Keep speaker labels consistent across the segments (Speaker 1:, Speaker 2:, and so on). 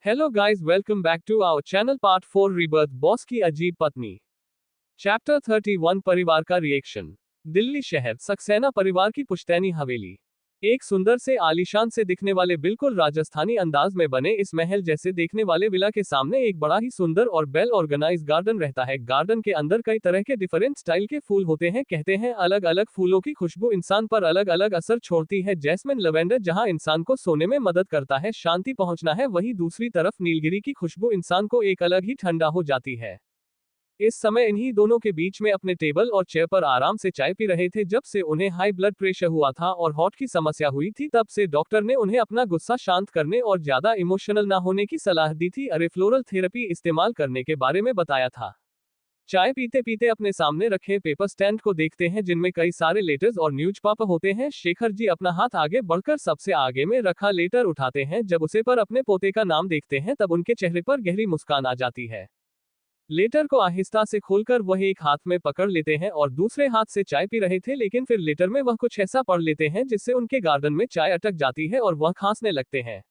Speaker 1: Hello guys, welcome back to our channel. Part 4 rebirth, boss की अजीब पत्नी। Chapter 31 परिवार का रिएक्शन। दिल्ली शहर, सक्सेना परिवार की पुश्तैनी हवेली। एक सुंदर से आलीशान से दिखने वाले, बिल्कुल राजस्थानी अंदाज में बने इस महल जैसे देखने वाले विला के सामने एक बड़ा ही सुंदर और वेल ऑर्गेनाइज गार्डन रहता है। गार्डन के अंदर कई तरह के डिफरेंट स्टाइल के फूल होते हैं। कहते हैं अलग अलग फूलों की खुशबू इंसान पर अलग अलग असर छोड़ती है। जैस्मिन लवेंडर जहां इंसान को सोने में मदद करता है, शांति पहुंचना है, वहीं दूसरी तरफ नीलगिरी की खुशबू इंसान को एक अलग ही ठंडा हो जाती है। इस समय इन्हीं दोनों के बीच में अपने टेबल और चेयर पर आराम से चाय पी रहे थे। जब से उन्हें हाई ब्लड प्रेशर हुआ था और हार्ट की समस्या हुई थी, तब से डॉक्टर ने उन्हें अपना गुस्सा शांत करने और ज्यादा इमोशनल ना होने की सलाह दी थी। अरे फ्लोरल थेरेपी इस्तेमाल करने के बारे में बताया था। चाय पीते पीते अपने सामने रखे पेपर स्टैंड को देखते हैं, जिनमें कई सारे लेटर्स और न्यूज पेपर होते हैं। शेखर जी अपना हाथ आगे बढ़कर सबसे आगे में रखा लेटर उठाते हैं। जब उसे पर अपने पोते का नाम देखते हैं, तब उनके चेहरे पर गहरी मुस्कान आ जाती है। लेटर को आहिस्ता से खोलकर वह एक हाथ में पकड़ लेते हैं और दूसरे हाथ से चाय पी रहे थे, लेकिन फिर लेटर में वह कुछ ऐसा पढ़ लेते हैं जिससे उनके गार्डन में चाय अटक जाती है और वह खांसने लगते हैं।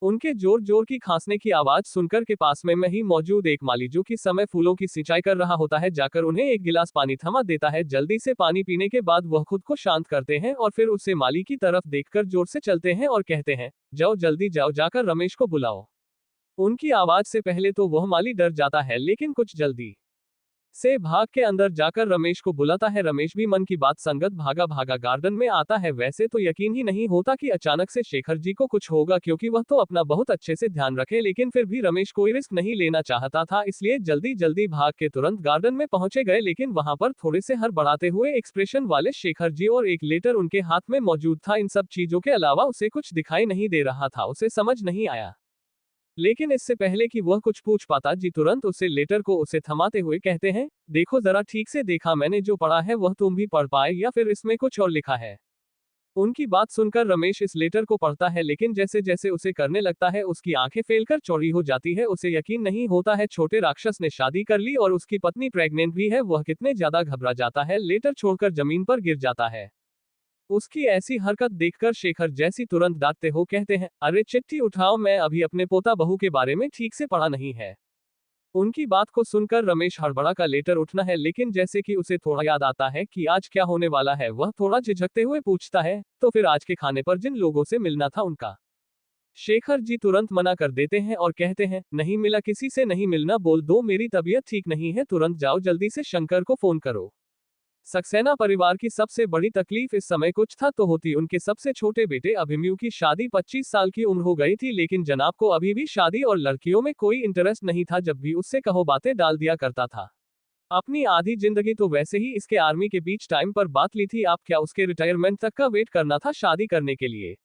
Speaker 1: उनके जोर जोर की खांसने की आवाज सुनकर के पास में ही मौजूद एक माली, जो कि समय फूलों की सिंचाई कर रहा होता है, जाकर उन्हें एक गिलास पानी थमा देता है। जल्दी से पानी पीने के बाद वह खुद को शांत करते हैं और फिर उसे माली की तरफ देखकर जोर से चलते हैं और कहते हैं, जाओ जल्दी जाओ, जाकर रमेश को बुलाओ। उनकी आवाज से पहले तो वह माली डर जाता है, लेकिन कुछ जल्दी से भाग के अंदर जाकर रमेश को बुलाता है। रमेश भी मन की बात संगत भागा भागा गार्डन में आता है। वैसे तो यकीन ही नहीं होता कि अचानक से शेखर जी को कुछ होगा, क्योंकि वह तो अपना बहुत अच्छे से ध्यान रखे, लेकिन फिर भी रमेश कोई रिस्क नहीं लेना चाहता था, इसलिए जल्दी जल्दी भाग के तुरंत गार्डन में पहुंचे गए। लेकिन वहां पर थोड़े से हर बढ़ाते हुए एक्सप्रेशन वाले शेखर जी और एक लेटर उनके हाथ में मौजूद था। इन सब चीजों के अलावा उसे कुछ दिखाई नहीं दे रहा था। उसे समझ नहीं आया, लेकिन इससे पहले कि वह कुछ पूछ पाता, जी तुरंत उसे लेटर को उसे थमाते हुए कहते हैं, देखो जरा ठीक से देखा, मैंने जो पढ़ा है वह तुम भी पढ़ पाए या फिर इसमें कुछ और लिखा है। उनकी बात सुनकर रमेश इस लेटर को पढ़ता है, लेकिन जैसे जैसे उसे करने लगता है उसकी आंखें फैलकर चौड़ी हो जाती है। उसे यकीन नहीं होता है छोटे राक्षस ने शादी कर ली और उसकी पत्नी प्रेग्नेंट भी है। वह कितने ज्यादा घबरा जाता है, लेटर छोड़कर जमीन पर गिर जाता है। उसकी ऐसी हरकत देखकर शेखर जैसी तुरंत डांटते हो कहते हैं, अरे चिट्ठी उठाओ, मैं अभी अपने पोता बहू के बारे में ठीक से पढ़ा नहीं है। उनकी बात को सुनकर रमेश हड़बड़ा का लेटर उठना है, लेकिन जैसे कि उसे थोड़ा याद आता है कि आज क्या होने वाला है, वह थोड़ा झिझकते हुए पूछता है, तो फिर आज के खाने पर जिन लोगों से मिलना था उनका। शेखर जी तुरंत मना कर देते हैं और कहते हैं, नहीं मिला, किसी से नहीं मिलना, बोल दो मेरी तबीयत ठीक नहीं है, तुरंत जाओ जल्दी से शंकर को फोन करो। सक्सेना परिवार की सबसे बड़ी तकलीफ इस समय कुछ था तो होती, उनके सबसे छोटे बेटे अभिमन्यु की शादी 25 साल की उम्र हो गई थी, लेकिन जनाब को अभी भी शादी और लड़कियों में कोई इंटरेस्ट नहीं था। जब भी उससे कहो बातें डाल दिया करता था। अपनी आधी जिंदगी तो वैसे ही इसके आर्मी के बीच टाइम पर बात ली थी, आप क्या उसके रिटायरमेंट तक का वेट करना था शादी करने के लिए।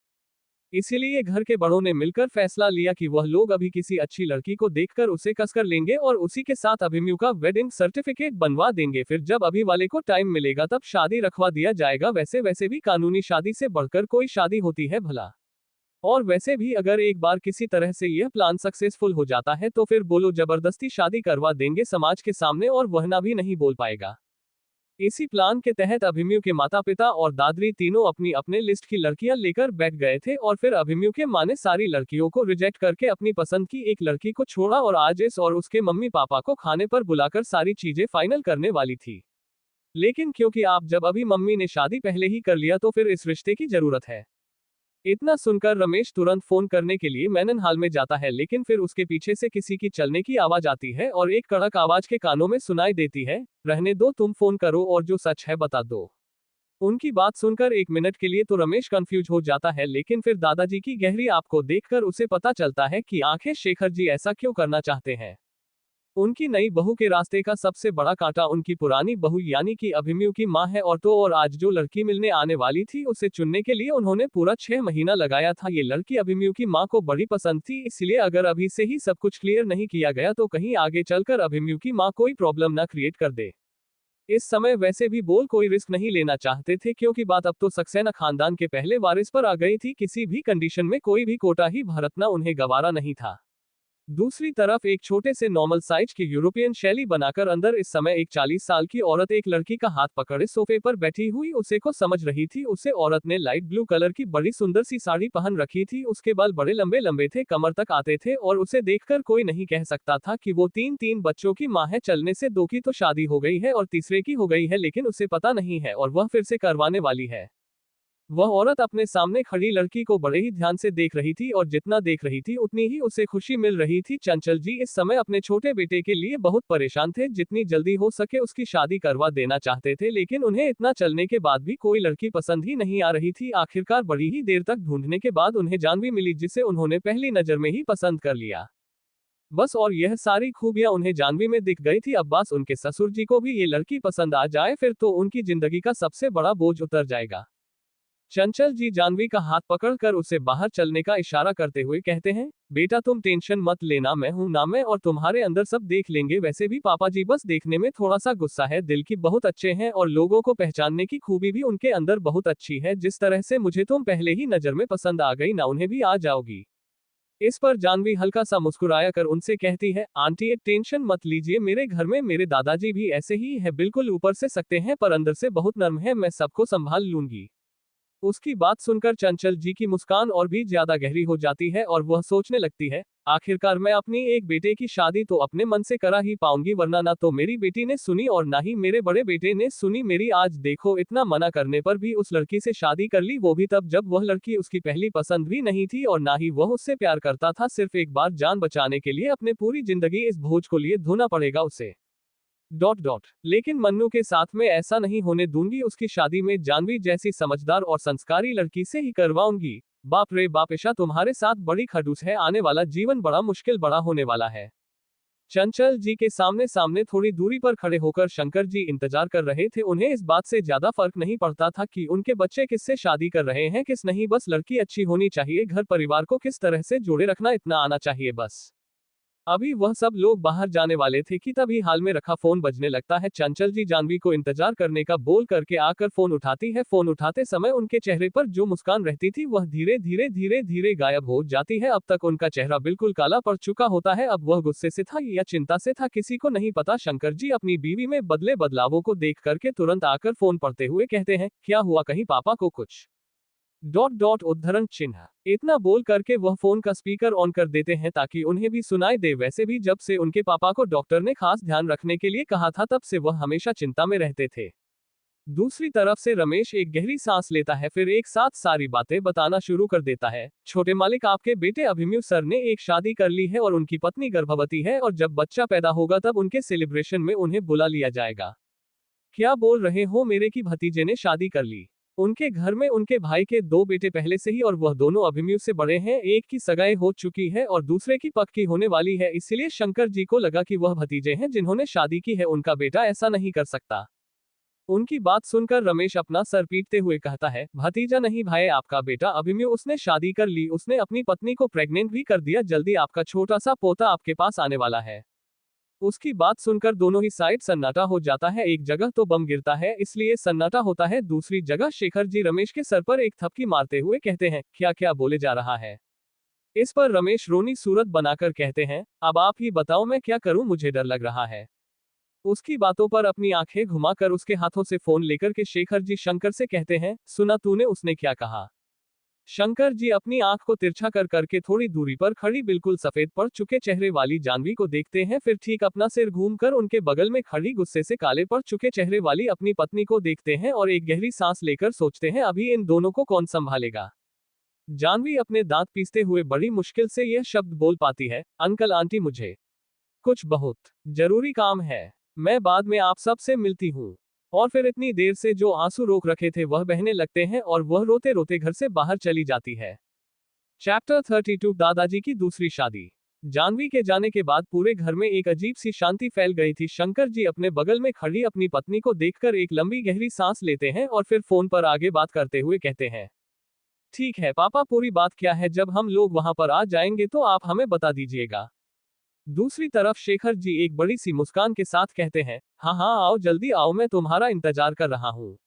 Speaker 1: इसीलिए घर के बड़ों ने मिलकर फैसला लिया कि वह लोग अभी किसी अच्छी लड़की को देखकर उसे कसकर लेंगे और उसी के साथ अभिमन्यु का वेडिंग सर्टिफिकेट बनवा देंगे। फिर जब अभी वाले को टाइम मिलेगा तब शादी रखवा दिया जाएगा। वैसे भी कानूनी शादी से बढ़कर कोई शादी होती है भला। और वैसे भी अगर एक बार किसी तरह से यह प्लान सक्सेसफुल हो जाता है तो फिर बोलो जबरदस्ती शादी करवा देंगे समाज के सामने और वह ना भी नहीं बोल पाएगा। इसी प्लान के तहत अभिमन्यु के माता पिता और दादरी तीनों अपनी अपने लिस्ट की लड़कियां लेकर बैठ गए थे और फिर अभिमन्यु के माँ ने सारी लड़कियों को रिजेक्ट करके अपनी पसंद की एक लड़की को छोड़ा और आज इस और उसके मम्मी पापा को खाने पर बुलाकर सारी चीजें फाइनल करने वाली थी। लेकिन क्योंकि आप जब अभी मम्मी ने शादी पहले ही कर लिया तो फिर इस रिश्ते की जरूरत है। इतना सुनकर रमेश तुरंत फोन करने के लिए मैनन हॉल में जाता है, लेकिन फिर उसके पीछे से किसी की चलने की आवाज आती है और एक कड़क आवाज के कानों में सुनाई देती है, रहने दो, तुम फोन करो और जो सच है बता दो। उनकी बात सुनकर एक मिनट के लिए तो रमेश कंफ्यूज हो जाता है, लेकिन फिर दादाजी की गहरी आंख को देखकर उसे पता चलता है कि आखिर शेखर जी ऐसा क्यों करना चाहते हैं। उनकी नई बहू के रास्ते का सबसे बड़ा कांटा उनकी पुरानी बहू यानी कि अभिमन्यु की मां है, और आज जो लड़की मिलने आने वाली थी उसे चुनने के लिए उन्होंने पूरा 6 महीना लगाया था। ये लड़की अभिमन्यु की मां को बड़ी पसंद थी, इसलिए अगर अभी से ही सब कुछ क्लियर नहीं किया गया तो कहीं आगे चलकर अभिमन्यु की मां कोई प्रॉब्लम ना क्रिएट कर दे। इस समय वैसे भी बोल कोई रिस्क नहीं लेना चाहते थे, क्योंकि बात अब तो सक्सेना खानदान के पहले वारिस पर आ गई थी। किसी भी कंडीशन में कोई भी कोताही बरतना उन्हें गवारा नहीं था। दूसरी तरफ एक छोटे से नॉर्मल साइज की यूरोपियन शैली बनाकर अंदर इस समय एक 40 साल की औरत एक लड़की का हाथ पकड़े सोफे पर बैठी हुई उसे को समझ रही थी। उसे औरत ने लाइट ब्लू कलर की बड़ी सुंदर सी साड़ी पहन रखी थी, उसके बाल बड़े लंबे लंबे थे, कमर तक आते थे और उसे देखकर कोई नहीं कह सकता था कि वो तीन बच्चों की माँ है। चलने से दो की तो शादी हो गई है और तीसरे की हो गई है, लेकिन उसे पता नहीं है और वह फिर से करवाने वाली है। वह औरत अपने सामने खड़ी लड़की को बड़े ही ध्यान से देख रही थी और जितना देख रही थी उतनी ही उसे खुशी मिल रही थी। चंचल जी इस समय अपने छोटे बेटे के लिए बहुत परेशान थे, जितनी जल्दी हो सके उसकी शादी करवा देना चाहते थे, लेकिन उन्हें इतना चलने के बाद भी कोई लड़की पसंद ही नहीं आ रही थी। आखिरकार बड़ी ही देर तक ढूंढने के बाद उन्हें जानवी मिली, जिसे उन्होंने पहली नजर में ही पसंद कर लिया। बस और यह सारी खूबियां उन्हें जानवी में दिख गई थी। अब बस उनके ससुर जी को भी ये लड़की पसंद आ जाए, फिर तो उनकी जिंदगी का सबसे बड़ा बोझ उतर जाएगा। चंचल जी जानवी का हाथ पकड़कर उसे बाहर चलने का इशारा करते हुए कहते हैं, बेटा तुम टेंशन मत लेना, मैं हूं ना, मैं और तुम्हारे अंदर सब देख लेंगे। वैसे भी पापा जी बस देखने में थोड़ा सा गुस्सा है, दिल की बहुत अच्छे हैं और लोगों को पहचानने की खूबी भी उनके अंदर बहुत अच्छी है। जिस तरह से मुझे तुम पहले ही नजर में पसंद आ गई ना, उन्हें भी आ जाओगी। इस पर जानवी हल्का सा मुस्कुराया कर उनसे कहती है, आंटी एक टेंशन मत लीजिए, मेरे घर में मेरे दादाजी भी ऐसे ही है, बिल्कुल ऊपर से सकते हैं पर अंदर से बहुत नर्म है, मैं सबको संभाल लूंगी। उसकी बात सुनकर चंचल जी की मुस्कान और भी ज्यादा गहरी हो जाती है और वह सोचने लगती है, आखिरकार मैं अपनी एक बेटे की शादी तो अपने मन से करा ही पाऊंगी, वरना ना तो मेरी बेटी ने सुनी और ना ही मेरे बड़े बेटे ने सुनी मेरी। आज देखो इतना मना करने पर भी उस लड़की से शादी कर ली, वो भी तब जब वह लड़की उसकी पहली पसंद भी नहीं थी और ना ही वह उससे प्यार करता था। सिर्फ एक बार जान बचाने के लिए अपने पूरी जिंदगी इस बोझ को लिए धोना पड़ेगा उसे। लेकिन मन्नू के साथ में ऐसा नहीं होने दूंगी, उसकी शादी में जानवी जैसी समझदार और संस्कारी लड़की से ही करवाऊंगी। बाप रे बाप, ईशा तुम्हारे साथ बड़ी खड़ूस है, आने वाला जीवन बड़ा मुश्किल बड़ा होने वाला है। चंचल जी के सामने सामने थोड़ी दूरी पर खड़े होकर शंकर जी इंतजार कर रहे थे। उन्हें इस बात से ज्यादा फर्क नहीं पड़ता था कि उनके बच्चे किससे शादी कर रहे हैं किस नहीं, बस लड़की अच्छी होनी चाहिए, घर परिवार को किस तरह से जोड़े रखना इतना आना चाहिए बस। अभी वह सब लोग बाहर जाने वाले थे कि तभी हाल में रखा फोन बजने लगता है। चंचल जी जानवी को इंतजार करने का बोल करके आकर फोन उठाती है। फोन उठाते समय उनके चेहरे पर जो मुस्कान रहती थी वह धीरे धीरे गायब हो जाती है। अब तक उनका चेहरा बिल्कुल काला पड़ चुका होता है। अब वह गुस्से से था या चिंता से था किसी को नहीं पता। शंकर जी अपनी बीवी में बदले बदलावों को देख करके तुरंत आकर फोन पढ़ते हुए कहते हैं, क्या हुआ, कहीं पापा को कुछ उद्धरण चिन्ह। इतना बोल करके वह फोन का स्पीकर ऑन कर देते हैं ताकि उन्हें भी सुनाई दे। वैसे भी जब से उनके पापा को डॉक्टर ने खास ध्यान रखने के लिए कहा था तब से वह हमेशा चिंता में रहते थे। दूसरी तरफ से रमेश एक गहरी सांस लेता है, फिर एक साथ सारी बातें बताना शुरू कर देता है। छोटे मालिक, आपके बेटे अभिमन्यु सर ने एक शादी कर ली है और उनकी पत्नी गर्भवती है और जब बच्चा पैदा होगा तब उनके सेलिब्रेशन में उन्हें बुला लिया जाएगा। क्या बोल रहे हो, मेरे की भतीजे ने शादी कर ली? उनके घर में उनके भाई के दो बेटे पहले से ही और वह दोनों अभिमन्यु से बड़े हैं, एक की सगाई हो चुकी है और दूसरे की पक्की होने वाली है। इसलिए शंकर जी को लगा कि वह भतीजे हैं जिन्होंने शादी की है, उनका बेटा ऐसा नहीं कर सकता। उनकी बात सुनकर रमेश अपना सर पीटते हुए कहता है, भतीजा नहीं भाई, आपका बेटा अभिमन्यु, उसने शादी कर ली, उसने अपनी पत्नी को प्रेग्नेंट भी कर दिया, जल्दी आपका छोटा सा पोता आपके पास आने वाला है। उसकी बात सुनकर दोनों ही साइड सन्नाटा हो जाता है। एक जगह तो बम गिरता है इसलिए सन्नाटा होता है, दूसरी जगह शेखर जी रमेश के सर पर एक थपकी मारते हुए कहते हैं, क्या क्या बोले जा रहा है। इस पर रमेश रोनी सूरत बनाकर कहते हैं, अब आप ही बताओ मैं क्या करूं, मुझे डर लग रहा है। उसकी बातों पर अपनी आंखें घुमाकर उसके हाथों से फोन लेकर के शेखर जी शंकर से कहते हैं, सुना तूने उसने क्या कहा? शंकर जी अपनी आंख को तिरछा कर करके थोड़ी दूरी पर खड़ी बिल्कुल सफेद पड़ चुके चेहरे वाली जानवी को देखते हैं, फिर ठीक अपना सिर घूमकर उनके बगल में खड़ी गुस्से से काले पड़ चुके चेहरे वाली अपनी पत्नी को देखते हैं और एक गहरी सांस लेकर सोचते हैं, अभी इन दोनों को कौन संभालेगा। जानवी अपने दांत पीसते हुए बड़ी मुश्किल से यह शब्द बोल पाती है, अंकल आंटी मुझे कुछ बहुत जरूरी काम है, मैं बाद में आप सब से मिलती हूँ। और फिर इतनी देर से जो आंसू रोक रखे थे वह बहने लगते हैं और वह रोते रोते घर से बाहर चली जाती है। चैप्टर 32 दादाजी की दूसरी शादी। जानवी के जाने के बाद पूरे घर में एक अजीब सी शांति फैल गई थी। शंकर जी अपने बगल में खड़ी अपनी पत्नी को देखकर एक लंबी गहरी सांस लेते हैं और फिर फोन पर आगे बात करते हुए कहते हैं, ठीक है पापा, पूरी बात क्या है, जब हम लोग वहां पर आ जाएंगे तो आप हमें बता दीजिएगा। दूसरी तरफ शेखर जी एक बड़ी सी मुस्कान के साथ कहते हैं, हाँ हाँ आओ, जल्दी आओ, मैं तुम्हारा इंतजार कर रहा हूँ।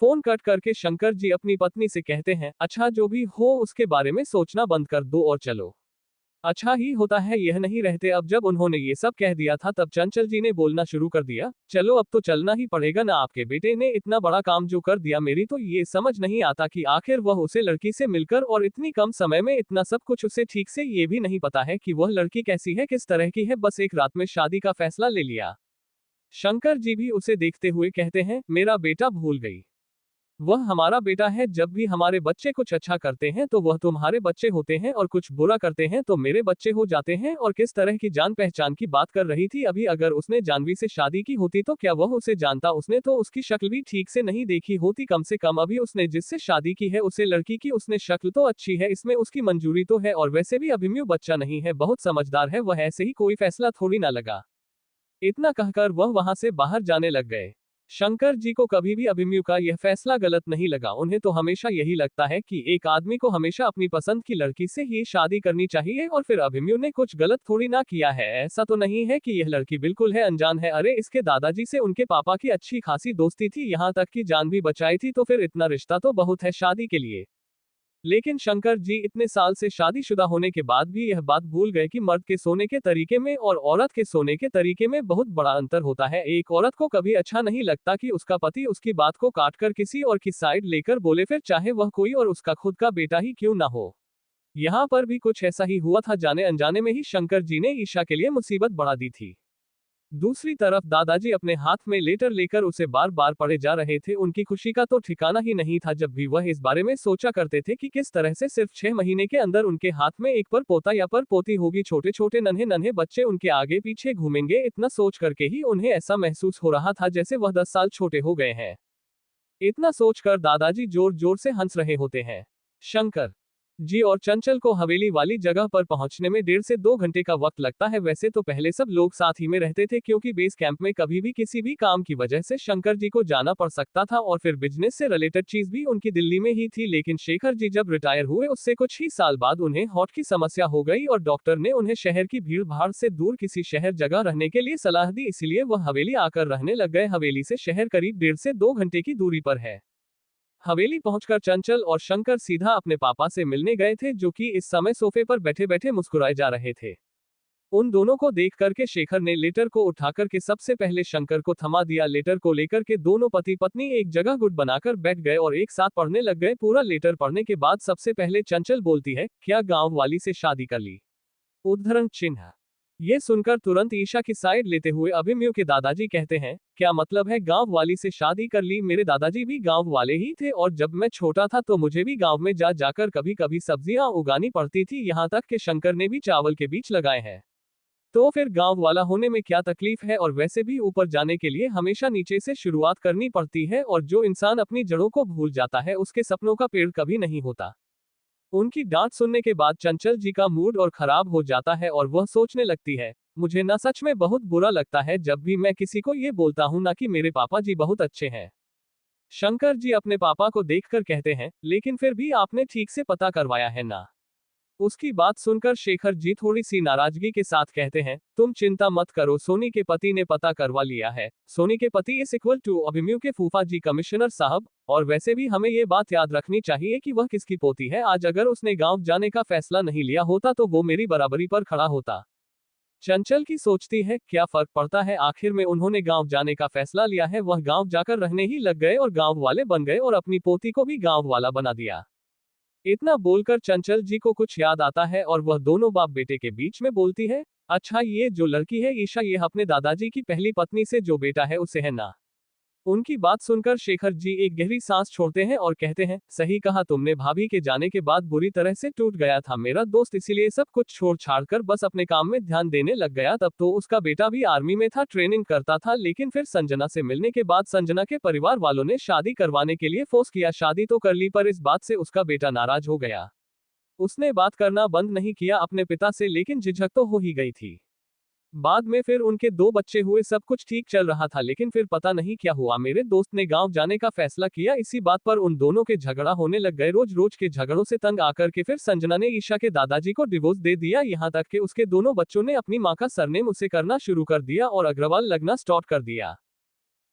Speaker 1: फोन कट करके शंकर जी अपनी पत्नी से कहते हैं, अच्छा जो भी हो उसके बारे में सोचना बंद कर दो और चलो। अच्छा ही होता है यह नहीं रहते। अब जब उन्होंने ये सब कह दिया था तब चंचल जी ने बोलना शुरू कर दिया, चलो अब तो चलना ही पड़ेगा ना, आपके बेटे ने इतना बड़ा काम जो कर दिया, मेरी तो ये समझ नहीं आता कि आखिर वह उसे लड़की से मिलकर और इतनी कम समय में इतना सब कुछ, उसे ठीक से ये भी नहीं पता है कि वह लड़की कैसी है, किस तरह की है, बस एक रात में शादी का फैसला ले लिया। शंकर जी भी उसे देखते हुए कहते हैं, मेरा बेटा भूल गई, वह हमारा बेटा है। जब भी हमारे बच्चे कुछ अच्छा करते हैं तो वह तुम्हारे बच्चे होते हैं, और कुछ बुरा करते हैं तो मेरे बच्चे हो जाते हैं। और किस तरह की जान पहचान की बात कर रही थी अभी, अगर उसने जानवी से शादी की होती तो क्या वह उसे जानता? उसने तो उसकी शक्ल भी ठीक से नहीं देखी होती, कम से कम अभी उसने जिससे शादी की है उसे लड़की की उसने शक्ल तो अच्छी है, इसमें उसकी मंजूरी तो है। और वैसे भी अभिमन्यु बच्चा नहीं है, बहुत समझदार है, वह ऐसे ही कोई फैसला थोड़ी ना लगा। इतना कहकर वह वहां से बाहर जाने लग गए। शंकर जी को कभी भी अभिमन्यु का यह फैसला गलत नहीं लगा। उन्हें तो हमेशा यही लगता है कि एक आदमी को हमेशा अपनी पसंद की लड़की से ही शादी करनी चाहिए, और फिर अभिमन्यु ने कुछ गलत थोड़ी ना किया है। ऐसा तो नहीं है कि यह लड़की बिल्कुल है अनजान है। अरे इसके दादाजी से उनके पापा की अच्छी खासी दोस्ती थी, यहाँ तक की जान भी बचाई थी, तो फिर इतना रिश्ता तो बहुत है शादी के लिए। लेकिन शंकर जी इतने साल से शादीशुदा होने के बाद भी यह बात भूल गए कि मर्द के सोने के तरीके में और औरत के सोने के तरीके में बहुत बड़ा अंतर होता है। एक औरत को कभी अच्छा नहीं लगता कि उसका पति उसकी बात को काटकर किसी और की साइड लेकर बोले, फिर चाहे वह कोई और उसका खुद का बेटा ही क्यों ना हो। यहाँ पर भी कुछ ऐसा ही हुआ था, जाने अनजाने में ही शंकर जी ने ईशा के लिए मुसीबत बढ़ा दी थी। दूसरी तरफ दादाजी अपने हाथ में लेटर लेकर उसे बार बार पढ़े जा रहे थे। उनकी खुशी का तो ठिकाना ही नहीं था। जब भी वह इस बारे में सोचा करते थे कि किस तरह से सिर्फ 6 महीने के अंदर उनके हाथ में एक पर पोता या पर पोती होगी, छोटे छोटे नन्हे नन्हे बच्चे उनके आगे पीछे घूमेंगे, इतना सोच करके ही उन्हें ऐसा महसूस हो रहा था जैसे वह 10 साल छोटे हो गए हैं। इतना सोचकर दादाजी जोर जोर से हंस रहे होते हैं। शंकर जी और चंचल को हवेली वाली जगह पर पहुंचने में 1.5 से 2 घंटे का वक्त लगता है। वैसे तो पहले सब लोग साथ ही में रहते थे, क्योंकि बेस कैंप में कभी भी किसी भी काम की वजह से शंकर जी को जाना पड़ सकता था, और फिर बिजनेस से रिलेटेड चीज भी उनकी दिल्ली में ही थी। लेकिन शेखर जी जब रिटायर हुए उससे कुछ ही साल बाद उन्हें हार्ट की समस्या हो गई, और डॉक्टर ने उन्हें शहर की भीड़ भाड़ से दूर किसी शहर जगह रहने के लिए सलाह दी, इसलिए वह हवेली आकर रहने लग गए। हवेली से शहर करीब 1.5 से 2 घंटे की दूरी पर है। हवेली पहुंचकर चंचल और शंकर सीधा अपने पापा से मिलने गए थे, जो कि इस समय सोफे पर बैठे बैठे मुस्कुराए जा रहे थे। उन दोनों को देख करके शेखर ने लेटर को उठाकर के सबसे पहले शंकर को थमा दिया। लेटर को लेकर के दोनों पति पत्नी एक जगह गुट बनाकर बैठ गए और एक साथ पढ़ने लग गए। पूरा लेटर पढ़ने के बाद सबसे पहले चंचल बोलती है, क्या गांव वाली से शादी कर ली? उद्धरण चिन्ह। ये सुनकर तुरंत ईशा की साइड लेते हुए अभिमन्यु के दादाजी कहते हैं, क्या मतलब है गांव वाली से शादी कर ली? मेरे दादाजी भी गांव वाले ही थे, और जब मैं छोटा था तो मुझे भी गांव में जा जाकर कभी कभी सब्जियां उगानी पड़ती थी, यहाँ तक कि शंकर ने भी चावल के बीज लगाए हैं। तो फिर गांव वाला होने में क्या तकलीफ है? और वैसे भी ऊपर जाने के लिए हमेशा नीचे से शुरुआत करनी पड़ती है, और जो इंसान अपनी जड़ों को भूल जाता है उसके सपनों का पेड़ कभी नहीं होता। उनकी डांट सुनने के बाद चंचल जी का मूड और खराब हो जाता है, और वह सोचने लगती है, मुझे ना सच में बहुत बुरा लगता है जब भी मैं किसी को ये बोलता हूं ना कि मेरे पापा जी बहुत अच्छे हैं। शंकर जी अपने पापा को देखकर कहते हैं, लेकिन फिर भी आपने ठीक से पता करवाया है ना? उसकी बात सुनकर शेखर जी थोड़ी सी नाराजगी के साथ कहते हैं, तुम चिंता मत करो, सोनी के पति ने पता करवा लिया है। सोनी के पति इस इक्वल टू अभिमन्यु के फूफा जी कमिश्नर साहब। और वैसे भी हमें ये बात याद रखनी चाहिए कि वह किसकी पोती है। आज अगर उसने गांव जाने का फैसला नहीं लिया होता तो वो मेरी बराबरी पर खड़ा होता। चंचल की सोचती है, क्या फर्क पड़ता है, आखिर में उन्होंने गांव जाने का फैसला लिया है, वह गांव जाकर रहने ही लग गए और गांव वाले बन गए, और अपनी पोती को भी गांव वाला बना दिया। इतना बोलकर चंचल जी को कुछ याद आता है, और वह दोनों बाप बेटे के बीच में बोलती है, अच्छा ये जो लड़की है ईशा, ये अपने दादाजी की पहली पत्नी से जो बेटा है उसे है ना? उनकी बात सुनकर शेखर जी एक गहरी सांस छोड़ते हैं और कहते हैं, सही कहा तुमने, भाभी के जाने के बाद बुरी तरह से टूट गया था मेरा दोस्त, इसीलिए सब कुछ छोड़ छाड़ कर बस अपने काम में ध्यान देने लग गया। तब तो उसका बेटा भी आर्मी में था, ट्रेनिंग करता था, लेकिन फिर संजना से मिलने के बाद संजना के परिवार वालों ने शादी करवाने के लिए फोर्स किया। शादी तो कर ली, पर इस बात से उसका बेटा नाराज हो गया। उसने बात करना बंद नहीं किया अपने पिता से, लेकिन झिझक तो हो ही गई थी। बाद में फिर उनके 2 बच्चे हुए, सब कुछ ठीक चल रहा था, लेकिन फिर पता नहीं क्या हुआ, मेरे दोस्त ने गांव जाने का फैसला किया। इसी बात पर उन दोनों के झगड़ा होने लग गए। रोज रोज के झगड़ों से तंग आकर के फिर संजना ने ईशा के दादाजी को डिवोर्स दे दिया, यहाँ तक कि उसके दोनों बच्चों ने अपनी माँ का सरनेम उसे करना शुरू कर दिया और अग्रवाल लगना स्टार्ट कर दिया।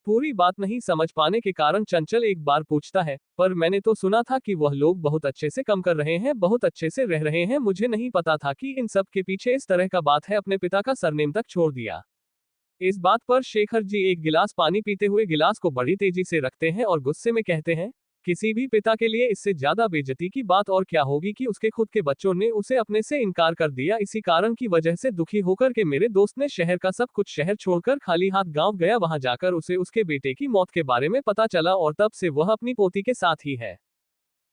Speaker 1: पूरी बात नहीं समझ पाने के कारण चंचल एक बार पूछता है, पर मैंने तो सुना था कि वह लोग बहुत अच्छे से कम कर रहे हैं, बहुत अच्छे से रह रहे हैं, मुझे नहीं पता था कि इन सब के पीछे इस तरह का बात है। अपने पिता का सरनेम तक छोड़ दिया। इस बात पर शेखर जी एक गिलास पानी पीते हुए गिलास को बड़ी तेजी से रखते हैं और गुस्से में कहते हैं, किसी भी पिता के लिए इससे ज्यादा बेइज्जती की बात और क्या होगी कि उसके खुद के बच्चों ने उसे अपने से इनकार कर दिया। इसी कारण की वजह से दुखी होकर के मेरे दोस्त ने शहर का सब कुछ शहर छोड़कर खाली हाथ गांव गया। वहां जाकर उसे उसके बेटे की मौत के बारे में पता चला और तब से वह अपनी पोती के साथ ही है।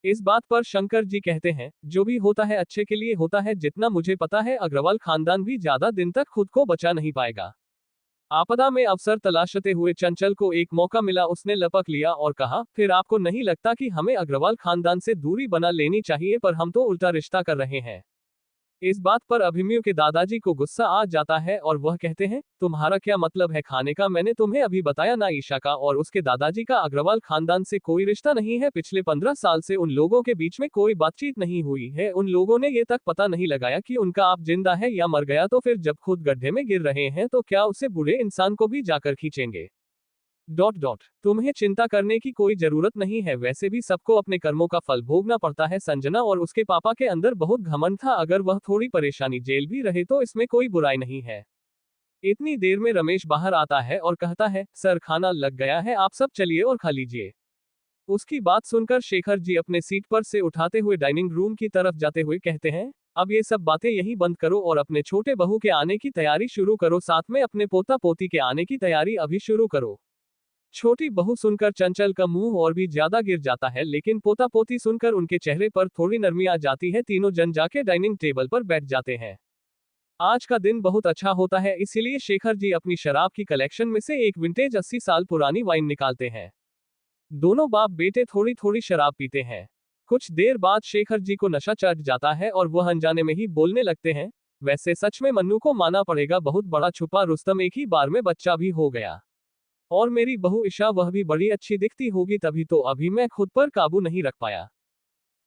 Speaker 1: इस बात पर शंकर जी कहते हैं, जो भी होता है अच्छे के लिए होता है। जितना मुझे पता है अग्रवाल खानदान भी ज्यादा दिन तक खुद को बचा नहीं पाएगा। आपदा में अवसर तलाशते हुए चंचल को एक मौका मिला, उसने लपक लिया और कहा, फिर आपको नहीं लगता कि हमें अग्रवाल खानदान से दूरी बना लेनी चाहिए? पर हम तो उल्टा रिश्ता कर रहे हैं। इस बात पर अभिमन्यु के दादाजी को गुस्सा आ जाता है और वह कहते हैं, तुम्हारा क्या मतलब है खाने का? मैंने तुम्हें अभी बताया ना, ईशा का और उसके दादाजी का अग्रवाल खानदान से कोई रिश्ता नहीं है। पिछले 15 साल से उन लोगों के बीच में कोई बातचीत नहीं हुई है। उन लोगों ने ये तक पता नहीं लगाया कि उनका आप जिंदा है या मर गया। तो फिर जब खुद गड्ढे में गिर रहे हैं तो क्या उसे बूढ़े इंसान को भी जाकर खींचेंगे? तुम्हें चिंता करने की कोई जरूरत नहीं है। वैसे भी सबको अपने कर्मों का फल भोगना पड़ता है। संजना और उसके पापा के अंदर बहुत घमंड था, अगर वह थोड़ी परेशानी जेल भी रहे तो इसमें कोई बुराई नहीं है। इतनी देर में रमेश बाहर आता है और कहता है, सर खाना लग गया है, आप सब चलिए और खा लीजिए। उसकी बात सुनकर शेखर जी अपने सीट पर से उठाते हुए डाइनिंग रूम की तरफ जाते हुए कहते हैं, अब ये सब बातें यहीं बंद करो और अपने छोटे बहू के आने की तैयारी शुरू करो, साथ में अपने पोता पोती के आने की तैयारी अभी शुरू करो। छोटी बहू सुनकर चंचल का मुंह और भी ज्यादा गिर जाता है, लेकिन पोता पोती सुनकर उनके चेहरे पर थोड़ी नरमी आ जाती है। तीनों जन जाके डाइनिंग टेबल पर बैठ जाते हैं। आज का दिन बहुत अच्छा होता है, इसीलिए शेखर जी अपनी शराब की कलेक्शन में से एक विंटेज 80 साल पुरानी वाइन निकालते हैं। दोनों बाप बेटे थोड़ी थोड़ी शराब पीते हैं। कुछ देर बाद शेखर जी को नशा चढ़ जाता है और वह अनजाने में ही बोलने लगते हैं, वैसे सच में मन्नू को माना पड़ेगा, बहुत बड़ा छुपा रुस्तम, एक ही बार में बच्चा भी हो गया। और मेरी बहू ईशा, वह भी बड़ी अच्छी दिखती होगी, तभी तो अभी मैं खुद पर काबू नहीं रख पाया।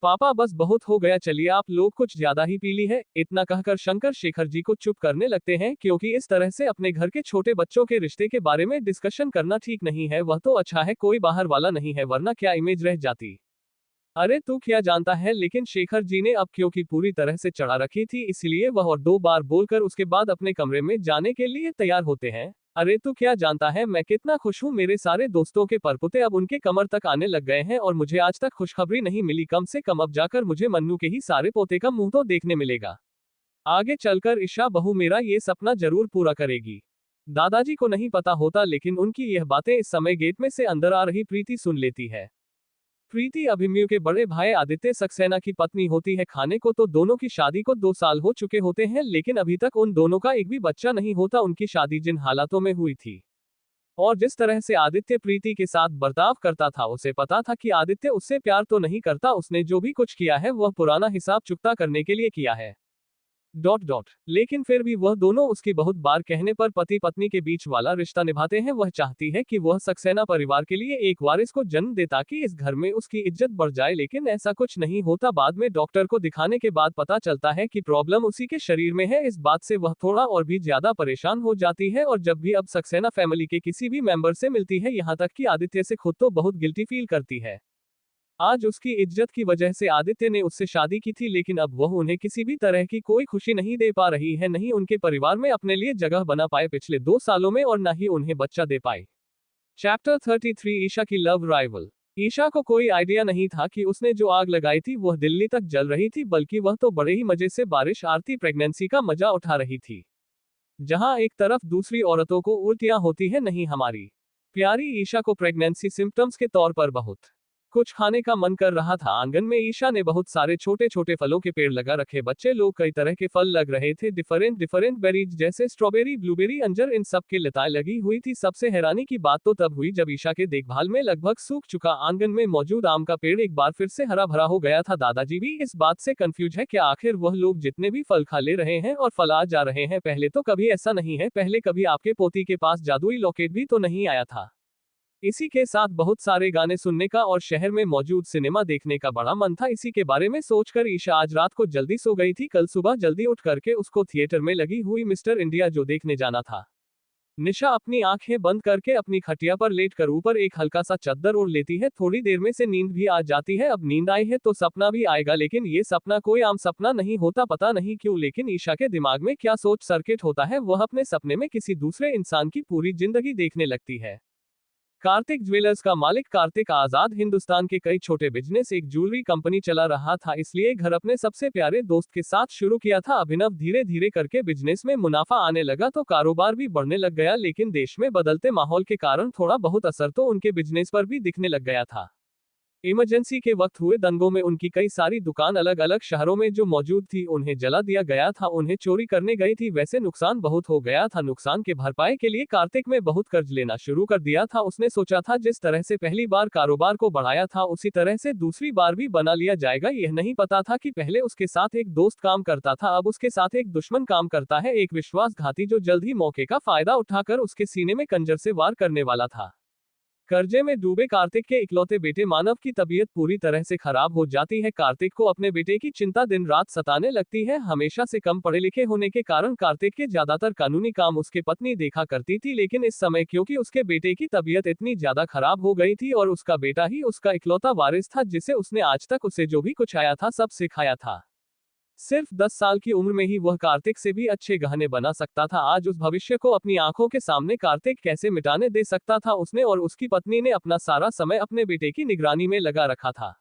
Speaker 1: पापा बस बहुत हो गया, चलिए आप लोग कुछ ज्यादा ही पी ली है। इतना कहकर शंकर शेखर जी को चुप करने लगते हैं, क्योंकि इस तरह से अपने घर के छोटे बच्चों के रिश्ते के बारे में डिस्कशन करना ठीक नहीं है। वह तो अच्छा है कोई बाहर वाला नहीं है, वरना क्या इमेज रह जाती। अरे तू क्या जानता है, लेकिन शेखर जी ने अब क्योंकि पूरी तरह से चढ़ा रखी थी, इसलिए वह और 2 बार बोलकर उसके बाद अपने कमरे में जाने के लिए तैयार होते हैं। अरे तू क्या जानता है मैं कितना खुश हूँ, मेरे सारे दोस्तों के परपुते अब उनके कमर तक आने लग गए हैं और मुझे आज तक खुशखबरी नहीं मिली। कम से कम अब जाकर मुझे मन्नू के ही सारे पोते का मुंह तो देखने मिलेगा। आगे चलकर ईशा बहू मेरा ये सपना जरूर पूरा करेगी। दादाजी को नहीं पता होता, लेकिन उनकी यह बातें इस समय गेट में से अंदर आ रही प्रीति सुन लेती है। प्रीति अभिमन्यु के बड़े भाई आदित्य सक्सेना की पत्नी होती है। खाने को तो दोनों की शादी को 2 साल हो चुके होते हैं, लेकिन अभी तक उन दोनों का एक भी बच्चा नहीं होता। उनकी शादी जिन हालातों में हुई थी और जिस तरह से आदित्य प्रीति के साथ बर्ताव करता था, उसे पता था कि आदित्य उससे प्यार तो नहीं करता। उसने जो भी कुछ किया है वह पुराना हिसाब चुकता करने के लिए किया है। लेकिन फिर भी वह दोनों उसकी बहुत बार कहने पर पति पत्नी के बीच वाला रिश्ता निभाते हैं। वह चाहती है कि वह सक्सेना परिवार के लिए एक वारिस को जन्म दे ताकि इस घर में उसकी इज्जत बढ़ जाए, लेकिन ऐसा कुछ नहीं होता। बाद में डॉक्टर को दिखाने के बाद पता चलता है कि प्रॉब्लम उसी के शरीर में है। इस बात से वह थोड़ा और भी ज्यादा परेशान हो जाती है और जब भी अब सक्सेना फैमिली के किसी भी मेंबर से मिलती है, यहाँ तक कि आदित्य से खुद तो बहुत गिल्टी फील करती है। आज उसकी इज्जत की वजह से आदित्य ने उससे शादी की थी, लेकिन अब वह उन्हें किसी भी तरह की कोई खुशी नहीं दे पा रही है, नहीं उनके परिवार में अपने लिए जगह बना पाए पिछले 2 सालों में, और न ही उन्हें बच्चा दे पाए। चैप्टर 33 ईशा की लव राइवल। ईशा को कोई आइडिया नहीं था कि उसने जो आग लगाई थी वह दिल्ली तक जल रही थी, बल्कि वह तो बड़े ही मजे से बारिश आरती प्रेगनेंसी का मजा उठा रही थी। जहां एक तरफ दूसरी औरतों को उल्टियां होती है, नहीं हमारी प्यारी ईशा को प्रेगनेंसी सिम्टम्स के तौर पर बहुत कुछ खाने का मन कर रहा था। आंगन में ईशा ने बहुत सारे छोटे छोटे फलों के पेड़ लगा रखे। बच्चे लोग कई तरह के फल लग रहे थे, डिफरेंट बेरीज जैसे स्ट्रॉबेरी, ब्लूबेरी, अंजर, इन सब के लताएं लगी हुई थी। सबसे हैरानी की बात तो तब हुई जब ईशा के देखभाल में लगभग सूख चुका आंगन में मौजूद आम का पेड़ एक बार फिर से हरा भरा हो गया था। दादाजी भी इस बात से कंफ्यूज है कि आखिर वह लोग जितने भी फल खा ले रहे हैं और फल आ जा रहे हैं, पहले तो कभी ऐसा नहीं है। पहले कभी आपके पोती के पास जादुई लॉकेट भी तो नहीं आया था। इसी के साथ बहुत सारे गाने सुनने का और शहर में मौजूद सिनेमा देखने का बड़ा मन था। इसी के बारे में सोचकर ईशा आज रात को जल्दी सो गई थी। कल सुबह जल्दी उठ करके उसको थिएटर में लगी हुई मिस्टर इंडिया जो देखने जाना था। निशा अपनी आंखें बंद करके अपनी खटिया पर लेटकर ऊपर एक हल्का सा चद्दर ओढ़ लेती है। थोड़ी देर में से नींद भी आ जाती है। अब नींद आई है तो सपना भी आएगा, लेकिन ये सपना कोई आम सपना नहीं होता। पता नहीं क्यों, लेकिन ईशा के दिमाग में क्या सोच सर्किट होता है, वह अपने सपने में किसी दूसरे इंसान की पूरी जिंदगी देखने लगती है। कार्तिक ज्वेलर्स का मालिक कार्तिक आजाद हिंदुस्तान के कई छोटे बिजनेस एक ज्वेलरी कंपनी चला रहा था, इसलिए घर अपने सबसे प्यारे दोस्त के साथ शुरू किया था। अभिनव धीरे धीरे करके बिजनेस में मुनाफा आने लगा तो कारोबार भी बढ़ने लग गया, लेकिन देश में बदलते माहौल के कारण थोड़ा बहुत असर तो उनके बिजनेस पर भी दिखने लग गया था। इमरजेंसी के वक्त हुए दंगों में उनकी कई सारी दुकान अलग अलग शहरों में जो मौजूद थी उन्हें जला दिया गया था, उन्हें चोरी करने गई थी। वैसे नुकसान बहुत हो गया था। नुकसान के भरपाई के लिए कार्तिक में बहुत कर्ज लेना शुरू कर दिया था। उसने सोचा था जिस तरह से पहली बार कारोबार को बढ़ाया था उसी तरह से दूसरी बार भी बना लिया जाएगा। यह नहीं पता था कि पहले उसके साथ एक दोस्त काम करता था, अब उसके साथ एक दुश्मन काम करता है, एक विश्वासघाती जो जल्द ही मौके का फायदा उठाकर उसके सीने में कंजर से वार करने वाला था। कर्जे में डूबे कार्तिक के इकलौते बेटे मानव की तबीयत पूरी तरह से खराब हो जाती है। कार्तिक को अपने बेटे की चिंता दिन रात सताने लगती है। हमेशा से कम पढ़े लिखे होने के कारण कार्तिक के ज्यादातर कानूनी काम उसके पत्नी देखा करती थी, लेकिन इस समय क्योंकि उसके बेटे की तबीयत इतनी ज्यादा खराब हो गई थी और उसका बेटा ही उसका इकलौता वारिस था जिसे उसने आज तक उसे जो भी कुछ आया था सब सिखाया था। सिर्फ 10 साल की उम्र में ही वह कार्तिक से भी अच्छे गहने बना सकता था। आज उस भविष्य को अपनी आंखों के सामने कार्तिक कैसे मिटाने दे सकता था। उसने और उसकी पत्नी ने अपना सारा समय अपने बेटे की निगरानी में लगा रखा था।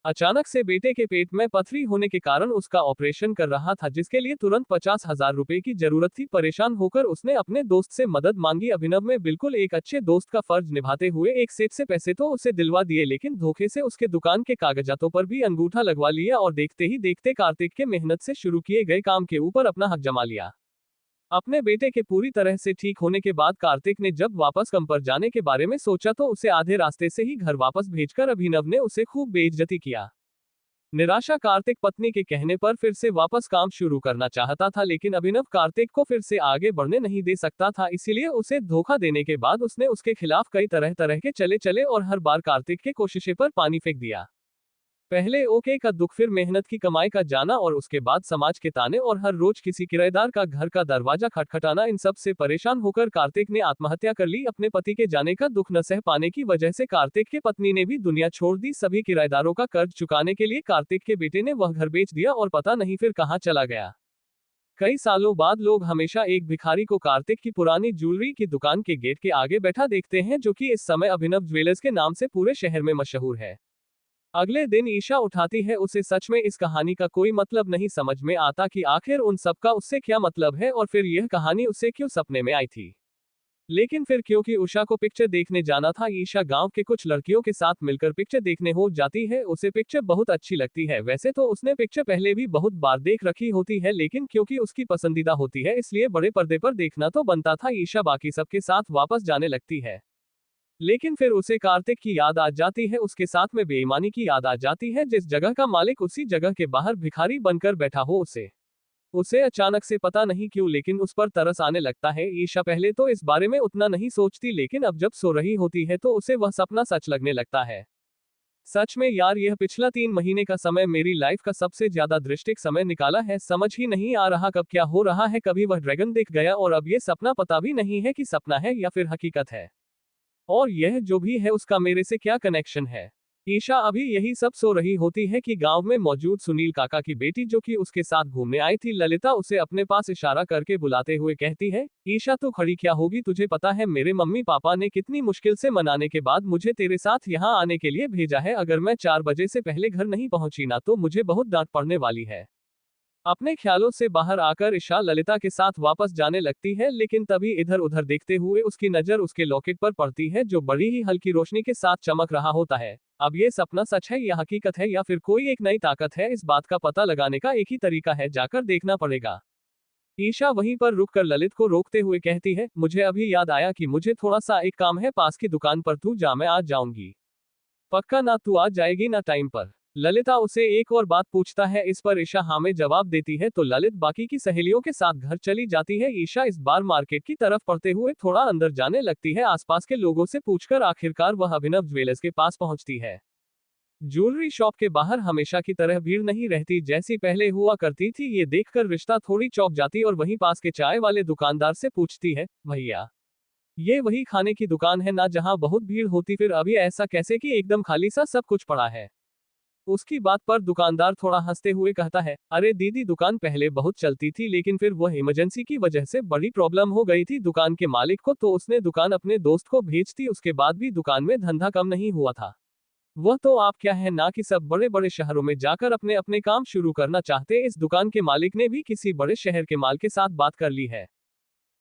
Speaker 1: अचानक से बेटे के पेट में पथरी होने के कारण उसका ऑपरेशन कर रहा था, जिसके लिए तुरंत 50,000 रुपए की जरूरत थी। परेशान होकर उसने अपने दोस्त से मदद मांगी। अभिनव में बिल्कुल एक अच्छे दोस्त का फर्ज निभाते हुए एक सेठ से पैसे तो उसे दिलवा दिए, लेकिन धोखे से उसके दुकान के कागजातों पर भी अंगूठा लगवा लिया और देखते ही देखते कार्तिक के मेहनत से शुरू किए गए काम के ऊपर अपना हक जमा लिया। अपने बेटे के पूरी तरह से ठीक होने के बाद कार्तिक ने जब वापस काम पर जाने के बारे में सोचा तो उसे आधे रास्ते से ही घर वापस भेजकर अभिनव ने उसे खूब बेइज्जती किया। निराशा कार्तिक पत्नी के कहने पर फिर से वापस काम शुरू करना चाहता था, लेकिन अभिनव कार्तिक को फिर से आगे बढ़ने नहीं दे सकता था। इसीलिए उसे धोखा देने के बाद उसने उसके खिलाफ कई तरह तरह के चले और हर बार कार्तिक के कोशिशें पर पानी फेंक दिया। पहले ओके का दुख, फिर मेहनत की कमाई का जाना और उसके बाद समाज के ताने और हर रोज किसी किराएदार का घर का दरवाजा खटखटाना। इन सब से परेशान होकर कार्तिक ने आत्महत्या कर ली। अपने पति के जाने का दुख न सह पाने की वजह से कार्तिक के पत्नी ने भी दुनिया छोड़ दी। सभी किराएदारों का कर्ज चुकाने के लिए कार्तिक के बेटे ने वह घर बेच दिया और पता नहीं फिर कहाँ चला गया। कई सालों बाद लोग हमेशा एक भिखारी को कार्तिक की पुरानी ज्वेलरी की दुकान के गेट के आगे बैठा देखते हैं, जो कि इस समय अभिनव ज्वेलर्स के नाम से पूरे शहर में मशहूर है। अगले दिन ईशा उठाती है। उसे सच में इस कहानी का कोई मतलब नहीं समझ में आता कि आखिर उन सब का उससे क्या मतलब है और फिर यह कहानी उसे क्यों सपने में आई थी। लेकिन फिर क्योंकि उषा को पिक्चर देखने जाना था, ईशा गांव के कुछ लड़कियों के साथ मिलकर पिक्चर देखने हो जाती है। उसे पिक्चर बहुत अच्छी लगती है। वैसे तो उसने पिक्चर पहले भी बहुत बार देख रखी होती है, लेकिन क्योंकि उसकी पसंदीदा होती है इसलिए बड़े पर्दे पर देखना तो बनता था। ईशा बाकी सबके साथ वापस जाने लगती है, लेकिन फिर उसे कार्तिक की याद आ जाती है। उसके साथ में बेईमानी की याद आ जाती है। जिस जगह का मालिक उसी जगह के बाहर भिखारी बनकर बैठा हो, उसे अचानक से पता नहीं क्यों लेकिन उस पर तरस आने लगता है। ईशा पहले तो इस बारे में उतना नहीं सोचती, लेकिन अब जब सो रही होती है तो उसे वह सपना सच लगने लगता है। सच में यार, यह पिछला 3 महीने का समय मेरी लाइफ का सबसे ज्यादा दृष्टिक समय निकाला है। समझ ही नहीं आ रहा कब क्या हो रहा है। कभी वह ड्रैगन दिख गया और अब ये सपना, पता भी नहीं है कि सपना है या फिर हकीकत है। और यह जो भी है उसका मेरे से क्या कनेक्शन है। ईशा अभी यही सब सो रही होती है कि गांव में मौजूद सुनील काका की बेटी, जो कि उसके साथ घूमने आई थी, ललिता, उसे अपने पास इशारा करके बुलाते हुए कहती है, ईशा तू खड़ी क्या होगी? तुझे पता है मेरे मम्मी पापा ने कितनी मुश्किल से मनाने के बाद मुझे तेरे साथ यहाँ आने के लिए भेजा है। अगर मैं 4 बजे से पहले घर नहीं पहुंची ना तो मुझे बहुत डांट पड़ने वाली है। अपने ख्यालों से बाहर आकर ईशा ललिता के साथ वापस जाने लगती है, लेकिन तभी इधर उधर देखते हुए उसकी नजर उसके लॉकेट पर पड़ती है, जो बड़ी ही हल्की रोशनी के साथ चमक रहा होता है। अब ये सपना सच है या हकीकत है या फिर कोई एक नई ताकत है, इस बात का पता लगाने का एक ही तरीका है, जाकर देखना पड़ेगा। ईशा वहीं पर रुककर ललित को रोकते हुए कहती है, मुझे अभी याद आया कि मुझे थोड़ा सा एक काम है, पास की दुकान पर तू जा, मैं आज जाऊंगी। पक्का ना तू आ जाएगी ना टाइम पर? ललिता उसे एक और बात पूछता है। इस पर ईशा हाँ में जवाब देती है तो ललित बाकी की सहेलियों के साथ घर चली जाती है। ईशा इस बार मार्केट की तरफ पढ़ते हुए थोड़ा अंदर जाने लगती है। आसपास के लोगों से पूछकर आखिरकार वह अभिनव ज्वेलर्स के पास पहुंचती है। ज्वेलरी शॉप के बाहर हमेशा की तरह भीड़ नहीं रहती जैसी पहले हुआ करती थी। ये देखकर रिश्ता थोड़ी चौंक जाती और वहीं पास के चाय वाले दुकानदार से पूछती है, भैया ये वही खाने की दुकान है ना जहाँ बहुत भीड़ होती, फिर अभी ऐसा कैसे कि एकदम खाली सा सब कुछ पड़ा है। उसकी बात पर दुकानदार थोड़ा हंसते हुए कहता है, अरे दीदी, दुकान पहले बहुत चलती थी लेकिन फिर वह इमरजेंसी की वजह से बड़ी प्रॉब्लम हो गई थी दुकान के मालिक को, तो उसने दुकान अपने दोस्त को भेज दी। उसके बाद भी दुकान में धंधा कम नहीं हुआ था। वह तो आप क्या है ना कि सब बड़े बड़े शहरों में जाकर अपने अपने काम शुरू करना चाहते। इस दुकान के मालिक ने भी किसी बड़े शहर के माल के साथ बात कर ली है,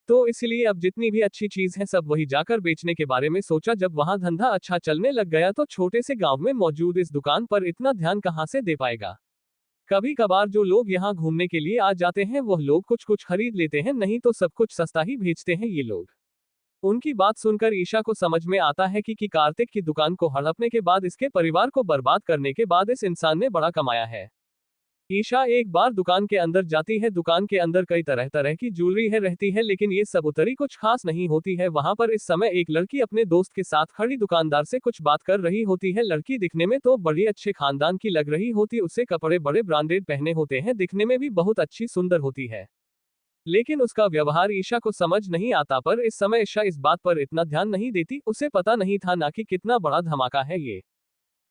Speaker 1: तो इसलिए अब जितनी भी अच्छी चीज है सब वही जाकर बेचने के बारे में सोचा। जब वहां धंधा अच्छा चलने लग गया तो छोटे से गांव में मौजूद इस दुकान पर इतना ध्यान कहां से दे पाएगा। कभी कभार जो लोग यहाँ घूमने के लिए आ जाते हैं वह लोग कुछ कुछ खरीद लेते हैं, नहीं तो सब कुछ सस्ता ही भेजते हैं ये लोग। उनकी बात सुनकर ईशा को समझ में आता है कि कार्तिक की दुकान को हड़पने के बाद, इसके परिवार को बर्बाद करने के बाद इस इंसान ने बड़ा कमाया है। ईशा एक बार दुकान के अंदर जाती है। दुकान के अंदर कई तरह तरह की ज्वेलरी है रहती है, लेकिन ये सब उतरी कुछ खास नहीं होती है। वहां पर इस समय एक लड़की अपने दोस्त के साथ खड़ी दुकानदार से कुछ बात कर रही होती है। लड़की दिखने में तो बड़ी अच्छे खानदान की लग रही होती, उससे कपड़े बड़े ब्रांडेड पहने होते हैं, दिखने में भी बहुत अच्छी सुंदर होती है। लेकिन उसका व्यवहार ईशा को समझ नहीं आता। पर इस समय ईशा इस बात पर इतना ध्यान नहीं देती, उसे पता नहीं था ना कि कितना बड़ा धमाका है ये।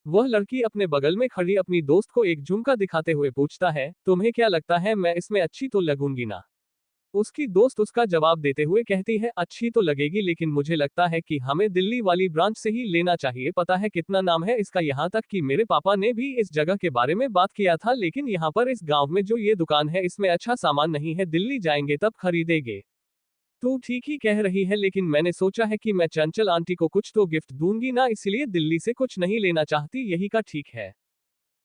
Speaker 1: वह लड़की अपने बगल में खड़ी अपनी दोस्त को एक झुमका दिखाते हुए पूछता है, तुम्हें क्या लगता है मैं इसमें अच्छी तो लगूंगी ना? उसकी दोस्त उसका जवाब देते हुए कहती है, अच्छी तो लगेगी लेकिन मुझे लगता है कि हमें दिल्ली वाली ब्रांच से ही लेना चाहिए। पता है कितना नाम है इसका, यहाँ तक कि मेरे पापा ने भी इस जगह के बारे में बात किया था, लेकिन यहाँ पर इस गांव में जो ये दुकान है इसमें अच्छा सामान नहीं है, दिल्ली जाएंगे तब खरीदेंगे। तू ठीक ही कह रही है, लेकिन मैंने सोचा है कि मैं चंचल आंटी को कुछ तो गिफ्ट दूंगी ना, इसलिए दिल्ली से कुछ नहीं लेना चाहती, यही का ठीक है।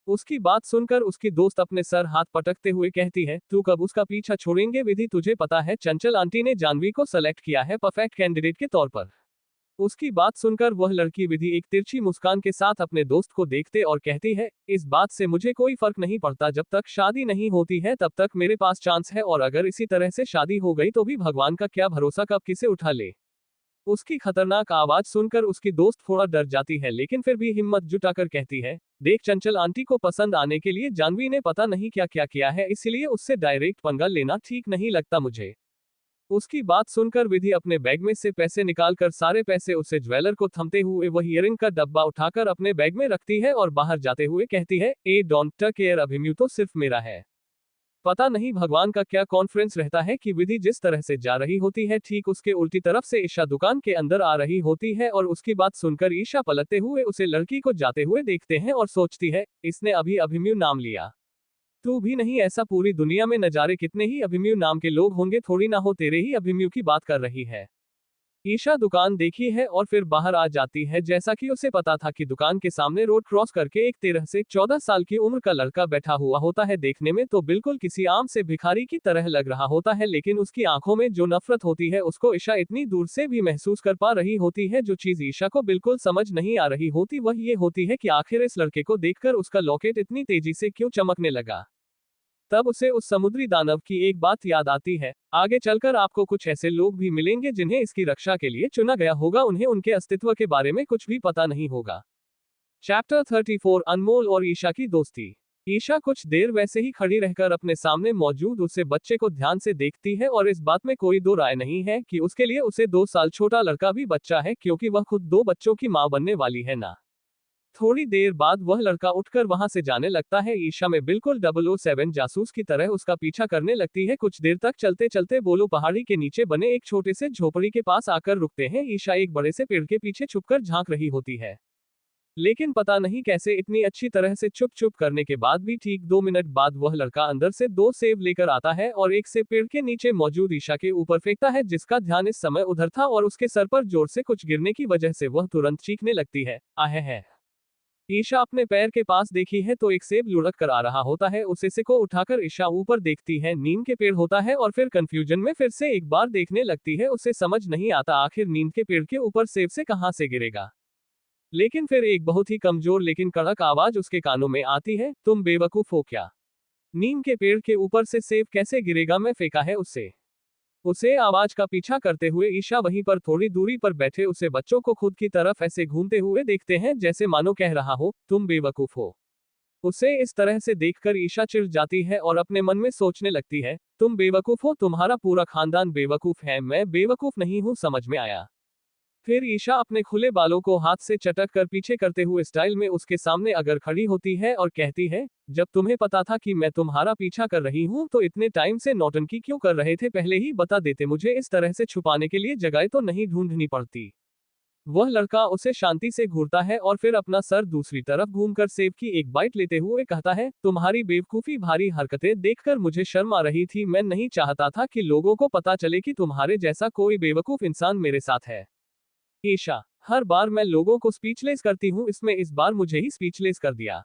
Speaker 1: उसकी बात सुनकर उसकी दोस्त अपने सर हाथ पटकते हुए कहती है, तू कब उसका पीछा छोड़ेंगे विधि? तुझे पता है चंचल आंटी ने जानवी को सेलेक्ट किया है परफेक्ट कैंडिडेट के तौर पर। उसकी बात सुनकर वह लड़की विधि एक तिरछी मुस्कान के साथ अपने दोस्त को देखते और कहती है, इस बात से मुझे कोई फर्क नहीं पड़ता, जब तक शादी नहीं होती है तब तक मेरे पास चांस है, और अगर इसी तरह से शादी हो गई तो भी भगवान का क्या भरोसा कब किसे उठा ले। उसकी खतरनाक आवाज सुनकर उसकी दोस्त थोड़ा डर जाती है, लेकिन फिर भी हिम्मत जुटाकर कहती है, देख चंचल आंटी को पसंद आने के लिए जानवी ने पता नहीं क्या क्या किया है, इसलिए उससे डायरेक्ट पंगा लेना ठीक नहीं लगता मुझे। उसकी बात सुनकर विधि अपने बैग में से पैसे निकालकर सारे पैसे उसे ज्वेलर को थमते हुए वह ईयरिंग का डब्बा उठाकर अपने बैग में रखती है और बाहर जाते हुए कहती है, ए डोंट टेक केयर, अभिमन्यु तो सिर्फ मेरा है। पता नहीं भगवान का क्या कॉन्फ्रेंस रहता है कि विधि जिस तरह से जा रही होती है ठीक उसके उल्टी तरफ से ईशा दुकान के अंदर आ रही होती है, और उसकी बात सुनकर ईशा पलटते हुए उसे लड़की को जाते हुए देखते हैं और सोचती है, इसने अभी अभिमन्यु नाम लिया। तू भी नहीं, ऐसा पूरी दुनिया में नजारे कितने ही अभिमन्यु नाम के लोग होंगे, थोड़ी ना हो तेरे ही अभिमन्यु की बात कर रही है। ईशा दुकान देखी है और फिर बाहर आ जाती है। जैसा कि उसे पता था कि दुकान के सामने रोड क्रॉस करके एक 13 से 14 साल की उम्र का लड़का बैठा हुआ होता है। देखने में तो बिल्कुल किसी आम से भिखारी की तरह लग रहा होता है, लेकिन उसकी आंखों में जो नफरत होती है उसको ईशा इतनी दूर से भी महसूस कर पा रही होती है। जो चीज ईशा को बिल्कुल समझ नहीं आ रही होती वह ये होती है कि आखिर इस लड़के को देखकर उसका लॉकेट इतनी तेजी से क्यों चमकने लगा। तब उसे उस समुद्री दानव की एक बात याद आती है, आगे चलकर आपको कुछ ऐसे लोग भी मिलेंगे जिन्हें इसकी रक्षा के लिए चुना गया होगा, उन्हें उनके अस्तित्व के बारे में कुछ भी पता नहीं होगा। चैप्टर 34, अनमोल और ईशा की दोस्ती। ईशा कुछ देर वैसे ही खड़ी रहकर अपने सामने मौजूद उसे बच्चे को ध्यान से देखती है, और इस बात में कोई दो राय नहीं है कि उसके लिए उसे 2 साल छोटा लड़का भी बच्चा है, क्योंकि वह खुद 2 बच्चों की मां बनने वाली है ना। थोड़ी देर बाद वह लड़का उठकर वहां से जाने लगता है। ईशा में बिल्कुल 007 जासूस की तरह उसका पीछा करने लगती है। कुछ देर तक चलते चलते बोलो पहाड़ी के नीचे बने एक छोटे से झोपड़ी के पास आकर रुकते हैं। ईशा एक बड़े से पेड़ के पीछे छुपकर झांक रही होती है, लेकिन पता नहीं कैसे इतनी अच्छी तरह से चुप चुप करने के बाद भी ठीक 2 मिनट बाद वह लड़का अंदर से 2 सेब लेकर आता है और एक से पेड़ के नीचे मौजूद ईशा के ऊपर फेंकता है, जिसका ध्यान इस समय उधर था, और उसके सर पर जोर से कुछ गिरने की वजह से वह तुरंत चीखने लगती है, आहे है। ईशा अपने पैर के पास देखी है तो एक सेब लुढ़क कर आ रहा होता है। उसे से को उठाकर ईशा ऊपर देखती है, नीम के पेड़ होता है, और फिर कंफ्यूजन में फिर से एक बार देखने लगती है। उसे समझ नहीं आता आखिर नीम के पेड़ के ऊपर सेब से कहां से गिरेगा। लेकिन फिर एक बहुत ही कमजोर लेकिन कड़क आवाज उसके कानों में आती है, तुम बेवकूफ हो क्या? नीम के पेड़ के ऊपर से सेब कैसे गिरेगा, मैं फेंका है उससे। उसे आवाज का पीछा करते हुए ईशा वहीं पर थोड़ी दूरी पर बैठे उसे बच्चों को खुद की तरफ ऐसे घूमते हुए देखते हैं, जैसे मानो कह रहा हो, तुम बेवकूफ हो। उसे इस तरह से देखकर ईशा चिढ़ जाती है और अपने मन में सोचने लगती है, तुम बेवकूफ हो, तुम्हारा पूरा खानदान बेवकूफ है, मैं बेवकूफ नहीं हूं, समझ में आया। फिर ईशा अपने खुले बालों को हाथ से चटक कर पीछे करते हुए स्टाइल में उसके सामने अगर खड़ी होती है और कहती है, जब तुम्हें पता था कि मैं तुम्हारा पीछा कर रही हूँ तो इतने टाइम से नौटंकी क्यों कर रहे थे, पहले ही बता देते, मुझे इस तरह से छुपाने के लिए जगह तो नहीं ढूंढनी पड़ती। वह लड़का उसे शांति से घूरता है और फिर अपना सर दूसरी तरफ घूमकर सेब की एक बाइट लेते हुए कहता है, तुम्हारी बेवकूफी भारी हरकतें देखकर मुझे शर्म आ रही थी, मैं नहीं चाहता था कि लोगों को पता चले कि तुम्हारे जैसा कोई बेवकूफ इंसान मेरे साथ है। ईशा, हर बार मैं लोगों को स्पीचलेस करती हूँ, इसमें इस बार मुझे ही स्पीचलेस कर दिया।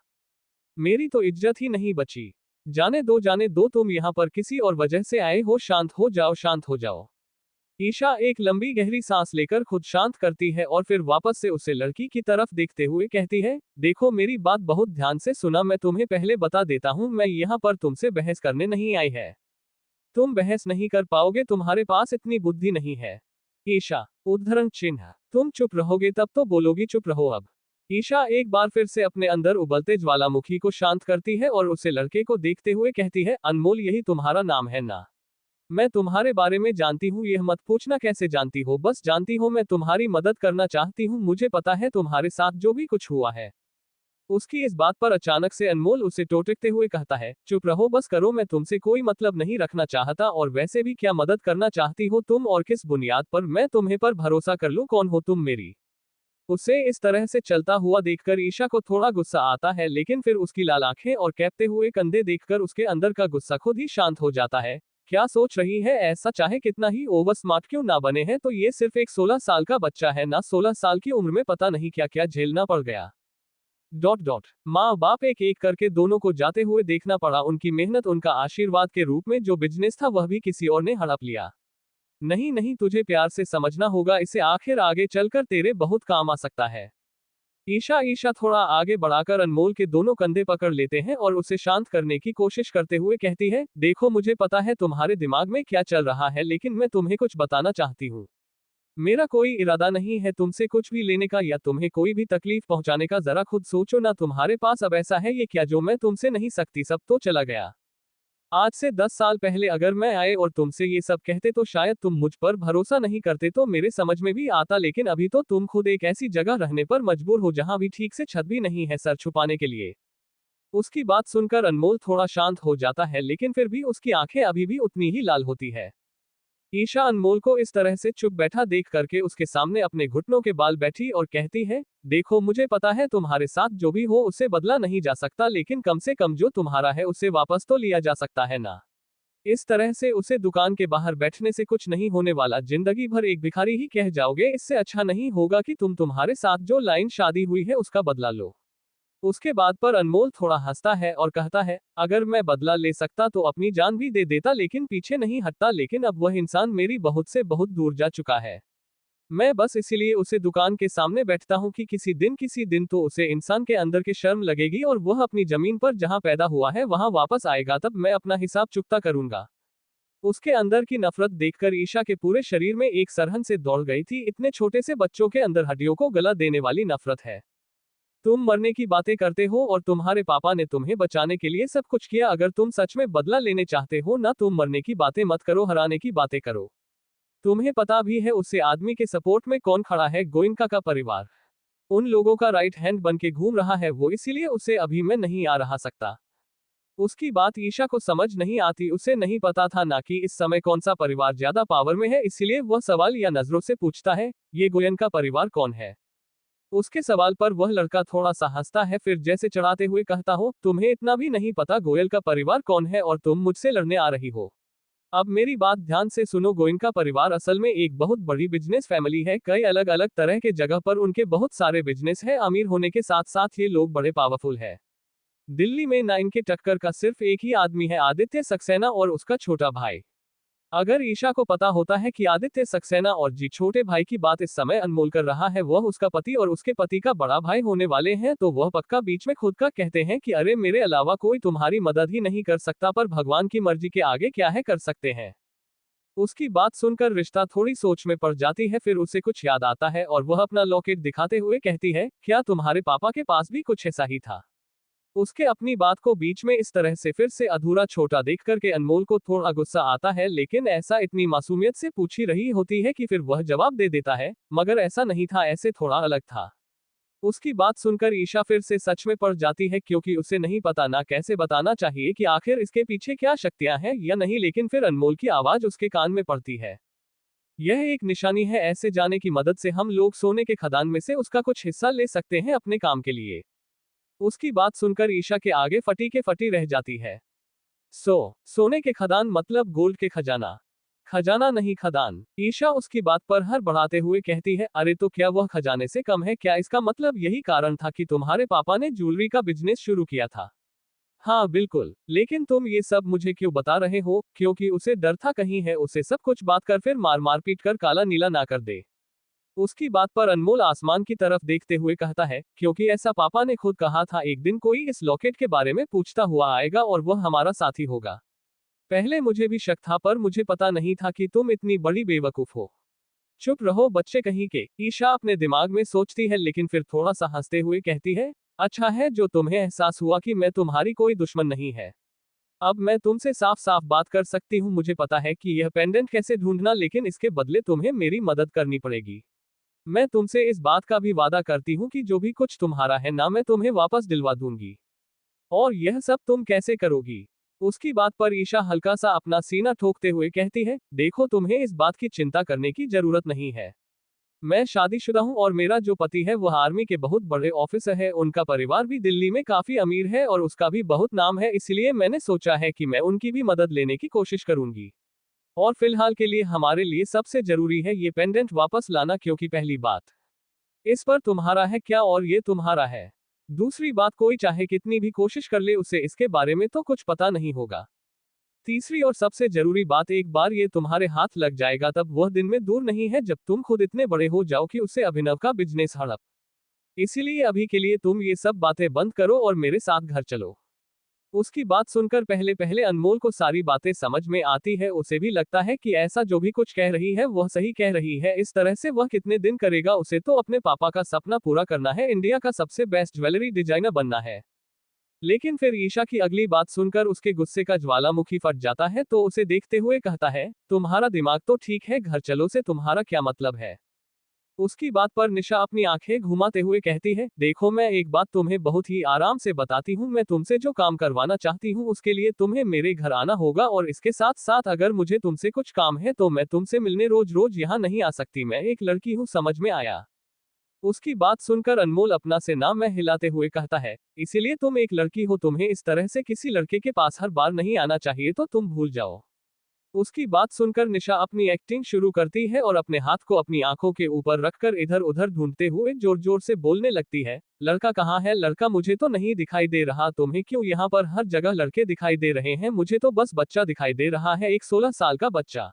Speaker 1: मेरी तो इज्जत ही नहीं बची। जाने दो, तुम यहाँ पर किसी और वजह से आए हो, शांत हो जाओ, शांत हो जाओ। ईशा एक लंबी गहरी सांस लेकर खुद शांत करती है और फिर वापस से उसे लड़की की तरफ देखते हुए कहती है, देखो मेरी बात बहुत ध्यान से सुना, मैं तुम्हें पहले बता देता हूँ, मैं यहाँ पर तुमसे बहस करने नहीं आई है। तुम बहस नहीं कर पाओगे, तुम्हारे पास इतनी बुद्धि नहीं है। ईशा, उद्धरण चिन्ह, तुम चुप रहोगे तब तो बोलोगी, चुप रहो अब। ईशा एक बार फिर से अपने अंदर उबलते ज्वालामुखी को शांत करती है और उसे लड़के को देखते हुए कहती है, अनमोल यही तुम्हारा नाम है ना? मैं तुम्हारे बारे में जानती हूँ, यह मत पूछना कैसे जानती हो, बस जानती हो मैं तुम्हारी मदद करना चाहती हूँ, मुझे पता है तुम्हारे साथ जो भी कुछ हुआ है। उसकी इस बात पर अचानक से अनमोल उसे टोटकते हुए कहता है, चुप रहो, बस करो, मैं तुमसे कोई मतलब नहीं रखना चाहता, और वैसे भी क्या मदद करना चाहती हो तुम और किस बुनियाद पर मैं तुम्हें पर भरोसा कर लूं, कौन हो तुम मेरी? उसे इस तरह से चलता हुआ देखकर ईशा को थोड़ा गुस्सा आता है, लेकिन फिर उसकी लाल आंखें और कैपते हुए कंधे देखकर उसके अंदर का गुस्सा खुद ही शांत हो जाता है। क्या सोच रही है, ऐसा चाहे कितना ही ओवर स्मार्ट क्यों ना बने हैं तो ये सिर्फ एक 16 साल का बच्चा है ना, 16 साल की उम्र में पता नहीं क्या क्या झेलना पड़ गया। माँ बाप एक एक करके दोनों को जाते हुए देखना पड़ा, उनकी मेहनत उनका आशीर्वाद के रूप में जो बिजनेस था वह भी किसी और ने हड़प लिया। नहीं नहीं, तुझे प्यार से समझना होगा इसे, आखिर आगे चलकर तेरे बहुत काम आ सकता है। ईशा थोड़ा आगे बढ़ाकर अनमोल के दोनों कंधे पकड़ लेते हैं और उसे शांत करने की कोशिश करते हुए कहती है, देखो मुझे पता है तुम्हारे दिमाग में क्या चल रहा है, लेकिन मैं तुम्हें कुछ बताना चाहती हूँ। मेरा कोई इरादा नहीं है तुमसे कुछ भी लेने का या तुम्हें कोई भी तकलीफ पहुंचाने का, जरा खुद सोचो ना, तुम्हारे पास अब ऐसा है ये क्या जो मैं तुमसे नहीं सकती, सब तो चला गया। आज से 10 साल पहले अगर मैं आए और तुमसे ये सब कहते तो शायद तुम मुझ पर भरोसा नहीं करते, तो मेरे समझ में भी आता, लेकिन अभी तो तुम खुद एक ऐसी जगह रहने पर मजबूर हो जहां भी ठीक से छत भी नहीं है सर छुपाने के लिए। उसकी बात सुनकर अनमोल थोड़ा शांत हो जाता है, लेकिन फिर भी उसकी आंखें अभी भी उतनी ही लाल होती है। ईशा अनमोल को इस तरह से चुप बैठा देख करके उसके सामने अपने घुटनों के बाल बैठी और कहती है, देखो मुझे पता है तुम्हारे साथ जो भी हो उसे बदला नहीं जा सकता, लेकिन कम से कम जो तुम्हारा है उसे वापस तो लिया जा सकता है ना। इस तरह से उसे दुकान के बाहर बैठने से कुछ नहीं होने वाला, जिंदगी भर एक भिखारी ही कह जाओगे, इससे अच्छा नहीं होगा कि तुम्हारे साथ जो लाइन शादी हुई है उसका बदला लो। उसके बाद पर अनमोल थोड़ा हंसता है और कहता है, अगर मैं बदला ले सकता तो अपनी जान भी दे देता, लेकिन पीछे नहीं हटता, लेकिन अब वह इंसान मेरी बहुत से बहुत दूर जा चुका है। मैं बस इसीलिए उसे दुकान के सामने बैठता हूँ कि किसी दिन तो उसे इंसान के अंदर की शर्म लगेगी और वह अपनी जमीन पर जहाँ पैदा हुआ है वहां वापस आएगा, तब मैं अपना हिसाब चुकता करूंगा। उसके अंदर की नफरत देखकर ईशा के पूरे शरीर में एक सरहन से दौड़ गई थी, इतने छोटे से बच्चों के अंदर हड्डियों को गला देने वाली नफरत है। तुम मरने की बातें करते हो और तुम्हारे पापा ने तुम्हें बचाने के लिए सब कुछ किया, अगर तुम सच में बदला लेने चाहते हो ना, तुम मरने की बातें मत करो, हराने की बातें करो। तुम्हें पता भी है उससे आदमी के सपोर्ट में कौन खड़ा है, गोयनका का परिवार। उन लोगों का राइट हैंड बन के घूम रहा है वो, इसीलिए उसे अभी मैं नहीं आ रहा सकता। उसकी बात ईशा को समझ नहीं आती, उसे नहीं पता था ना कि इस समय कौन सा परिवार ज्यादा पावर में है, इसीलिए वह सवाल या नजरों से पूछता है, ये गोयनका परिवार कौन है? उसके सवाल पर वह लड़का थोड़ा सा हंसता है, फिर जैसे चढ़ाते हुए कहता हो, तुम्हें इतना भी नहीं पता गोयल का परिवार कौन है और तुम मुझसे लड़ने आ रही हो। अब मेरी बात ध्यान से सुनो, गोयनका परिवार असल में एक बहुत बड़ी बिजनेस फैमिली है, कई अलग अलग तरह के जगह पर उनके बहुत सारे बिजनेस है, अमीर होने के साथ साथ ये लोग बड़े पावरफुल है। दिल्ली में ना इनके टक्कर का सिर्फ एक ही आदमी है, आदित्य सक्सेना और उसका छोटा भाई। अगर ईशा को पता होता है कि आदित्य सक्सेना और जी छोटे भाई की बात इस समय अनमोल कर रहा है, वह उसका पति और उसके पति का बड़ा भाई होने वाले हैं, तो वह पक्का बीच में खुद का कहते हैं कि अरे मेरे अलावा कोई तुम्हारी मदद ही नहीं कर सकता, पर भगवान की मर्जी के आगे क्या है कर सकते हैं। उसकी बात सुनकर रिश्ता थोड़ी सोच में पड़ जाती है, फिर उसे कुछ याद आता है और वह अपना लॉकेट दिखाते हुए कहती है, क्या तुम्हारे पापा के पास भी कुछ ऐसा ही था? उसके अपनी बात को बीच में इस तरह से फिर से अधूरा छोटा देख करके अनमोल को थोड़ा गुस्सा आता है, लेकिन ऐसा इतनी मासूमियत से पूछी रही होती है कि फिर वह जवाब दे देता है, मगर ऐसा नहीं था, ऐसे थोड़ा अलग था। उसकी बात सुनकर ईशा फिर से सच में पड़ जाती है, क्योंकि उसे नहीं पता ना कैसे बताना चाहिए कि आखिर इसके पीछे क्या शक्तियां हैं या नहीं, लेकिन फिर अनमोल की आवाज उसके कान में पड़ती है। यह एक निशानी है, ऐसे जाने की मदद से हम लोग सोने के खदान में से उसका कुछ हिस्सा ले सकते हैं अपने काम के लिए। उसकी बात सुनकर ईशा के आगे फटी के फटी रह जाती है। सोने के खदान मतलब गोल्ड के खजाना? खजाना नहीं, खदान। ईशा उसकी बात पर हर बढ़ाते हुए कहती है, अरे तो क्या वह खजाने से कम है क्या? इसका मतलब यही कारण था कि तुम्हारे पापा ने ज्वेलरी का बिजनेस शुरू किया था? हाँ बिल्कुल, लेकिन तुम ये सब मुझे क्यों बता रहे हो? क्योंकि उसे डर था कहीं है उसे सब कुछ बात कर फिर मार पीट कर काला नीला ना कर दे। उसकी बात पर अनमोल आसमान की तरफ देखते हुए कहता है, क्योंकि ऐसा पापा ने खुद कहा था, एक दिन कोई इस लॉकेट के बारे में पूछता हुआ आएगा और वह हमारा साथी होगा। पहले मुझे भी शक था, पर मुझे पता नहीं था कि तुम इतनी बड़ी बेवकूफ हो। चुप रहो बच्चे कहीं के, ईशा अपने दिमाग में सोचती है, लेकिन फिर थोड़ा सा हंसते हुए कहती है, अच्छा है जो तुम्हें एहसास हुआ कि मैं तुम्हारी कोई दुश्मन नहीं है। अब मैं तुमसे साफ साफ बात कर सकती हूँ, मुझे पता है कि यह पेंडेंट कैसे ढूंढना, लेकिन इसके बदले तुम्हें मेरी मदद करनी पड़ेगी। मैं तुमसे इस बात का भी वादा करती हूँ कि जो भी कुछ तुम्हारा है ना, मैं तुम्हें वापस दिलवा दूंगी। और यह सब तुम कैसे करोगी? उसकी बात पर ईशा हल्का सा अपना सीना ठोकते हुए कहती है, देखो तुम्हें इस बात की चिंता करने की जरूरत नहीं है। मैं शादीशुदा हूँ और मेरा जो पति है वह आर्मी के बहुत बड़े ऑफिसर है, उनका परिवार भी दिल्ली में काफी अमीर है और उसका भी बहुत नाम है, इसलिए मैंने सोचा है कि मैं उनकी भी मदद लेने की कोशिश करूंगी। और फिलहाल के लिए हमारे लिए सबसे जरूरी है ये पेंडेंट वापस लाना, क्योंकि पहली बात इस पर तुम्हारा है क्या और ये तुम्हारा है। दूसरी बात, कोई चाहे कितनी भी कोशिश कर ले उसे इसके बारे में तो कुछ पता नहीं होगा। तीसरी और सबसे जरूरी बात, एक बार ये तुम्हारे हाथ लग जाएगा तब वह दिन में दूर नहीं है जब तुम खुद इतने बड़े हो जाओ कि उससे अभिनव का बिजनेस हड़प। इसीलिए अभी के लिए तुम ये सब बातें बंद करो और मेरे साथ घर चलो। उसकी बात सुनकर पहले पहले अनमोल को सारी बातें समझ में आती है, उसे भी लगता है कि ऐसा जो भी कुछ कह रही है वह सही कह रही है, इस तरह से वह कितने दिन करेगा, उसे तो अपने पापा का सपना पूरा करना है, इंडिया का सबसे बेस्ट ज्वेलरी डिजाइनर बनना है। लेकिन फिर ईशा की अगली बात सुनकर उसके गुस्से का ज्वालामुखी फट जाता है, तो उसे देखते हुए कहता है, तुम्हारा दिमाग तो ठीक है, घर चलो से तुम्हारा क्या मतलब है? उसकी बात पर निशा अपनी आंखें घुमाते हुए कहती है, देखो मैं एक बात तुम्हें बहुत ही आराम से बताती हूँ, मैं तुमसे जो काम करवाना चाहती हूँ उसके लिए तुम्हें मेरे घर आना होगा, और इसके साथ साथ अगर मुझे तुमसे कुछ काम है तो मैं तुमसे मिलने रोज रोज यहाँ नहीं आ सकती, मैं एक लड़की हूँ, समझ में आया? उसकी बात सुनकर अनमोल अपना से ना मैं हिलाते हुए कहता है, इसीलिए तुम एक लड़की हो, तुम्हें इस तरह से किसी लड़के के पास हर बार नहीं आना चाहिए, तो तुम भूल जाओ। उसकी बात सुनकर निशा अपनी एक्टिंग शुरू करती है और अपने हाथ को अपनी आंखों के ऊपर रखकर इधर उधर ढूंढते हुए जोर जोर से बोलने लगती है, लड़का कहाँ है? लड़का मुझे तो नहीं दिखाई दे रहा, तुम्हें क्यों यहाँ पर हर जगह लड़के दिखाई दे रहे हैं? मुझे तो बस बच्चा दिखाई दे रहा है, एक 16 साल का बच्चा।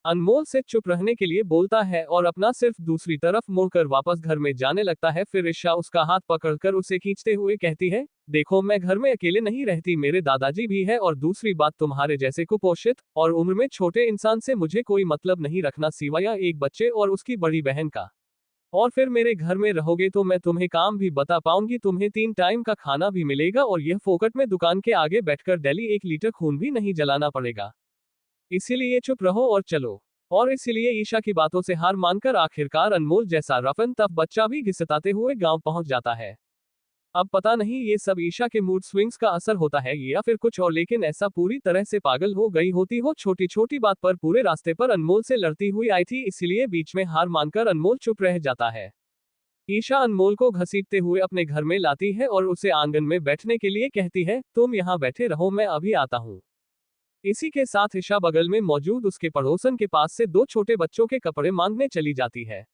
Speaker 1: अनमोल से चुप रहने के लिए बोलता है और अपना सिर्फ दूसरी तरफ मुड़कर वापस घर में जाने लगता है। फिर ईशा उसका हाथ पकड़कर उसे खींचते हुए कहती है, देखो मैं घर में अकेले नहीं रहती, मेरे दादाजी भी है, और दूसरी बात, तुम्हारे जैसे कुपोषित और उम्र में छोटे इंसान से मुझे कोई मतलब नहीं रखना सिवाय एक बच्चे और उसकी बड़ी बहन का। और फिर मेरे घर में रहोगे तो मैं तुम्हें काम भी बता पाऊंगी, तुम्हें 3 टाइम का खाना भी मिलेगा और यह फोकट में दुकान के आगे बैठकर डेली 1 लीटर खून भी नहीं जलाना पड़ेगा। इसीलिए चुप रहो और चलो। और इसीलिए ईशा की बातों से हार मानकर आखिरकार अनमोल जैसा रफन टफ बच्चा भी घिसटाते हुए गांव पहुंच जाता है। अब पता नहीं ये सब ईशा के मूड स्विंग्स का असर होता है या फिर कुछ और, लेकिन ऐसा पूरी तरह से पागल हो गई होती हो, छोटी छोटी बात पर पूरे रास्ते पर अनमोल से लड़ती हुई आई थी, इसीलिए बीच में हार मानकर अनमोल चुप रह जाता है। ईशा अनमोल को घसीटते हुए अपने घर में लाती है और उसे आंगन में बैठने के लिए कहती है, तुम यहाँ बैठे रहो, मैं अभी आता हूँ। इसी के साथ ईशा बगल में मौजूद उसके पड़ोसन के पास से 2 छोटे बच्चों के कपड़े मांगने चली जाती है।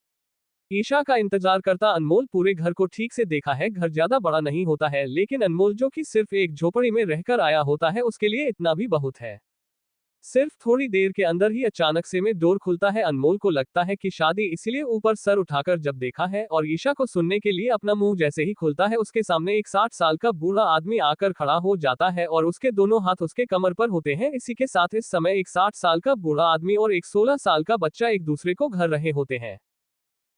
Speaker 1: ईशा का इंतजार करता अनमोल पूरे घर को ठीक से देखा है, घर ज्यादा बड़ा नहीं होता है, लेकिन अनमोल जो कि सिर्फ एक झोपड़ी में रहकर आया होता है उसके लिए इतना भी बहुत है। सिर्फ थोड़ी देर के अंदर ही अचानक से में डोर खुलता है, अनमोल को लगता है कि शादी, इसलिए ऊपर सर उठाकर जब देखा है और ईशा को सुनने के लिए अपना मुंह जैसे ही खुलता है, उसके सामने एक 60 साल का बूढ़ा आदमी आकर खड़ा हो जाता है और उसके दोनों हाथ उसके कमर पर होते हैं। इसी के साथ इस समय एक 60 साल का बूढ़ा आदमी और एक 16 साल का बच्चा एक दूसरे को घर रहे होते हैं।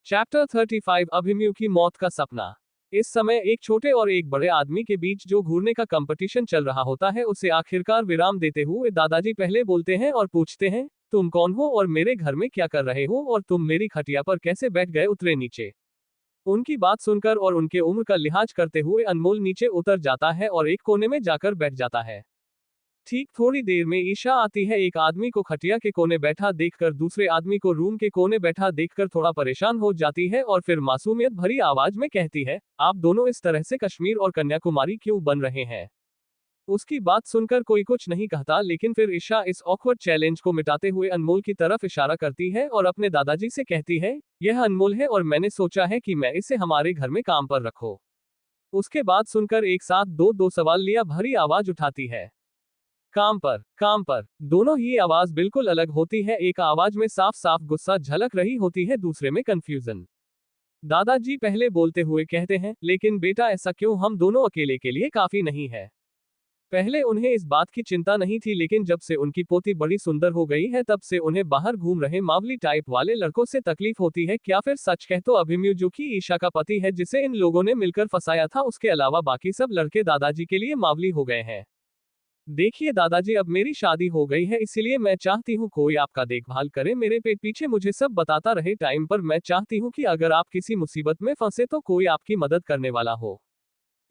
Speaker 1: चैप्टर 35 अभिमन्यु की मौत का सपना। इस समय एक छोटे और एक बड़े आदमी के बीच जो घूरने का कंपटीशन चल रहा होता है उसे आखिरकार विराम देते हुए दादाजी पहले बोलते हैं और पूछते हैं, तुम कौन हो और मेरे घर में क्या कर रहे हो और तुम मेरी खटिया पर कैसे बैठ गए उतरे नीचे। उनकी बात सुनकर और उनके उम्र का लिहाज करते हुए अनमोल नीचे उतर जाता है और एक कोने में जाकर बैठ जाता है। ठीक थोड़ी देर में ईशा आती है। एक आदमी को खटिया के कोने बैठा देखकर दूसरे आदमी को रूम के कोने बैठा देखकर थोड़ा परेशान हो जाती है और फिर मासूमियत भरी आवाज में कहती है, आप दोनों इस तरह से कश्मीर और कन्याकुमारी क्यों बन रहे हैं। उसकी बात सुनकर कोई कुछ नहीं कहता, लेकिन फिर ईशा इस ऑकवर्ड चैलेंज को मिटाते हुए अनमोल की तरफ इशारा करती है और अपने दादाजी से कहती है, यह अनमोल है और मैंने सोचा है कि मैं इसे हमारे घर में काम पर रखो। उसके बाद सुनकर एक साथ दो दो सवाल लिया भरी आवाज उठाती है। काम पर। दोनों ही आवाज बिल्कुल अलग होती है। एक आवाज में साफ साफ गुस्सा झलक रही होती है, दूसरे में कंफ्यूजन। दादाजी पहले बोलते हुए कहते हैं, लेकिन बेटा ऐसा क्यों, हम दोनों अकेले के लिए काफी नहीं है। पहले उन्हें इस बात की चिंता नहीं थी, लेकिन जब से उनकी पोती बड़ी सुंदर हो गई है तब से उन्हें बाहर घूम रहे मावली टाइप वाले लड़कों से तकलीफ होती है। क्या फिर सच कह तो अभिमन्यु जो कि ईशा का पति है जिसे इन लोगों ने मिलकर फंसाया था, उसके अलावा बाकी सब लड़के दादाजी के लिए मावली हो गए हैं। देखिए दादाजी, अब मेरी शादी हो गई है, इसलिए मैं चाहती हूँ कोई आपका देखभाल करे, मेरे पेट पीछे मुझे सब बताता रहे टाइम पर। मैं चाहती हूँ कि अगर आप किसी मुसीबत में फंसे तो कोई आपकी मदद करने वाला हो।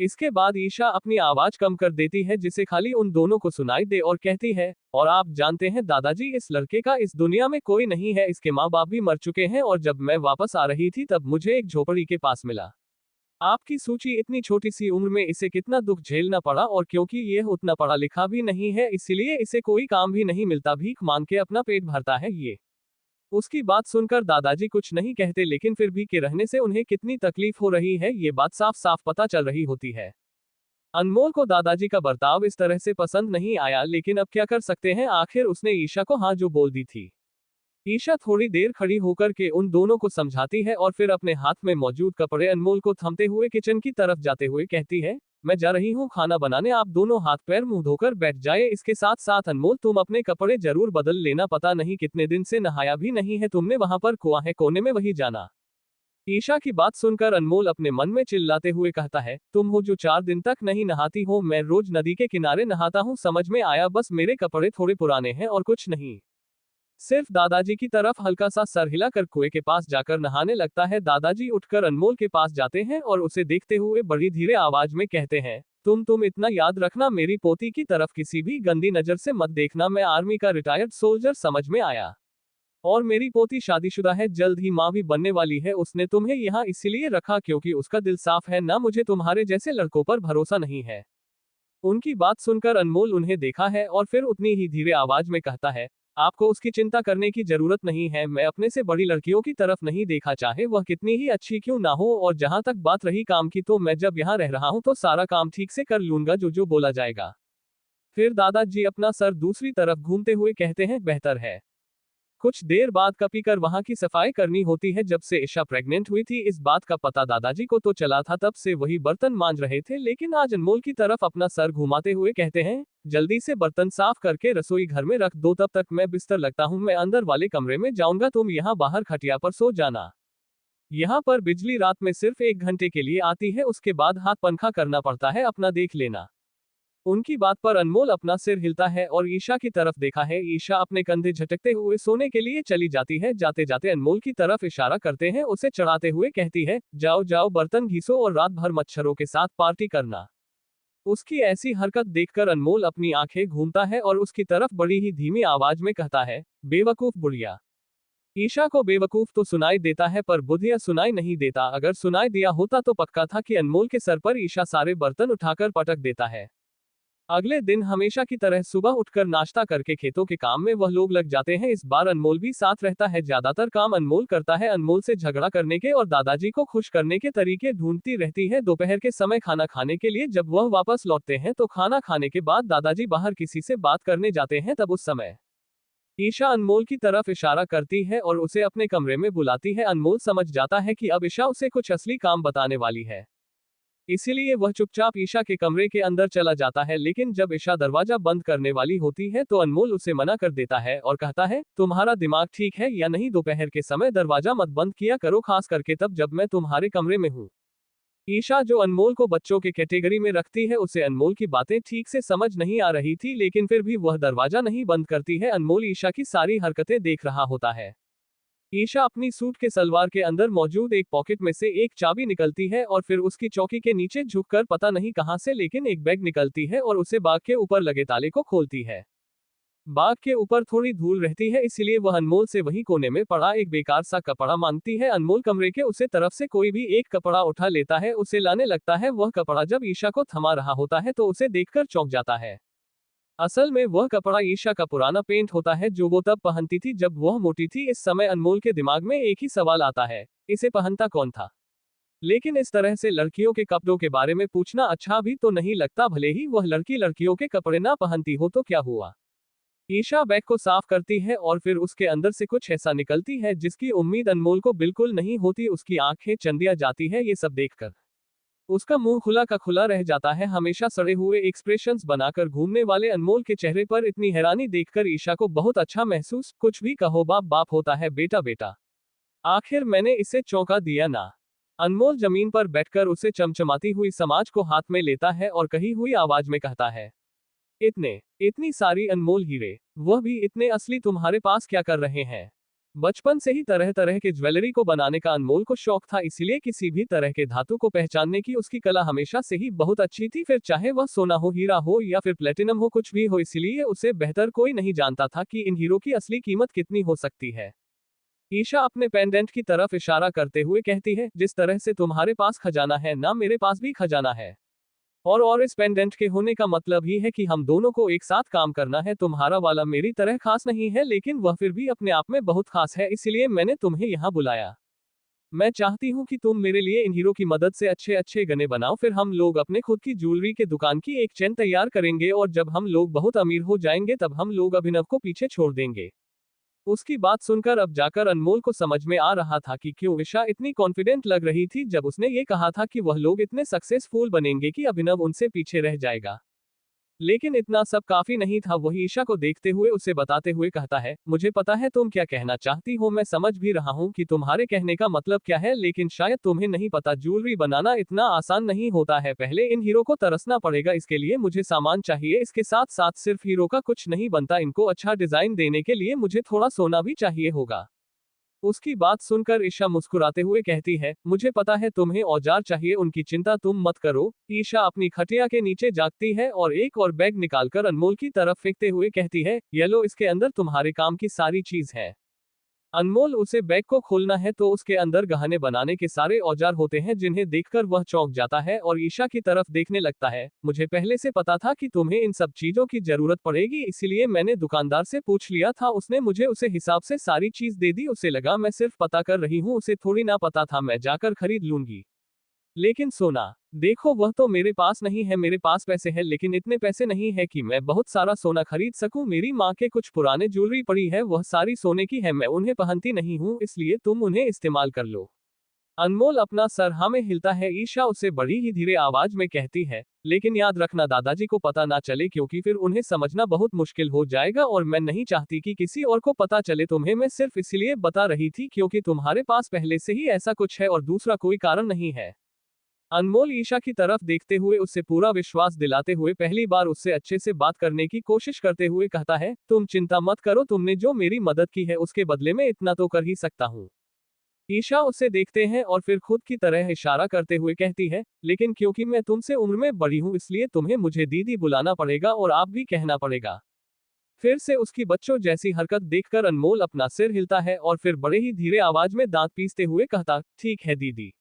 Speaker 1: इसके बाद ईशा अपनी आवाज कम कर देती है जिसे खाली उन दोनों को सुनाई दे और कहती है, और आप जानते हैं दादाजी, इस लड़के का इस दुनिया में कोई नहीं है, इसके माँ बाप भी मर चुके हैं और जब मैं वापस आ रही थी तब मुझे एक झोपड़ी के पास मिला। आपकी सूची इतनी छोटी सी उम्र में इसे कितना दुख झेलना पड़ा, और क्योंकि यह उतना पढ़ा लिखा भी नहीं है इसलिए इसे कोई काम भी नहीं मिलता, भीख मांग के अपना पेट भरता है ये। उसकी बात सुनकर दादाजी कुछ नहीं कहते, लेकिन फिर भी के रहने से उन्हें कितनी तकलीफ हो रही है ये बात साफ साफ पता चल रही होती है। अनमोल को दादाजी का बर्ताव इस तरह से पसंद नहीं आया, लेकिन अब क्या कर सकते हैं, आखिर उसने ईशा को हाँ जो बोल दी थी। ईशा थोड़ी देर खड़ी होकर के उन दोनों को समझाती है और फिर अपने हाथ में मौजूद कपड़े अनमोल को थमते हुए किचन की तरफ जाते हुए कहती है, मैं जा रही हूँ खाना बनाने, आप दोनों हाथ पैर मुंह धोकर बैठ जाए। इसके साथ साथ अनमोल, तुम अपने कपड़े जरूर बदल लेना, पता नहीं कितने दिन से नहाया भी नहीं है तुमने, वहां पर कुआं है कोने में वही जाना। ईशा की बात सुनकर अनमोल अपने मन में चिल्लाते हुए कहता है, तुम हो जो 4 दिन तक नहीं नहाती हो, मैं रोज नदी के किनारे नहाता हूँ, समझ में आया, बस मेरे कपड़े थोड़े पुराने हैं और कुछ नहीं। सिर्फ दादाजी की तरफ हल्का सा सर हिलाकर कुएं के पास जाकर नहाने लगता है। दादाजी उठकर अनमोल के पास जाते हैं और उसे देखते हुए बड़ी धीरे आवाज में कहते हैं, तुम इतना याद रखना, मेरी पोती की तरफ किसी भी गंदी नजर से मत देखना, मैं आर्मी का रिटायर्ड सोल्जर, समझ में आया। और मेरी पोती शादीशुदा है, जल्द ही माँ भी बनने वाली है, उसने तुम्हें यहाँ इसीलिए रखा क्योंकि उसका दिल साफ है ना, मुझे तुम्हारे जैसे लड़कों पर भरोसा नहीं है। उनकी बात सुनकर अनमोल उन्हें देखा है और फिर उतनी ही धीरे आवाज में कहता है, आपको उसकी चिंता करने की जरूरत नहीं है, मैं अपने से बड़ी लड़कियों की तरफ नहीं देखा, चाहे वह कितनी ही अच्छी क्यों ना हो। और जहां तक बात रही काम की, तो मैं जब यहाँ रह रहा हूँ तो सारा काम ठीक से कर लूंगा जो जो बोला जाएगा। फिर दादाजी अपना सर दूसरी तरफ घूमते हुए कहते हैं, बेहतर है। कुछ देर बाद कपी कर वहां की सफाई करनी होती है। जब से ईशा प्रेग्नेंट हुई थी इस बात का पता दादाजी को तो चला था, तब से वही बर्तन मांज रहे थे, लेकिन आज अनमोल की तरफ अपना सर घुमाते हुए कहते हैं, जल्दी से बर्तन साफ करके रसोई घर में रख दो, तब तक मैं बिस्तर लगता हूँ, मैं अंदर वाले कमरे में जाऊंगा, तुम यहाँ बाहर खटिया पर सो जाना। यहाँ पर बिजली रात में सिर्फ 1 घंटे के लिए आती है, उसके बाद हाथ पंखा करना पड़ता है, अपना देख लेना। उनकी बात पर अनमोल अपना सिर हिलता है और ईशा की तरफ देखा है। ईशा अपने कंधे झटकते हुए सोने के लिए चली जाती है। जाते जाते अनमोल की तरफ इशारा करते हैं, उसे चढ़ाते हुए कहती है, जाओ जाओ बर्तन घिसो और रात भर मच्छरों के साथ पार्टी करना। उसकी ऐसी हरकत देखकर अनमोल अपनी आंखें घूमता है और उसकी तरफ बड़ी ही धीमी आवाज में कहता है, बेवकूफ बुढ़िया। ईशा को बेवकूफ तो सुनाई देता है पर बुद्धिया सुनाई नहीं देता। अगर सुनाई दिया होता तो पक्का था कि अनमोल के सर पर ईशा सारे बर्तन उठाकर पटक देता है। अगले दिन हमेशा की तरह सुबह उठकर नाश्ता करके खेतों के काम में वह लोग लग जाते हैं। इस बार अनमोल भी साथ रहता है। ज्यादातर काम अनमोल करता है। अनमोल से झगड़ा करने के और दादाजी को खुश करने के तरीके ढूंढती रहती है। दोपहर के समय खाना खाने के लिए जब वह वापस लौटते हैं तो खाना खाने के बाद दादाजी बाहर किसी से बात करने जाते हैं। तब उस समय ईशा अनमोल की तरफ इशारा करती है और उसे अपने कमरे में बुलाती है। अनमोल समझ जाता है कि अब ईशा उसे कुछ असली काम बताने वाली है, इसीलिए वह चुपचाप ईशा के कमरे के अंदर चला जाता है। लेकिन जब ईशा दरवाजा बंद करने वाली होती है तो अनमोल उसे मना कर देता है और कहता है, तुम्हारा दिमाग ठीक है या नहीं, दोपहर के समय दरवाजा मत बंद किया करो, खास करके तब जब मैं तुम्हारे कमरे में हूँ। ईशा जो अनमोल को बच्चों के कैटेगरी में रखती है, उसे अनमोल की बातें ठीक से समझ नहीं आ रही थी, लेकिन फिर भी वह दरवाजा नहीं बंद करती है। अनमोल ईशा की सारी हरकतें देख रहा होता है। ईशा अपनी सूट के सलवार के अंदर मौजूद एक पॉकेट में से एक चाबी निकलती है और फिर उसकी चौकी के नीचे झुककर पता नहीं कहां से लेकिन एक बैग निकलती है और उसे बाग के ऊपर लगे ताले को खोलती है। बाग के ऊपर थोड़ी धूल रहती है, इसलिए वह अनमोल से वहीं कोने में पड़ा एक बेकार सा कपड़ा मांगती है। अनमोल कमरे के उसे तरफ से कोई भी एक कपड़ा उठा लेता है, उसे लाने लगता है। वह कपड़ा जब ईशा को थमा रहा होता है तो उसे देखकर चौंक जाता है। असल में वह कपड़ा ईशा का पुराना पेंट होता है जो वो तब पहनती थी जब वह मोटी थी। इस समय अनमोल के दिमाग में एक ही सवाल आता है, इसे पहनता कौन था? लेकिन इस तरह से लड़कियों के कपड़ों के बारे में पूछना अच्छा भी तो नहीं लगता, भले ही वह लड़की लड़कियों के कपड़े ना पहनती हो तो क्या हुआ। ईशा बैग को साफ करती है और फिर उसके अंदर से कुछ ऐसा निकलती है जिसकी उम्मीद अनमोल को बिल्कुल नहीं होती। उसकी आंखें चंदिया जाती है ये सब देखकर। उसका मुंह खुला का खुला रह जाता है। हमेशा सड़े हुए एक्सप्रेशंस बनाकर घूमने वाले अनमोल के चेहरे पर इतनी हैरानी देखकर ईशा को बहुत अच्छा महसूस। कुछ भी कहो, बाप बाप होता है बेटा बेटा। आखिर मैंने इसे चौंका दिया ना। अनमोल जमीन पर बैठकर उसे चमचमाती हुई समाज को हाथ में लेता है और कही हुई आवाज में कहता है, इतनी सारी अनमोल हीरे, वह भी इतने असली, तुम्हारे पास क्या कर रहे हैं? बचपन से ही तरह तरह के ज्वेलरी को बनाने का अनमोल को शौक था, इसलिए किसी भी तरह के धातु को पहचानने की उसकी कला हमेशा से ही बहुत अच्छी थी। फिर चाहे वह सोना हो, हीरा हो या फिर प्लेटिनम हो, कुछ भी हो, इसलिए उसे बेहतर कोई नहीं जानता था कि इन हीरो की असली कीमत कितनी हो सकती है। ईशा अपने पेंडेंट की तरफ इशारा करते हुए कहती है, जिस तरह से तुम्हारे पास खजाना है ना, मेरे पास भी खजाना है। और इस पेंडेंट के होने का मतलब ही है कि हम दोनों को एक साथ काम करना है। तुम्हारा वाला मेरी तरह खास नहीं है, लेकिन वह फिर भी अपने आप में बहुत खास है, इसलिए मैंने तुम्हें यहाँ बुलाया। मैं चाहती हूँ कि तुम मेरे लिए इन हीरो की मदद से अच्छे अच्छे गहने बनाओ, फिर हम लोग अपने खुद की ज्वेलरी के दुकान की एक चेन तैयार करेंगे और जब हम लोग बहुत अमीर हो जाएंगे तब हम लोग अभिनव को पीछे छोड़ देंगे। उसकी बात सुनकर अब जाकर अनमोल को समझ में आ रहा था कि क्यों ईशा इतनी कॉन्फिडेंट लग रही थी जब उसने ये कहा था कि वह लोग इतने सक्सेसफुल बनेंगे कि अभिनव उनसे पीछे रह जाएगा। लेकिन इतना सब काफी नहीं था। वही ईशा को देखते हुए उसे बताते हुए कहता है, मुझे पता है तुम क्या कहना चाहती हो, मैं समझ भी रहा हूँ कि तुम्हारे कहने का मतलब क्या है, लेकिन शायद तुम्हें नहीं पता ज्वेलरी बनाना इतना आसान नहीं होता है। पहले इन हीरो को तरसना पड़ेगा, इसके लिए मुझे सामान चाहिए। इसके साथ साथ सिर्फ हीरो का कुछ नहीं बनता, इनको अच्छा डिजाइन देने के लिए मुझे थोड़ा सोना भी चाहिए होगा। उसकी बात सुनकर ईशा मुस्कुराते हुए कहती है, मुझे पता है तुम्हें औजार चाहिए, उनकी चिंता तुम मत करो। ईशा अपनी खटिया के नीचे जागती है और एक और बैग निकालकर अनमोल की तरफ फेंकते हुए कहती है, ये लो, इसके अंदर तुम्हारे काम की सारी चीज है। अनमोल उसे बैग को खोलना है तो उसके अंदर गहने बनाने के सारे औजार होते हैं, जिन्हें देखकर वह चौंक जाता है और ईशा की तरफ देखने लगता है। मुझे पहले से पता था कि तुम्हें इन सब चीजों की जरूरत पड़ेगी, इसीलिए मैंने दुकानदार से पूछ लिया था, उसने मुझे उसे हिसाब से सारी चीज दे दी। उसे लगा मैं सिर्फ पता कर रही हूँ, उसे थोड़ी ना पता था मैं जाकर खरीद लूंगी। लेकिन सोना, देखो वह तो मेरे पास नहीं है। मेरे पास पैसे हैं लेकिन इतने पैसे नहीं है कि मैं बहुत सारा सोना खरीद सकूं। मेरी माँ के कुछ पुराने ज्वेलरी पड़ी है, वह सारी सोने की है, मैं उन्हें पहनती नहीं हूँ, इसलिए तुम उन्हें इस्तेमाल कर लो। अनमोल अपना सर हाँ में हिलता है। ईशा उसे बड़ी ही धीरे आवाज में कहती है, लेकिन याद रखना दादाजी को पता ना चले, क्योंकि फिर उन्हें समझना बहुत मुश्किल हो जाएगा और मैं नहीं चाहती कि किसी और को पता चले। तुम्हें मैं सिर्फ इसलिए बता रही थी क्योंकि तुम्हारे पास पहले से ही ऐसा कुछ है और दूसरा कोई कारण नहीं है। अनमोल ईशा की तरफ देखते हुए उससे पूरा विश्वास दिलाते हुए पहली बार उससे अच्छे से बात करने की कोशिश करते हुए कहता है, तुम चिंता मत करो, तुमने जो मेरी मदद की है उसके बदले में इतना तो कर ही सकता हूँ। ईशा उसे देखते हैं और फिर खुद की तरह इशारा करते हुए कहती है, लेकिन क्योंकि मैं तुमसे उम्र में बड़ी हूँ इसलिए तुम्हें मुझे दीदी बुलाना पड़ेगा और आप भी कहना पड़ेगा। फिर से उसकी बच्चों जैसी हरकत देखकर अनमोल अपना सिर हिलता है और फिर बड़े ही धीरे आवाज में दांत पीसते हुए कहता, ठीक है दीदी।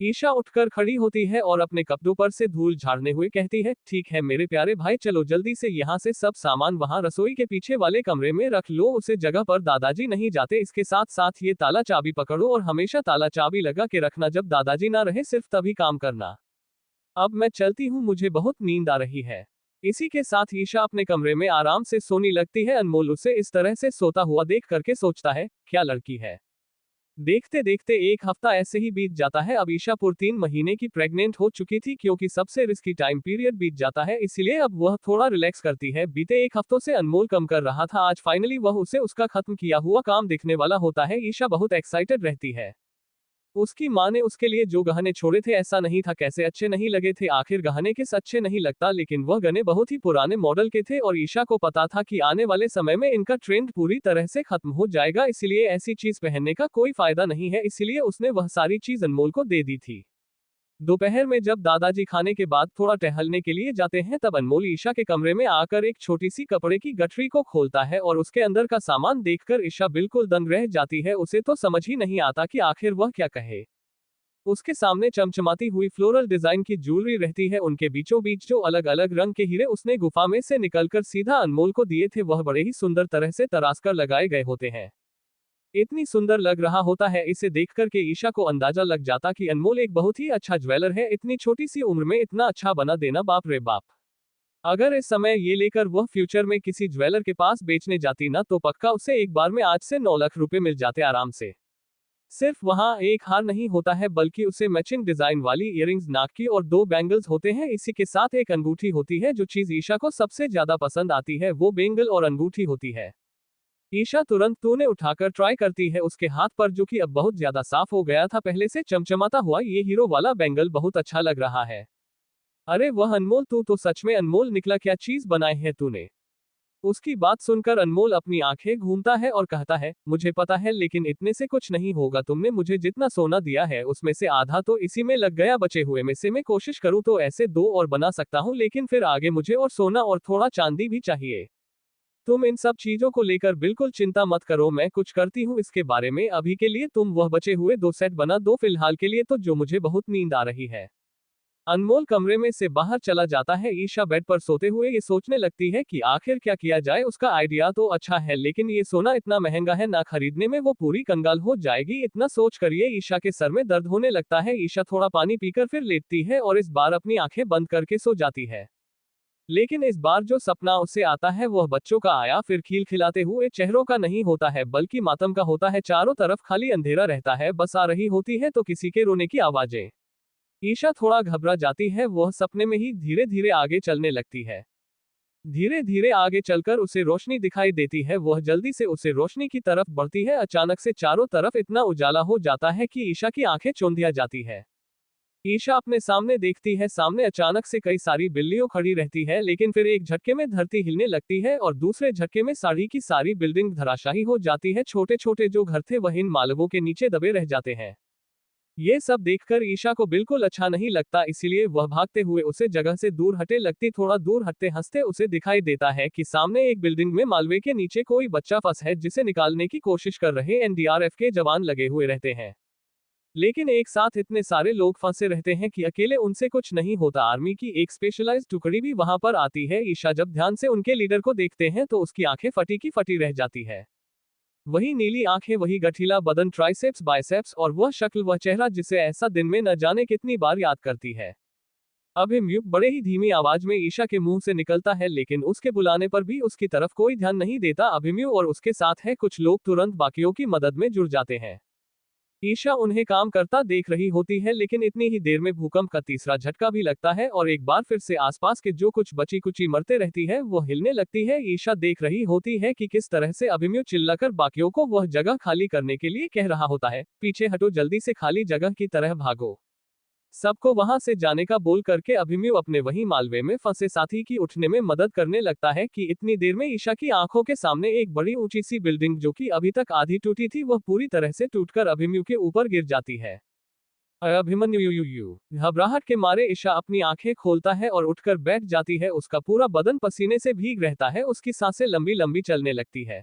Speaker 1: ईशा उठकर खड़ी होती है और अपने कपड़ों पर से धूल झाड़ने हुए कहती है, ठीक है मेरे प्यारे भाई, चलो जल्दी से यहाँ से सब सामान वहाँ रसोई के पीछे वाले कमरे में रख लो, उसे जगह पर दादाजी नहीं जाते। इसके साथ साथ ये ताला चाबी पकड़ो और हमेशा ताला चाबी लगा के रखना, जब दादाजी ना रहे सिर्फ तभी काम करना। अब मैं चलती हूँ, मुझे बहुत नींद आ रही है। इसी के साथ ईशा अपने कमरे में आराम से सोने लगती है। अनमोल उसे इस तरह से सोता हुआ देख करके सोचता है, क्या लड़की है। देखते देखते एक हफ्ता ऐसे ही बीत जाता है। अब ईशा पूरे 3 महीने की प्रेग्नेंट हो चुकी थी, क्योंकि सबसे रिस्की टाइम पीरियड बीत जाता है, इसीलिए अब वह थोड़ा रिलैक्स करती है। बीते 1 हफ्तों से अनमोल कम कर रहा था, आज फाइनली वह उसे उसका खत्म किया हुआ काम दिखने वाला होता है। ईशा बहुत एक्साइटेड रहती है। उसकी माँ ने उसके लिए जो गहने छोड़े थे ऐसा नहीं था कैसे अच्छे नहीं लगे थे, आखिर गहने किस अच्छे नहीं लगता, लेकिन वह गहने बहुत ही पुराने मॉडल के थे और ईशा को पता था कि आने वाले समय में इनका ट्रेंड पूरी तरह से खत्म हो जाएगा, इसलिए ऐसी चीज पहनने का कोई फायदा नहीं है, इसलिए उसने वह सारी चीज अनमोल को दे दी थी। दोपहर में जब दादाजी खाने के बाद थोड़ा टहलने के लिए जाते हैं तब अनमोल ईशा के कमरे में आकर एक छोटी सी कपड़े की गठरी को खोलता है और उसके अंदर का सामान देखकर ईशा बिल्कुल दंग रह जाती है, उसे तो समझ ही नहीं आता कि आखिर वह क्या कहे। उसके सामने चमचमाती हुई फ्लोरल डिजाइन की ज्वेलरी रहती है, उनके बीचों बीच जो अलग अलग रंग के हीरे उसने गुफा में से निकलकर सीधा अनमोल को दिए थे वह बड़े ही सुंदर तरह से तराश कर लगाए गए होते हैं। इतनी सुंदर लग रहा होता है, इसे देखकर के ईशा को अंदाजा लग जाता कि अनमोल एक बहुत ही अच्छा ज्वेलर है, इतनी छोटी सी उम्र में इतना अच्छा बना देना बाप रे बाप। अगर इस समय ये लेकर वह फ्यूचर में किसी ज्वेलर के पास बेचने जाती ना तो पक्का उसे एक बार में आज से 9 लाख रुपए मिल जाते आराम से। सिर्फ वहां एक हार नहीं होता है बल्कि उसे मैचिंग डिजाइन वाली इयररिंग्स, नाक की और 2 बैंगल्स होते हैं, इसी के साथ एक अंगूठी होती है। जो चीज ईशा को सबसे ज्यादा पसंद आती है वो बेंगल और अंगूठी होती है। ईशा तुरंत तूने उठाकर ट्राई करती है उसके हाथ पर, जो कि अब बहुत ज्यादा साफ हो गया था पहले से चमचमाता हुआ। ये हीरो वाला बैंगल बहुत अच्छा लग रहा है। अरे वह अनमोल, तू तो सच में अनमोल निकला, क्या चीज बनाए है तूने। उसकी बात सुनकर अनमोल अपनी आंखें घूमता है और कहता है, मुझे पता है लेकिन इतने से कुछ नहीं होगा, तुमने मुझे जितना सोना दिया है उसमें से आधा तो इसी में लग गया, बचे हुए में से मैं कोशिश करूँ तो ऐसे 2 और बना सकता हूँ, लेकिन फिर आगे मुझे और सोना और थोड़ा चांदी भी चाहिए। तुम इन सब चीजों को लेकर बिल्कुल चिंता मत करो, मैं कुछ करती हूँ इसके बारे में, अभी के लिए तुम वह बचे हुए 2 सेट बना दो फिलहाल के लिए, तो जो मुझे बहुत नींद आ रही है। अनमोल कमरे में से बाहर चला जाता है। ईशा बेड पर सोते हुए ये सोचने लगती है कि आखिर क्या किया जाए, उसका आइडिया तो अच्छा है लेकिन ये सोना इतना महंगा है, ना खरीदने में वो पूरी कंगाल हो जाएगी। इतना सोच कर ये ईशा के सर में दर्द होने लगता है। ईशा थोड़ा पानी पीकर फिर लेटती है और इस बार अपनी आंखें बंद करके सो जाती है। लेकिन इस बार जो सपना उसे आता है वह बच्चों का आया फिर खिलखिलाते हुए चेहरों का नहीं होता है बल्कि मातम का होता है। चारों तरफ खाली अंधेरा रहता है, बस आ रही होती है तो किसी के रोने की आवाजें। ईशा थोड़ा घबरा जाती है, वह सपने में ही धीरे धीरे आगे चलने लगती है। धीरे धीरे आगे चलकर उसे रोशनी दिखाई देती है, वह जल्दी से उसे रोशनी की तरफ बढ़ती है। अचानक से चारों तरफ इतना उजाला हो जाता है कि ईशा की आंखें चौंधिया जाती है। ईशा अपने सामने देखती है, सामने अचानक से कई सारी बिल्लियों खड़ी रहती है, लेकिन फिर एक झटके में धरती हिलने लगती है और दूसरे झटके में सारी की सारी बिल्डिंग धराशायी हो जाती है। छोटे छोटे जो घर थे वह इन मालवों के नीचे दबे रह जाते हैं। ये सब देखकर ईशा को बिल्कुल अच्छा नहीं लगता, इसीलिए वह भागते हुए उसे जगह से दूर हटे लगती। थोड़ा दूर हटते हंसते उसे दिखाई देता है कि सामने एक बिल्डिंग में मालवे के नीचे कोई बच्चा फंस है, जिसे निकालने की कोशिश कर रहे एनडीआरएफ के जवान लगे हुए रहते हैं। लेकिन एक साथ इतने सारे लोग फंसे रहते हैं कि अकेले उनसे कुछ नहीं होता। आर्मी की एक स्पेशलाइज्ड टुकड़ी भी वहां पर आती है। ईशा जब ध्यान से उनके लीडर को देखते हैं तो उसकी आंखें फटी की फटी रह जाती है। वही नीली आंखें, वही गठीला बदन, ट्राइसेप्स बाइसेप्स और वह शक्ल, वह चेहरा जिसे ऐसा दिन में न जाने कितनी बार याद करती है। अभिमन्यु बड़े ही धीमी आवाज में ईशा के मुंह से निकलता है, लेकिन उसके बुलाने पर भी उसकी तरफ कोई ध्यान नहीं देता। अभिमन्यु और उसके साथ है कुछ लोग तुरंत बाकियों की मदद में जुड़ जाते हैं। ईशा उन्हें काम करता देख रही होती है, लेकिन इतनी ही देर में भूकंप का तीसरा झटका भी लगता है और एक बार फिर से आसपास के जो कुछ बची कुची इमारतें रहती है वो हिलने लगती है। ईशा देख रही होती है कि किस तरह से अभिमन्यु चिल्लाकर बाकियों को वह जगह खाली करने के लिए कह रहा होता है, पीछे हटो, जल्दी से खाली जगह की तरह भागो। सबको वहां से जाने का बोल करके अभिमन्यु अपने वही मालवे में फंसे साथी की उठने में मदद करने लगता है कि इतनी देर में ईशा की आंखों के सामने एक बड़ी ऊंची सी बिल्डिंग, जो कि अभी तक आधी टूटी थी, वह पूरी तरह से टूटकर अभिमन्यु के ऊपर गिर जाती है। अभिमन्यु घबराहट के मारे ईशा अपनी आंखें खोलता है और उठकर बैठ जाती है। उसका पूरा बदन पसीने से भीग रहता है, उसकी सांसें लंबी लंबी चलने लगती है।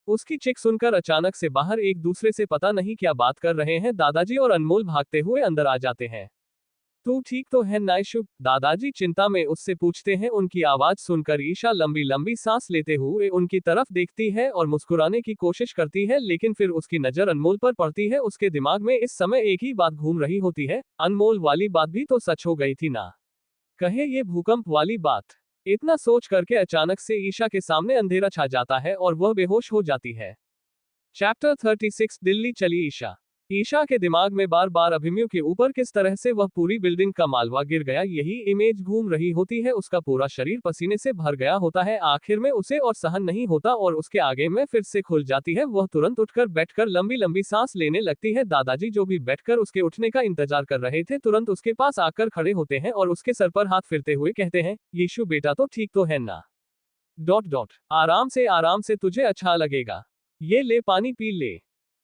Speaker 1: उसकी चिक सुनकर अचानक से बाहर एक दूसरे से पता नहीं क्या बात कर रहे हैं दादाजी और अनमोल भागते हुए अंदर आ जाते हैं। तू ठीक तो है नायशुभ? दादाजी चिंता में उससे पूछते हैं। उनकी आवाज सुनकर ईशा लंबी लंबी सांस लेते हुए उनकी तरफ देखती है और मुस्कुराने की कोशिश करती है, लेकिन फिर उसकी नजर अनमोल पर पड़ती है। उसके दिमाग में इस समय एक ही बात घूम रही होती है, अनमोल वाली बात भी तो सच हो गई थी ना, कहे ये भूकंप वाली बात। इतना सोच करके अचानक से ईशा के सामने अंधेरा छा जाता है और वह बेहोश हो जाती है। चैप्टर 36 दिल्ली चली ईशा। ईशा के दिमाग में बार बार अभिमन्यु के ऊपर किस तरह से वह पूरी बिल्डिंग का मालवा गिर गया यही इमेज घूम रही होती है। उसका पूरा शरीर पसीने से भर गया होता है। आखिर में उसे और सहन नहीं होता और उसके आगे में फिर से खुल जाती है। वह तुरंत उठकर बैठकर लंबी लंबी सांस लेने लगती है। दादाजी जो भी बैठकर उसके उठने का इंतजार कर रहे थे तुरंत उसके पास आकर खड़े होते हैं और उसके सर पर हाथ फिरते हुए कहते हैं, यीशु बेटा तो ठीक तो है ना? आराम से तुझे अच्छा लगेगा। ये ले पानी पी ले।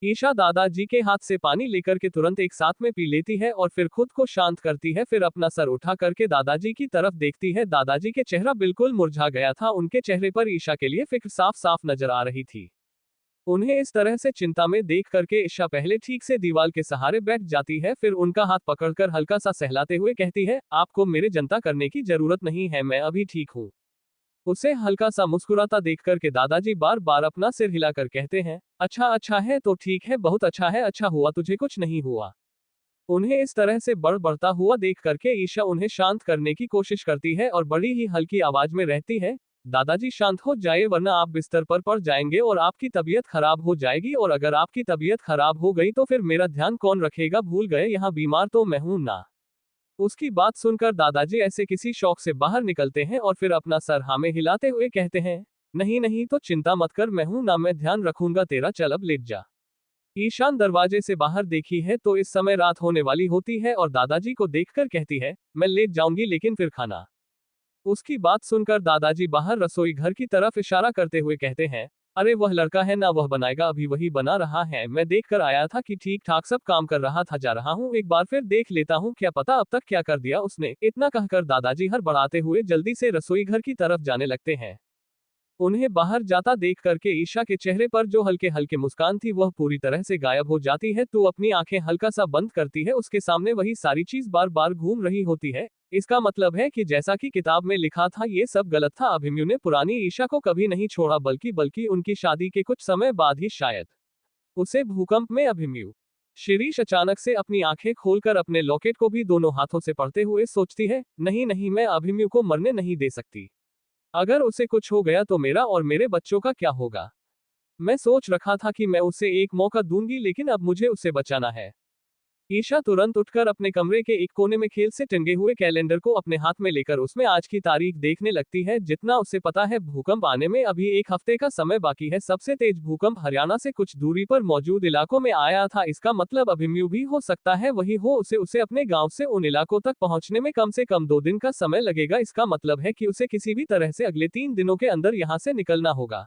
Speaker 1: ईशा दादाजी के हाथ से पानी लेकर के तुरंत एक साथ में पी लेती है और फिर खुद को शांत करती है। फिर अपना सर उठा करके दादाजी की तरफ देखती है। दादाजी के चेहरा बिल्कुल मुरझा गया था। उनके चेहरे पर ईशा के लिए फिक्र साफ साफ नजर आ रही थी। उन्हें इस तरह से चिंता में देख करके ईशा पहले ठीक से दीवार के सहारे बैठ जाती है। फिर उनका हाथ पकड़कर हल्का सा सहलाते हुए कहती है, आपको मेरे चिंता करने की जरूरत नहीं है, मैं अभी ठीक हूँ। उसे हल्का सा मुस्कुराता देख करके दादाजी बार बार अपना सिर हिलाकर कहते हैं, अच्छा है तो ठीक है, बहुत अच्छा है, अच्छा हुआ तुझे कुछ नहीं हुआ। उन्हें इस तरह से बढ़ता हुआ देख करके ईशा उन्हें शांत करने की कोशिश करती है और बड़ी ही हल्की आवाज में रहती है, दादाजी शांत हो जाए वरना आप बिस्तर पर पड़ जाएंगे और आपकी तबीयत खराब हो जाएगी और अगर आपकी तबीयत खराब हो गई तो फिर मेरा ध्यान कौन रखेगा, भूल गए यहाँ बीमार तो मैं हूं ना। उसकी बात सुनकर दादाजी ऐसे किसी शौक से बाहर निकलते हैं और फिर अपना सर हाँ में हिलाते हुए कहते हैं, नहीं तो चिंता मत कर, मैं हूं ना, मैं ध्यान रखूंगा तेरा, चल अब लेट जा। ईशान दरवाजे से बाहर देखी है तो इस समय रात होने वाली होती है और दादाजी को देखकर कहती है, मैं लेट जाऊंगी लेकिन फिर खाना। उसकी बात सुनकर दादाजी बाहर रसोई घर की तरफ इशारा करते हुए कहते हैं, अरे वह लड़का है ना, वह बनाएगा, अभी वही बना रहा है, मैं देख कर आया था कि ठीक ठाक सब काम कर रहा था, जा रहा हूँ एक बार फिर देख लेता हूँ, क्या पता अब तक क्या कर दिया उसने। इतना कहकर दादाजी हड़बड़ाते हुए जल्दी से रसोई घर की तरफ जाने लगते हैं। उन्हें बाहर जाता देख करके ईशा के चेहरे पर जो हल्के हल्के मुस्कान थी वह पूरी तरह से गायब हो जाती है। तो अपनी आंखें हल्का सा बंद करती है, उसके सामने वही सारी चीज बार बार घूम रही होती है। इसका मतलब है कि जैसा कि किताब में लिखा था ये सब गलत था। अभिमन्यु ने पुरानी ईशा को कभी नहीं छोड़ा, बल्कि उनकी शादी के कुछ समय बाद ही शायद उसे भूकंप में अभिमन्यु। शिरीष अचानक से अपनी आंखें खोलकर अपने लॉकेट को भी दोनों हाथों से पढ़ते हुए सोचती है, नहीं मैं अभिमन्यु को मरने नहीं दे सकती। अगर उसे कुछ हो गया तो मेरा और मेरे बच्चों का क्या होगा। मैं सोच रखा था कि मैं उसे एक मौका दूंगी लेकिन अब मुझे उसे बचाना है। ईशा तुरंत उठकर अपने कमरे के एक कोने में खेल से टंगे हुए कैलेंडर को अपने हाथ में लेकर उसमें आज की तारीख देखने लगती है। जितना उसे पता है भूकंप आने में अभी एक हफ्ते का समय बाकी है। सबसे तेज भूकंप हरियाणा से कुछ दूरी पर मौजूद इलाकों में आया था। इसका मतलब अभिमन्यु भी हो सकता है वही हो। उसे अपने गांव से उन इलाकों तक पहुंचने में कम से कम 2 दिन का समय लगेगा। इसका मतलब है कि उसे किसी भी तरह से अगले 3 दिनों के अंदर यहाँ से निकलना होगा।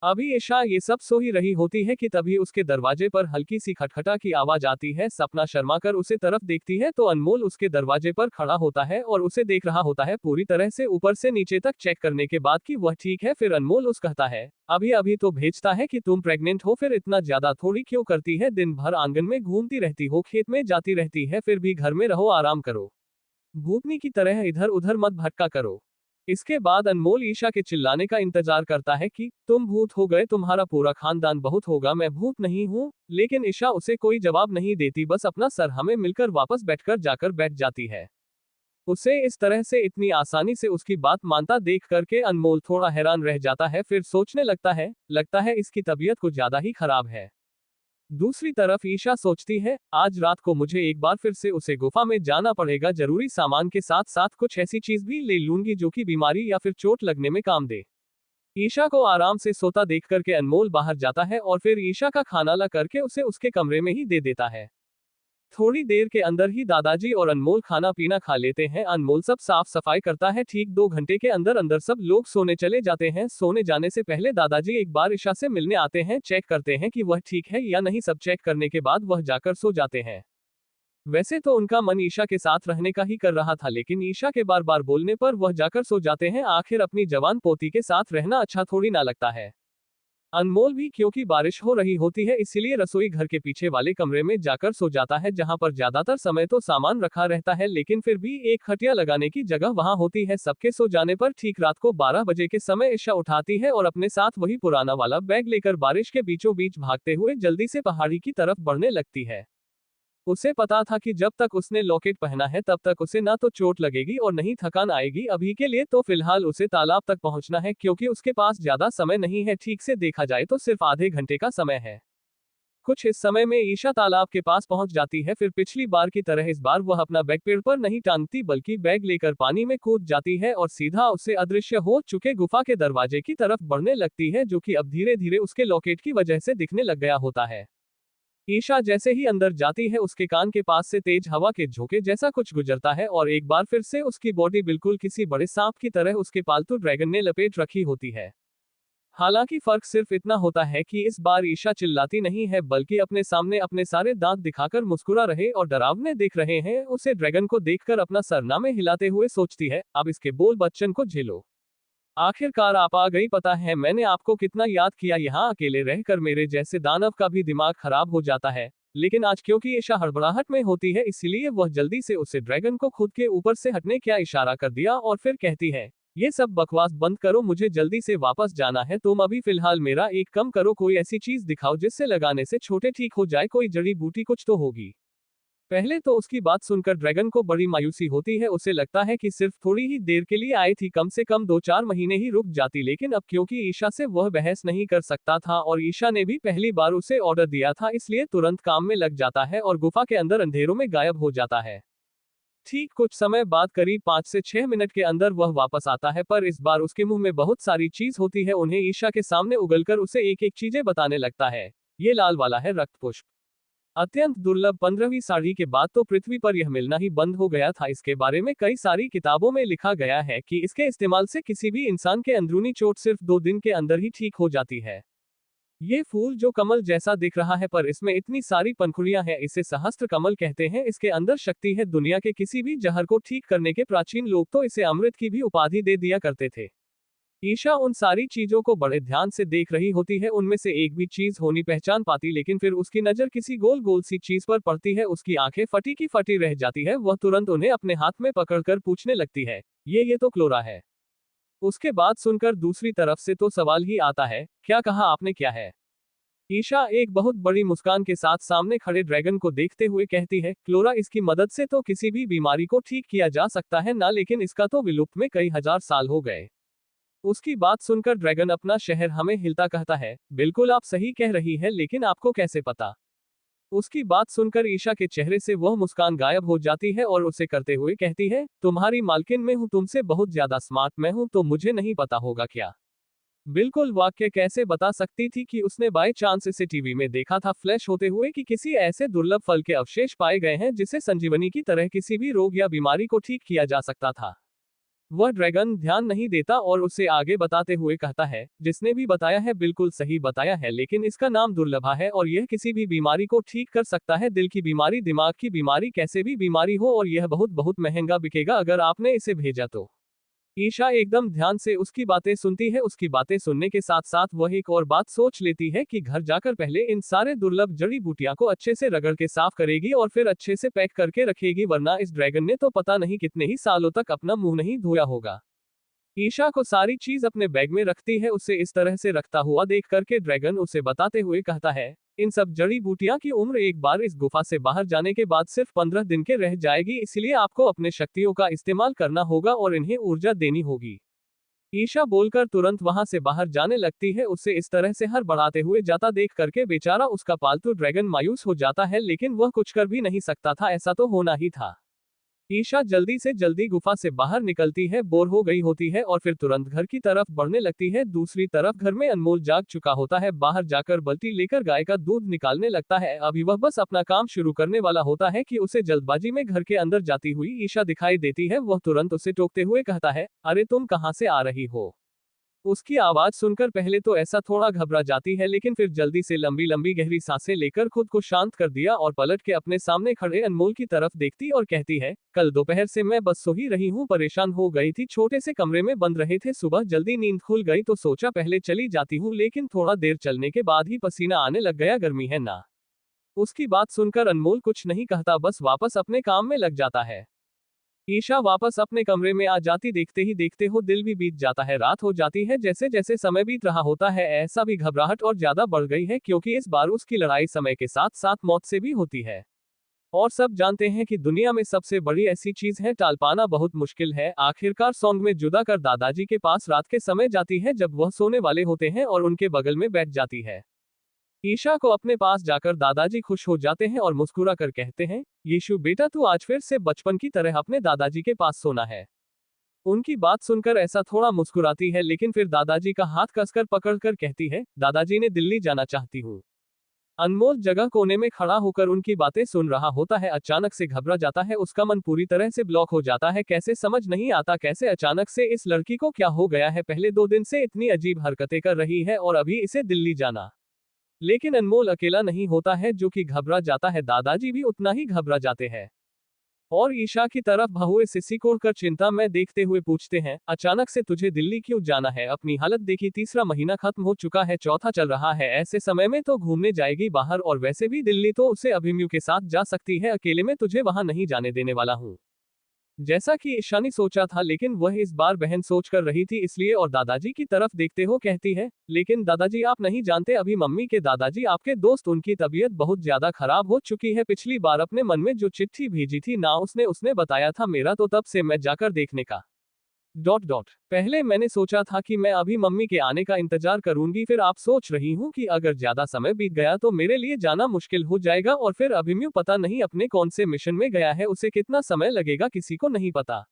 Speaker 1: अभी ईशा ये सब सो ही रही होती है कि तभी उसके दरवाजे पर हल्की सी खटखटा की आवाज आती है। सपना शर्माकर उसे तरफ देखती है तो अनमोल उसके दरवाजे पर खड़ा होता है और उसे देख रहा होता है पूरी तरह से ऊपर से नीचे तक चेक करने के बाद कि वह ठीक है। फिर अनमोल उस कहता है, अभी तो भेजता है कि तुम प्रेग्नेंट हो, फिर इतना ज्यादा थोड़ी क्यों करती है, दिन भर आंगन में घूमती रहती हो, खेत में जाती रहती है, फिर भी घर में रहो, आराम करो, भूतनी की तरह इधर उधर मत भटका करो। इसके बाद अनमोल ईशा के चिल्लाने का इंतजार करता है कि तुम भूत हो गए, तुम्हारा पूरा खानदान बहुत होगा, मैं भूत नहीं हूँ। लेकिन ईशा उसे कोई जवाब नहीं देती, बस अपना सर हमें मिलकर वापस जाकर बैठ जाती है। उसे इस तरह से इतनी आसानी से उसकी बात मानता देख करके अनमोल थोड़ा हैरान रह जाता है। फिर सोचने लगता है इसकी तबीयत कुछ ज्यादा ही खराब है। दूसरी तरफ ईशा सोचती है, आज रात को मुझे एक बार फिर से उसे गुफा में जाना पड़ेगा, जरूरी सामान के साथ साथ कुछ ऐसी चीज भी ले लूंगी जो कि बीमारी या फिर चोट लगने में काम दे। ईशा को आराम से सोता देख करके अनमोल बाहर जाता है और फिर ईशा का खाना ला करके उसे उसके कमरे में ही दे देता है। थोड़ी देर के अंदर ही दादाजी और अनमोल खाना पीना खा लेते हैं। अनमोल सब साफ सफाई करता है। ठीक 2 घंटे के अंदर अंदर सब लोग सोने चले जाते हैं। सोने जाने से पहले दादाजी एक बार ईशा से मिलने आते हैं, चेक करते हैं कि वह ठीक है या नहीं। सब चेक करने के बाद वह जाकर सो जाते हैं। वैसे तो उनका मन ईशा के साथ रहने का ही कर रहा था, लेकिन ईशा के बार बार बोलने पर वह जाकर सो जाते हैं। आखिर अपनी जवान पोती के साथ रहना अच्छा थोड़ी ना लगता है। अनमोल भी क्योंकि बारिश हो रही होती है इसीलिए रसोई घर के पीछे वाले कमरे में जाकर सो जाता है, जहां पर ज्यादातर समय तो सामान रखा रहता है, लेकिन फिर भी एक खटिया लगाने की जगह वहां होती है। सबके सो जाने पर ठीक रात को 12 बजे के समय ईशा उठाती है और अपने साथ वही पुराना वाला बैग लेकर बारिश के बीचों बीच भागते हुए जल्दी से पहाड़ी की तरफ बढ़ने लगती है। उसे पता था कि जब तक उसने लॉकेट पहना है तब तक उसे ना तो चोट लगेगी और नहीं थकान आएगी। अभी के लिए तो फिलहाल उसे तालाब तक पहुंचना है क्योंकि उसके पास ज्यादा समय नहीं है। ठीक से देखा जाए तो सिर्फ आधे घंटे का समय है। कुछ इस समय में ईशा तालाब के पास पहुंच जाती है। फिर पिछली बार की तरह इस बार वह अपना बैग पेड़ पर नहीं टांगती बल्कि बैग लेकर पानी में कूद जाती है और सीधा उससे अदृश्य हो चुके गुफा के दरवाजे की तरफ बढ़ने लगती है, जो कि अब धीरे धीरे उसके लॉकेट की वजह से दिखने लग गया होता है। ईशा जैसे ही अंदर जाती है उसके कान के पास से तेज हवा के झोंके जैसा कुछ गुजरता है और एक बार फिर से उसकी बॉडी बिल्कुल किसी बड़े सांप की तरह उसके पालतू ड्रैगन ने लपेट रखी होती है। हालांकि फर्क सिर्फ इतना होता है कि इस बार ईशा चिल्लाती नहीं है बल्कि अपने सामने अपने सारे दांत दिखाकर मुस्कुरा रहे और डरावने देख रहे हैं। उसे ड्रैगन को देखकर अपना सरनामे हिलाते हुए सोचती है, अब इसके बोल बच्चन को झेलो। आखिरकार आप आ गई। पता है मैंने आपको कितना याद किया, यहाँ अकेले रहकर मेरे जैसे दानव का भी दिमाग खराब हो जाता है। लेकिन आज क्योंकि ईशा हड़बड़ाहट में होती है इसलिए वह जल्दी से उसे ड्रैगन को खुद के ऊपर से हटने का इशारा कर दिया और फिर कहती है, ये सब बकवास बंद करो, मुझे जल्दी से वापस जाना है। तुम अभी फिलहाल मेरा एक कम करो, कोई ऐसी चीज दिखाओ जिससे लगाने से छोटे ठीक हो जाए, कोई जड़ी बूटी कुछ तो होगी। पहले तो उसकी बात सुनकर ड्रैगन को बड़ी मायूसी होती है। उसे लगता है कि सिर्फ थोड़ी ही देर के लिए आई थी, कम से कम 2-4 महीने ही रुक जाती। लेकिन अब क्योंकि ईशा से वह बहस नहीं कर सकता था और ईशा ने भी पहली बार उसे ऑर्डर दिया था, इसलिए तुरंत काम में लग जाता है और गुफा के अंदर अंधेरों में गायब हो जाता है। ठीक कुछ समय बाद करीब 5 से 6 मिनट के अंदर वह वापस आता है, पर इस बार उसके मुंह में बहुत सारी चीज होती है। उन्हें ईशा के सामने उगलकर उसे एक एक चीजें बताने लगता है। ये लाल वाला है रक्त पुष्प, अत्यंत दुर्लभ, 15वीं साड़ी के बाद तो पृथ्वी पर यह मिलना ही बंद हो गया था। इसके बारे में कई सारी किताबों में लिखा गया है कि इसके इस्तेमाल से किसी भी इंसान के अंदरूनी चोट सिर्फ 2 दिन के अंदर ही ठीक हो जाती है। ये फूल जो कमल जैसा दिख रहा है पर इसमें इतनी सारी पंखुड़ियां हैं, इसे सहस्त्र कमल कहते हैं। इसके अंदर शक्ति है दुनिया के किसी भी जहर को ठीक करने के। प्राचीन लोग तो इसे अमृत की भी उपाधि दे दिया करते थे। ईशा उन सारी चीजों को बड़े ध्यान से देख रही होती है, उनमें से एक भी चीज होनी पहचान पाती, लेकिन फिर उसकी नजर किसी गोल गोल सी चीज पर पड़ती है। उसकी आंखें फटी की फटी रह जाती है। वह तुरंत उन्हें अपने हाथ में पकड़कर पूछने लगती है, ये तो क्लोरा है। उसके बाद सुनकर दूसरी तरफ से तो सवाल ही आता है, क्या कहा आपने, क्या है? ईशा एक बहुत बड़ी मुस्कान के साथ सामने खड़े ड्रैगन को देखते हुए कहती है, क्लोरा, इसकी मदद से तो किसी भी बीमारी को ठीक किया जा सकता है ना, लेकिन इसका तो विलुप्त में कई हजार साल हो गए। उसकी बात सुनकर ड्रैगन अपना शहर हमें हिलता कहता है, बिल्कुल आप सही कह रही है, लेकिन आपको कैसे पता? उसकी बात सुनकर ईशा के चेहरे से वह मुस्कान गायब हो जाती है और उसे करते हुए कहती है, तुम्हारी मालकिन मैं हूं, तुमसे बहुत ज्यादा स्मार्ट मैं हूं, तो मुझे नहीं पता होगा क्या? बिल्कुल, वाक्य कैसे बता सकती थी कि उसने बाय चांस इसे टीवी में देखा था फ्लैश होते हुए कि किसी ऐसे दुर्लभ फल के अवशेष पाए गए हैं जिसे संजीवनी की तरह किसी भी रोग या बीमारी को ठीक किया जा सकता था। वह ड्रैगन ध्यान नहीं देता और उसे आगे बताते हुए कहता है, जिसने भी बताया है बिल्कुल सही बताया है, लेकिन इसका नाम दुर्लभा है और यह किसी भी बीमारी को ठीक कर सकता है। दिल की बीमारी, दिमाग की बीमारी, कैसे भी बीमारी हो, और यह बहुत बहुत महंगा बिकेगा अगर आपने इसे भेजा तो। ईशा एकदम ध्यान से उसकी बातें सुनती है। उसकी बातें सुनने के साथ साथ वह एक और बात सोच लेती है कि घर जाकर पहले इन सारे दुर्लभ जड़ी बूटियां को अच्छे से रगड़ के साफ करेगी और फिर अच्छे से पैक करके रखेगी, वरना इस ड्रैगन ने तो पता नहीं कितने ही सालों तक अपना मुंह नहीं धोया होगा। ईशा को सारी चीज अपने बैग में रखती है। उसे इस तरह से रखता हुआ देख करके ड्रैगन उसे बताते हुए कहता है, इन सब जड़ी बूटियां की उम्र एक बार इस गुफा से बाहर जाने के बाद सिर्फ 15 दिन के रह जाएगी, इसलिए आपको अपने शक्तियों का इस्तेमाल करना होगा और इन्हें ऊर्जा देनी होगी। ईशा बोलकर तुरंत वहां से बाहर जाने लगती है। उसे इस तरह से हर बढ़ाते हुए जाता देख करके बेचारा उसका पालतू ड्रैगन मायूस हो जाता है, लेकिन वह कुछ कर भी नहीं सकता था, ऐसा तो होना ही था। ईशा जल्दी से जल्दी गुफा से बाहर निकलती है, बोर हो गई होती है और फिर तुरंत घर की तरफ बढ़ने लगती है। दूसरी तरफ घर में अनमोल जाग चुका होता है, बाहर जाकर बाल्टी लेकर गाय का दूध निकालने लगता है। अभी वह बस अपना काम शुरू करने वाला होता है कि उसे जल्दबाजी में घर के अंदर जाती हुई ईशा दिखाई देती है। वह तुरंत उसे टोकते हुए कहता है, अरे तुम कहां से आ रही हो? उसकी आवाज सुनकर पहले तो ऐसा थोड़ा घबरा जाती है, लेकिन फिर जल्दी से लंबी लंबी गहरी सांसें लेकर खुद को शांत कर दिया और पलट के अपने सामने खड़े अनमोल की तरफ देखती और कहती है, कल दोपहर से मैं बस सो ही रही हूँ, परेशान हो गई थी, छोटे से कमरे में बंद रहे थे, सुबह जल्दी नींद खुल गई तो सोचा पहले चली जाती हूँ, लेकिन थोड़ा देर चलने के बाद ही पसीना आने लग गया, गर्मी है ना। उसकी बात सुनकर अनमोल कुछ नहीं कहता, बस वापस अपने काम में लग जाता है। ईशा वापस अपने कमरे में आ जाती देखते ही देखते हो दिल भी बीत जाता है, रात हो जाती है। जैसे जैसे समय बीत रहा होता है ऐसा भी घबराहट और ज्यादा बढ़ गई है, क्योंकि इस बार उसकी लड़ाई समय के साथ साथ मौत से भी होती है। और सब जानते हैं कि दुनिया में सबसे बड़ी ऐसी चीज है, टाल पाना बहुत मुश्किल है। आखिरकार सॉन्ग में जुदा कर दादाजी के पास रात के समय जाती है जब वह सोने वाले होते हैं और उनके बगल में बैठ जाती है। ईशा को अपने पास जाकर दादाजी खुश हो जाते हैं और मुस्कुरा कर कहते हैं, यीशु बेटा तू आज फिर से बचपन की तरह अपने दादाजी के पास सोना है। उनकी बात सुनकर ऐसा थोड़ा मुस्कुराती है, लेकिन फिर दादाजी का हाथ कसकर पकड़कर कहती है, दादाजी ने दिल्ली जाना चाहती हूँ। अनमोल जगह कोने में खड़ा होकर उनकी बातें सुन रहा होता है। अचानक से घबरा जाता है, उसका मन पूरी तरह से ब्लॉक हो जाता है। कैसे समझ नहीं आता कैसे अचानक से इस लड़की को क्या हो गया है। पहले 2 दिन से इतनी अजीब हरकतें कर रही है और अभी इसे दिल्ली जाना। लेकिन अनमोल अकेला नहीं होता है जो कि घबरा जाता है, दादाजी भी उतना ही घबरा जाते हैं और ईशा की तरफ भहुए सिसी कोड़कर चिंता में देखते हुए पूछते हैं, अचानक से तुझे दिल्ली क्यों जाना है? अपनी हालत देखी, तीसरा महीना खत्म हो चुका है, चौथा चल रहा है, ऐसे समय में तो घूमने जाएगी बाहर, और वैसे भी दिल्ली तो उसे अभिमन्यु के साथ जा सकती है, अकेले में तुझे वहां नहीं जाने देने वाला हूँ। जैसा कि ईशा ने सोचा था, लेकिन वह इस बार बहन सोच कर रही थी इसलिए, और दादाजी की तरफ देखते हो कहती है, लेकिन दादाजी आप नहीं जानते अभी मम्मी के दादाजी आपके दोस्त, उनकी तबीयत बहुत ज्यादा खराब हो चुकी है। पिछली बार अपने मन में जो चिट्ठी भेजी थी ना उसने उसने बताया था मेरा, तो तब से मैं जाकर देखने का पहले मैंने सोचा था कि मैं अभी मम्मी के आने का इंतजार करूंगी, फिर आप सोच रही हूँ कि अगर ज्यादा समय बीत गया तो मेरे लिए जाना मुश्किल हो जाएगा, और फिर अभिमन्यु पता नहीं अपने कौन से मिशन में गया है, उसे कितना समय लगेगा किसी को नहीं पता।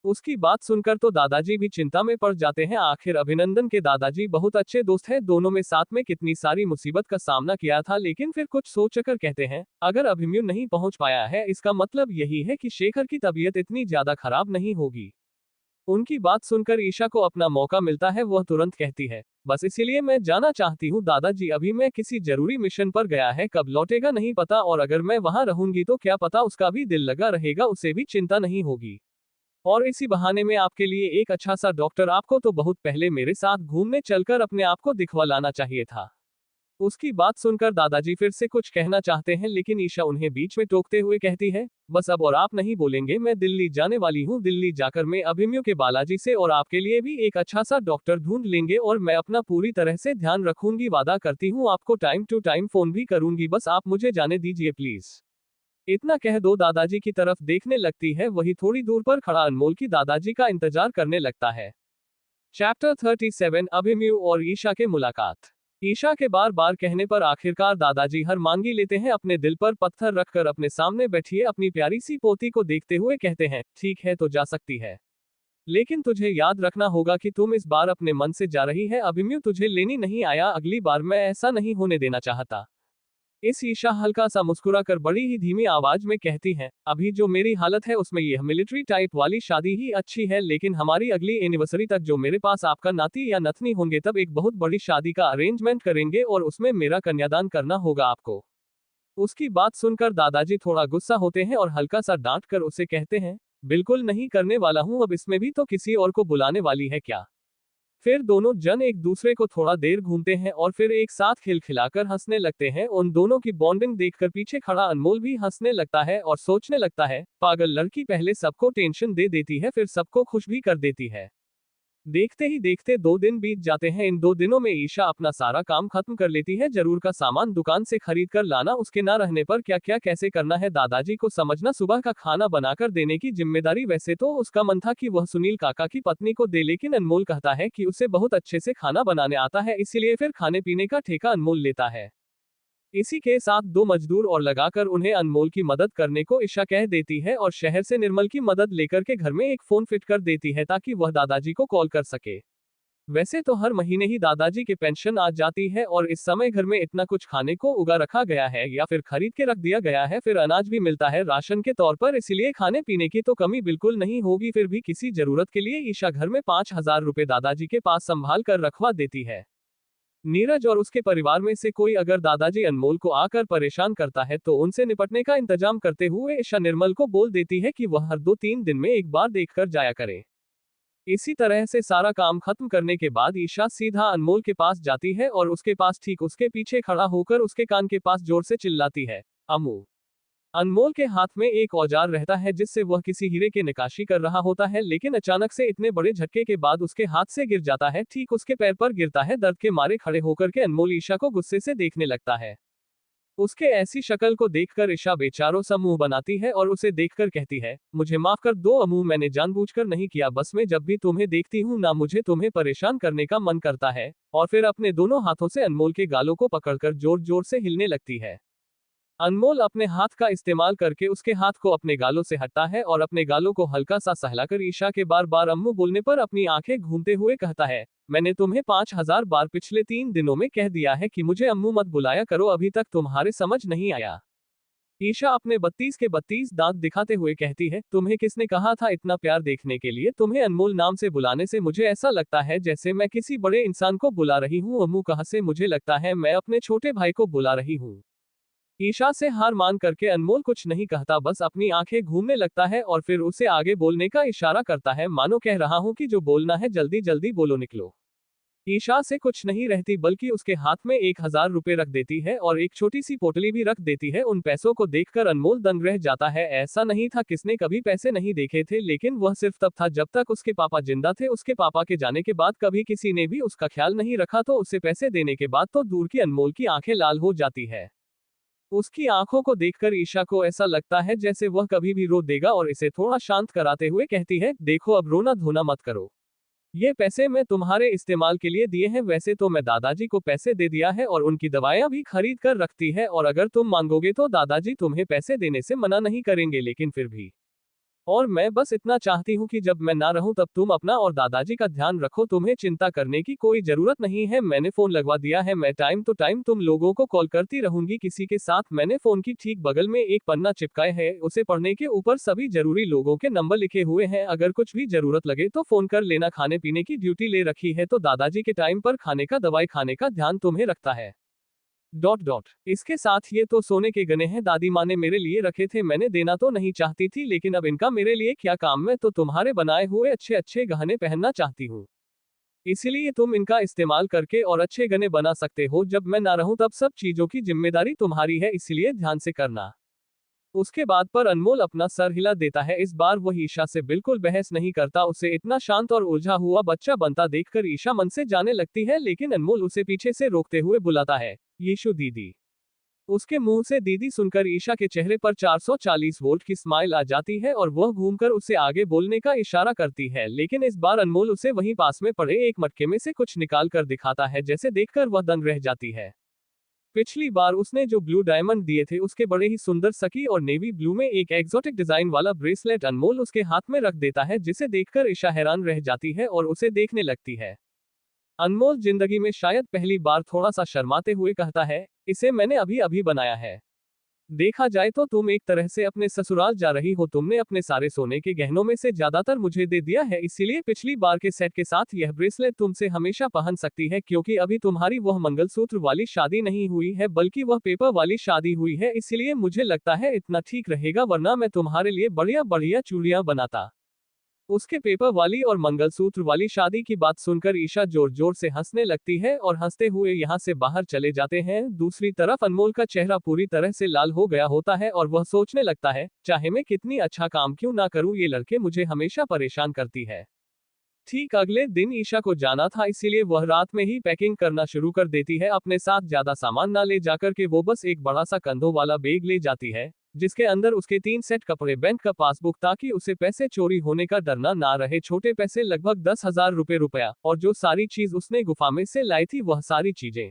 Speaker 1: उसकी बात सुनकर तो दादाजी भी चिंता में पड़ जाते हैं। आखिर अभिनंदन के दादाजी बहुत अच्छे दोस्त हैं, दोनों में साथ में कितनी सारी मुसीबत का सामना किया था, लेकिन फिर कुछ सोचकर कहते हैं, अगर अभिमन्यु नहीं पहुंच पाया है इसका मतलब यही है कि शेखर की तबीयत इतनी ज्यादा खराब नहीं होगी। उनकी बात सुनकर ईशा को अपना मौका मिलता है, वह तुरंत कहती है, बस इसीलिए मैं जाना चाहती हूँ दादाजी, अभी मैं किसी जरूरी मिशन पर गया है, कब लौटेगा नहीं पता, और अगर मैं वहां रहूंगी तो क्या पता उसका भी दिल लगा रहेगा, उसे भी चिंता नहीं होगी। और इसी बहाने में आपके लिए एक अच्छा सा डॉक्टर, आपको तो बहुत पहले मेरे साथ घूमने चलकर अपने आप को दिखवा लाना चाहिए था। उसकी बात सुनकर दादाजी फिर से कुछ कहना चाहते हैं, लेकिन ईशा उन्हें बीच में टोकते हुए कहती है, बस अब और आप नहीं बोलेंगे, मैं दिल्ली जाने वाली हूँ, दिल्ली जाकर मैं अभिमन्यु के बालाजी से और आपके लिए भी एक अच्छा सा डॉक्टर ढूंढ लेंगे, और मैं अपना पूरी तरह से ध्यान रखूंगी, वादा करती हूँ आपको टाइम टू टाइम फोन भी करूंगी, बस आप मुझे जाने दीजिए प्लीज। इतना कह दो दादाजी की तरफ देखने लगती है, वही थोड़ी दूर पर खड़ा अनमोल की दादाजी का इंतजार करने लगता है। चैप्टर 37 अभिमन्यु और ईशा के मुलाकात। ईशा के बार बार कहने पर आखिरकार दादाजी हर मांगी लेते हैं, अपने दिल पर पत्थर रखकर अपने सामने बैठिए अपनी प्यारी सी पोती को देखते हुए कहते हैं, ठीक है तो जा सकती है, लेकिन तुझे याद रखना होगा कि तुम इस बार अपने मन से जा रही है, अभिमन्यु तुझे लेनी नहीं आया, अगली बार मैं ऐसा नहीं होने देना चाहता। इस ईशा हल्का सा मुस्कुराकर बड़ी ही धीमी आवाज में कहती है, अभी जो मेरी हालत है उसमें यह मिलिट्री टाइप वाली शादी ही अच्छी है, लेकिन हमारी अगली एनिवर्सरी तक जो मेरे पास आपका नाती या नतनी होंगे तब एक बहुत बड़ी शादी का अरेंजमेंट करेंगे, और उसमें मेरा कन्यादान करना होगा आपको। उसकी बात सुनकर दादाजी थोड़ा गुस्सा होते हैं और हल्का सा डांट कर उसे कहते हैं, बिल्कुल नहीं करने वाला हूं, अब इसमें भी तो किसी और को बुलाने वाली है क्या? फिर दोनों जन एक दूसरे को थोड़ा देर घूमते हैं और फिर एक साथ खिलखिलाकर हंसने लगते हैं। उन दोनों की बॉन्डिंग देखकर पीछे खड़ा अनमोल भी हंसने लगता है और सोचने लगता है, पागल लड़की, पहले सबको टेंशन दे देती है फिर सबको खुश भी कर देती है। देखते ही देखते 2 दिन बीत जाते हैं। इन 2 दिनों में ईशा अपना सारा काम खत्म कर लेती है। जरूर का सामान दुकान से खरीद कर लाना, उसके ना रहने पर क्या क्या कैसे करना है दादाजी को समझना, सुबह का खाना बनाकर देने की जिम्मेदारी। वैसे तो उसका मन था कि वह सुनील काका की पत्नी को दे, लेकिन अनमोल कहता है कि उसे बहुत अच्छे से खाना बनाने आता है, इसीलिए फिर खाने पीने का ठेका अनमोल लेता है। इसी के साथ 2 मजदूर और लगाकर उन्हें अनमोल की मदद करने को ईशा कह देती है और शहर से निर्मल की मदद लेकर के घर में एक फोन फिट कर देती है ताकि वह दादाजी को कॉल कर सके। वैसे तो हर महीने ही दादाजी की पेंशन आ जाती है और इस समय घर में इतना कुछ खाने को उगा रखा गया है या फिर खरीद के रख दिया गया है, फिर अनाज भी मिलता है राशन के तौर पर, इसीलिए खाने पीने की तो कमी बिल्कुल नहीं होगी। फिर भी किसी जरूरत के लिए ईशा घर में 5,000 रुपए दादाजी के पास संभाल कर रखवा देती है। नीरज और उसके परिवार में से कोई अगर दादाजी अनमोल को आकर परेशान करता है तो उनसे निपटने का इंतजाम करते हुए ईशा निर्मल को बोल देती है कि वह हर 2-3 दिन में एक बार देखकर जाया करे। इसी तरह से सारा काम खत्म करने के बाद ईशा सीधा अनमोल के पास जाती है और उसके पास ठीक उसके पीछे खड़ा होकर उसके कान के पास जोर से चिल्लाती है, अम्मू। अनमोल के हाथ में एक औजार रहता है जिससे वह किसी हीरे की नक्काशी कर रहा होता है, लेकिन अचानक से इतने बड़े झटके के बाद उसके हाथ से गिर जाता है, ठीक उसके पैर पर गिरता है। दर्द के मारे खड़े होकर के अनमोल ईशा को गुस्से से देखने लगता है। उसके ऐसी शक्ल को देखकर ईशा बेचारों सा मुंह बनाती है और उसे देखकर कहती है, मुझे माफ कर दो अम्मू, मैंने जानबूझकर नहीं किया, बस मैं जब भी तुम्हें देखती हूँ ना मुझे तुम्हें परेशान करने का मन करता है। और फिर अपने दोनों हाथों से अनमोल के गालों को पकड़कर जोर जोर से हिलने लगती है। अनमोल अपने हाथ का इस्तेमाल करके उसके हाथ को अपने गालों से हटता है और अपने गालों को हल्का सा सहलाकर ईशा के बार बार अम्मू बोलने पर अपनी आंखें घूमते हुए कहता है, मैंने तुम्हें 5000 बार पिछले 3 दिनों में कह दिया है कि मुझे अम्मू मत बुलाया करो, अभी तक तुम्हारे समझ नहीं आया। ईशा अपने 32 के 32 दांत दिखाते हुए कहती है, तुम्हें किसने कहा था इतना प्यार देखने के लिए? तुम्हें अनमोल नाम से बुलाने से मुझे ऐसा लगता है जैसे मैं किसी बड़े इंसान को बुला रही हूँ। अम्मू कहाँ से? मुझे लगता है मैं अपने छोटे भाई को बुला रही हूँ। ईशा से हार मान करके अनमोल कुछ नहीं कहता, बस अपनी आंखें घूमने लगता है और फिर उसे आगे बोलने का इशारा करता है, मानो कह रहा हूं कि जो बोलना है जल्दी जल्दी बोलो, निकलो। ईशा से कुछ नहीं रहती बल्कि उसके हाथ में 1000 रुपए रख देती है और एक छोटी सी पोटली भी रख देती है। उन पैसों को देखकर अनमोल दंग रह जाता है। ऐसा नहीं था किसने कभी पैसे नहीं देखे थे, लेकिन वह सिर्फ तब था जब तक उसके पापा जिंदा थे। उसके पापा के जाने के बाद कभी किसी ने भी उसका ख्याल नहीं रखा, तो उसे पैसे देने के बाद तो दूर की अनमोल की आंखें लाल हो जाती है। उसकी आंखों को देखकर ईशा को ऐसा लगता है जैसे वह कभी भी रो देगा और इसे थोड़ा शांत कराते हुए कहती है, देखो अब रोना धोना मत करो। ये पैसे मैं तुम्हारे इस्तेमाल के लिए दिए हैं, वैसे तो मैं दादाजी को पैसे दे दिया है और उनकी दवाइयां भी खरीद कर रखती है, और अगर तुम मांगोगे तो दादाजी तुम्हें पैसे देने से मना नहीं करेंगे, लेकिन फिर भी और मैं बस इतना चाहती हूँ कि जब मैं ना रहूं तब तुम अपना और दादाजी का ध्यान रखो। तुम्हें चिंता करने की कोई जरूरत नहीं है, मैंने फोन लगवा दिया है, मैं टाइम टू टाइम तुम लोगों को कॉल करती रहूंगी किसी के साथ। मैंने फोन की ठीक बगल में एक पन्ना चिपकाए है, उसे पढ़ने के ऊपर सभी जरूरी लोगों के नंबर लिखे हुए हैं, अगर कुछ भी जरूरत लगे तो फोन कर लेना। खाने पीने की ड्यूटी ले रखी है तो दादाजी के टाइम पर खाने का दवाई खाने का ध्यान तुम्हें रखता है। इसके साथ ये तो सोने के गहने हैं, दादी माँ ने मेरे लिए रखे थे, मैंने देना तो नहीं चाहती थी, लेकिन अब इनका मेरे लिए क्या काम, मैं तो तुम्हारे बनाए हुए अच्छे अच्छे गहने पहनना चाहती हूँ, इसलिए तुम इनका इस्तेमाल करके और अच्छे गहने बना सकते हो। जब मैं ना रहूं तब सब चीजों की जिम्मेदारी तुम्हारी है, इसलिए ध्यान से करना। उसके बाद पर अनमोल अपना सर हिला देता है। इस बार वह ईशा से बिल्कुल बहस नहीं करता। उसे इतना शांत और उलझा हुआ बच्चा बनता देखकर ईशा मन से जाने लगती है, लेकिन अनमोल उसे पीछे से रोकते हुए बुलाता है, यीशु दीदी। उसके मुंह से दीदी सुनकर ईशा के चेहरे पर 440 वोल्ट की स्माइल आ जाती है और वह घूमकर उसे आगे बोलने का इशारा करती है, लेकिन इस बार अनमोल उसे वहीं पास में पड़े एक मटके में से कुछ निकाल कर दिखाता है, जैसे देखकर वह दंग रह जाती है। पिछली बार उसने जो ब्लू डायमंड दिए थे उसके बड़े ही सुंदर सकी और नेवी ब्लू में एक एक्सोटिक डिजाइन वाला ब्रेसलेट अनमोल उसके हाथ में रख देता है, जिसे देखकर ईशा हैरान रह जाती है और उसे देखने लगती है। अनमोल जिंदगी में शायद पहली बार थोड़ा सा शर्माते हुए कहता है, इसे मैंने अभी अभी बनाया है। देखा जाए तो तुम एक तरह से अपने ससुराल जा रही हो, तुमने अपने सारे सोने के गहनों में से ज्यादातर मुझे दे दिया है, इसीलिए पिछली बार के सेट के साथ यह ब्रेसलेट तुमसे हमेशा पहन सकती है, क्योंकि अभी तुम्हारी वह मंगलसूत्र वाली शादी नहीं हुई है बल्कि वह पेपर वाली शादी हुई है, इसलिए मुझे लगता है इतना ठीक रहेगा, वरना मैं तुम्हारे लिए बढ़िया बढ़िया चूड़ियां बनाता। उसके पेपर वाली और मंगलसूत्र वाली शादी की बात सुनकर ईशा जोर जोर से हंसने लगती है और हंसते हुए यहाँ से बाहर चले जाते हैं। दूसरी तरफ अनमोल का चेहरा पूरी तरह से लाल हो गया होता है और वह सोचने लगता है, चाहे मैं कितनी अच्छा काम क्यों ना करूं, ये लड़के मुझे हमेशा परेशान करती है। ठीक अगले दिन ईशा को जाना था, इसीलिए वह रात में ही पैकिंग करना शुरू कर देती है। अपने साथ ज्यादा सामान ना ले जाकर के वो बस एक बड़ा सा कंधों वाला बैग ले जाती है, जिसके अंदर उसके 3 सेट कपड़े, बैंक का पासबुक, ताकि उसे पैसे चोरी होने का डरना ना रहे। छोटे पैसे लगभग 10,000 रुपया, और जो सारी चीज उसने गुफा में से लाई थी वह सारी चीजें।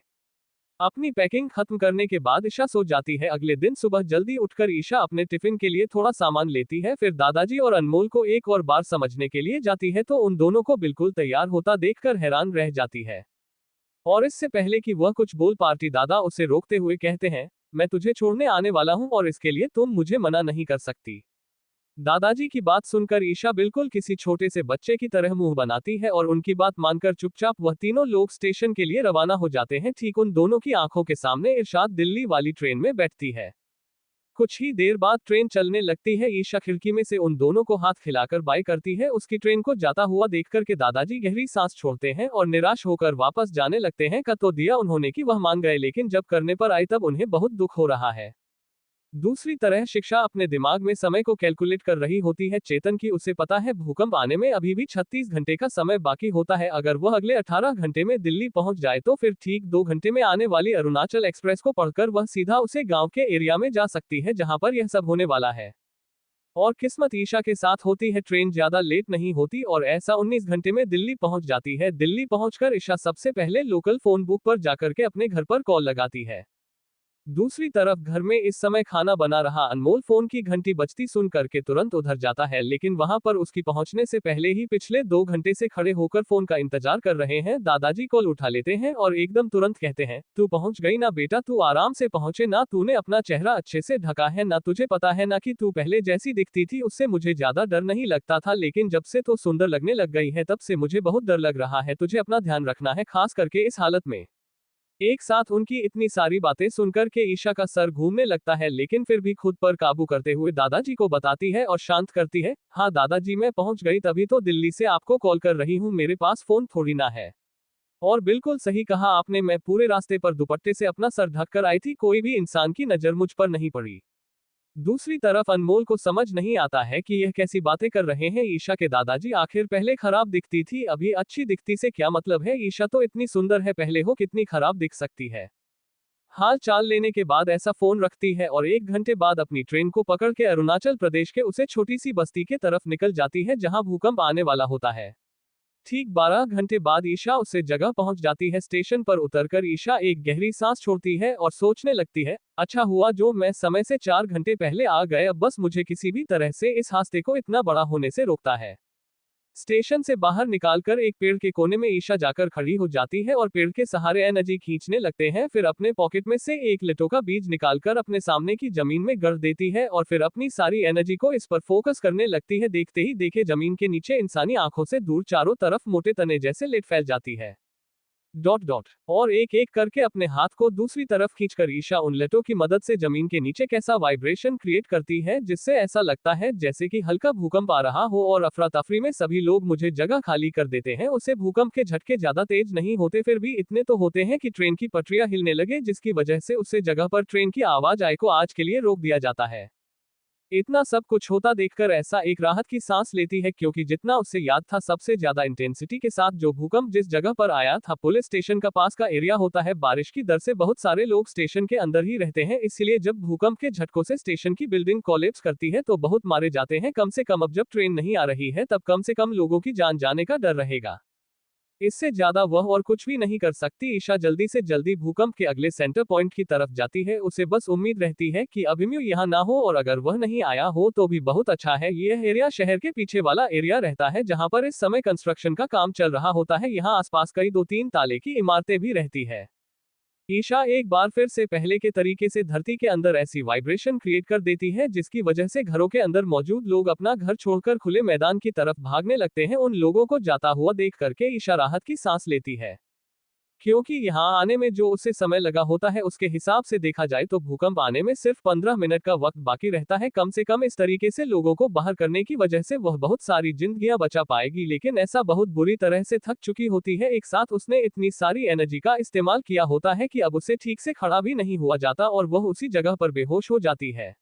Speaker 1: अपनी पैकिंग खत्म करने के बाद ईशा सो जाती है। अगले दिन सुबह जल्दी उठकर ईशा अपने टिफिन के लिए थोड़ा सामान लेती है, फिर दादाजी और अनमोल को एक और बार समझने के लिए जाती है, तो उन दोनों को बिल्कुल तैयार होता देखकर हैरान रह जाती है। और इससे पहले कि वह कुछ बोल पाती, दादा उसे रोकते हुए कहते हैं, मैं तुझे छोड़ने आने वाला हूं और इसके लिए तुम मुझे मना नहीं कर सकती। दादाजी की बात सुनकर ईशा बिल्कुल किसी छोटे से बच्चे की तरह मुंह बनाती है और उनकी बात मानकर चुपचाप वह तीनों लोग स्टेशन के लिए रवाना हो जाते हैं। ठीक उन दोनों की आंखों के सामने इरशाद दिल्ली वाली ट्रेन में बैठती है। कुछ ही देर बाद ट्रेन चलने लगती है। ईशा खिड़की में से उन दोनों को हाथ खिलाकर बाय करती है। उसकी ट्रेन को जाता हुआ देखकर के दादाजी गहरी सांस छोड़ते हैं और निराश होकर वापस जाने लगते हैं। कह तो दिया उन्होंने कि वह मान गए, लेकिन जब करने पर आई तब उन्हें बहुत दुख हो रहा है। दूसरी तरह शिक्षा अपने दिमाग में समय को कैलकुलेट कर रही होती है चेतन की उसे पता है भूकंप आने में अभी भी 36 घंटे का समय बाकी होता है। अगर वह अगले 18 घंटे में दिल्ली पहुंच जाए तो फिर ठीक 2 घंटे में आने वाली अरुणाचल एक्सप्रेस को पढ़कर वह सीधा उसे गांव के एरिया में जा सकती है जहां पर यह सब होने वाला है। और किस्मत ईशा के साथ होती है, ट्रेन ज्यादा लेट नहीं होती और ऐसा 19 घंटे में दिल्ली पहुंच जाती है। दिल्ली पहुंचकर ईशा सबसे पहले लोकल फोन बुक पर जाकर के अपने घर पर कॉल लगाती है। दूसरी तरफ घर में इस समय खाना बना रहा अनमोल फोन की घंटी बजती सुन करके तुरंत उधर जाता है, लेकिन वहां पर उसकी पहुंचने से पहले ही पिछले 2 घंटे से खड़े होकर फोन का इंतजार कर रहे हैं दादाजी कॉल उठा लेते हैं और एकदम तुरंत कहते हैं, तू पहुंच गई ना बेटा, तू आराम से पहुंचे ना, तूने अपना चेहरा अच्छे से ढका है ना, तुझे पता है ना कि तू पहले जैसी दिखती थी उससे मुझे ज्यादा डर नहीं लगता था, लेकिन जब से तो सुंदर लगने लग गई है तब से मुझे बहुत डर लग रहा है, तुझे अपना ध्यान रखना है खास करके इस हालत में। एक साथ उनकी इतनी सारी बातें सुनकर के ईशा का सर घूमने लगता है, लेकिन फिर भी खुद पर काबू करते हुए दादाजी को बताती है और शांत करती है, हाँ दादाजी मैं पहुंच गई, तभी तो दिल्ली से आपको कॉल कर रही हूँ, मेरे पास फोन थोड़ी ना है। और बिल्कुल सही कहा आपने, मैं पूरे रास्ते पर दुपट्टे से अपना सर ढक कर आई थी, कोई भी इंसान की नजर मुझ पर नहीं पड़ी। दूसरी तरफ अनमोल को समझ नहीं आता है कि यह कैसी बातें कर रहे हैं ईशा के दादाजी, आखिर पहले खराब दिखती थी अभी अच्छी दिखती से क्या मतलब है, ईशा तो इतनी सुंदर है, पहले हो कितनी खराब दिख सकती है। हाल चाल लेने के बाद ऐसा फोन रखती है और 1 घंटे बाद अपनी ट्रेन को पकड़ के अरुणाचल प्रदेश के उसे छोटी सी बस्ती के तरफ निकल जाती है जहां भूकंप आने वाला होता है। ठीक 12 घंटे बाद ईशा उससे जगह पहुंच जाती है। स्टेशन पर उतरकर ईशा एक गहरी सांस छोड़ती है और सोचने लगती है, अच्छा हुआ जो मैं समय से 4 घंटे पहले आ गए, अब बस मुझे किसी भी तरह से इस हादसे को इतना बड़ा होने से रोकता है। स्टेशन से बाहर निकालकर एक पेड़ के कोने में ईशा जाकर खड़ी हो जाती है और पेड़ के सहारे एनर्जी खींचने लगते हैं, फिर अपने पॉकेट में से एक लिटो का बीज निकालकर अपने सामने की जमीन में गड़ देती है और फिर अपनी सारी एनर्जी को इस पर फोकस करने लगती है। देखते ही देखे जमीन के नीचे इंसानी आंखों से दूर चारों तरफ मोटे तने जैसे लेट फैल जाती है। डॉट डॉट और एक एक करके अपने हाथ को दूसरी तरफ खींचकर ईशा उन लटों की मदद से जमीन के नीचे कैसा वाइब्रेशन क्रिएट करती है जिससे ऐसा लगता है जैसे कि हल्का भूकंप आ रहा हो और अफरा तफरी में सभी लोग मुझे जगह खाली कर देते हैं। उसे भूकंप के झटके ज्यादा तेज नहीं होते, फिर भी इतने तो होते हैं कि ट्रेन की पटरियां हिलने लगे, जिसकी वजह से उसे जगह पर ट्रेन की आवाज आए को आज के लिए रोक दिया जाता है। इतना सब कुछ होता देखकर ऐसा एक राहत की सांस लेती है, क्योंकि जितना उसे याद था सबसे ज्यादा इंटेंसिटी के साथ जो भूकंप जिस जगह पर आया था पुलिस स्टेशन का पास का एरिया होता है। बारिश की दर से बहुत सारे लोग स्टेशन के अंदर ही रहते हैं, इसलिए जब भूकंप के झटकों से स्टेशन की बिल्डिंग कोलैप्स करती है तो बहुत मारे जाते हैं। कम से कम अब जब ट्रेन नहीं आ रही है तब कम से कम लोगों की जान जाने का डर रहेगा। इससे ज्यादा वह और कुछ भी नहीं कर सकती। ईशा जल्दी से जल्दी भूकंप के अगले सेंटर पॉइंट की तरफ जाती है। उसे बस उम्मीद रहती है कि अभिमन्यु यहाँ ना हो, और अगर वह नहीं आया हो तो भी बहुत अच्छा है। यह एरिया शहर के पीछे वाला एरिया रहता है जहाँ पर इस समय कंस्ट्रक्शन का काम चल रहा होता है। यहाँ आसपास कई 2-3 ताले की इमारतें भी रहती है। ईशा एक बार फिर से पहले के तरीके से धरती के अंदर ऐसी वाइब्रेशन क्रिएट कर देती है जिसकी वजह से घरों के अंदर मौजूद लोग अपना घर छोड़कर खुले मैदान की तरफ भागने लगते हैं। उन लोगों को जाता हुआ देख करके ईशा राहत की सांस लेती है, क्योंकि यहाँ आने में जो उसे समय लगा होता है उसके हिसाब से देखा जाए तो भूकंप आने में सिर्फ 15 मिनट का वक्त बाकी रहता है। कम से कम इस तरीके से लोगों को बाहर करने की वजह से वह बहुत सारी जिंदगियां बचा पाएगी, लेकिन ऐसा बहुत बुरी तरह से थक चुकी होती है। एक साथ उसने इतनी सारी एनर्जी का इस्तेमाल किया होता है कि अब उसे ठीक से खड़ा भी नहीं हुआ जाता और वह उसी जगह पर बेहोश हो जाती है।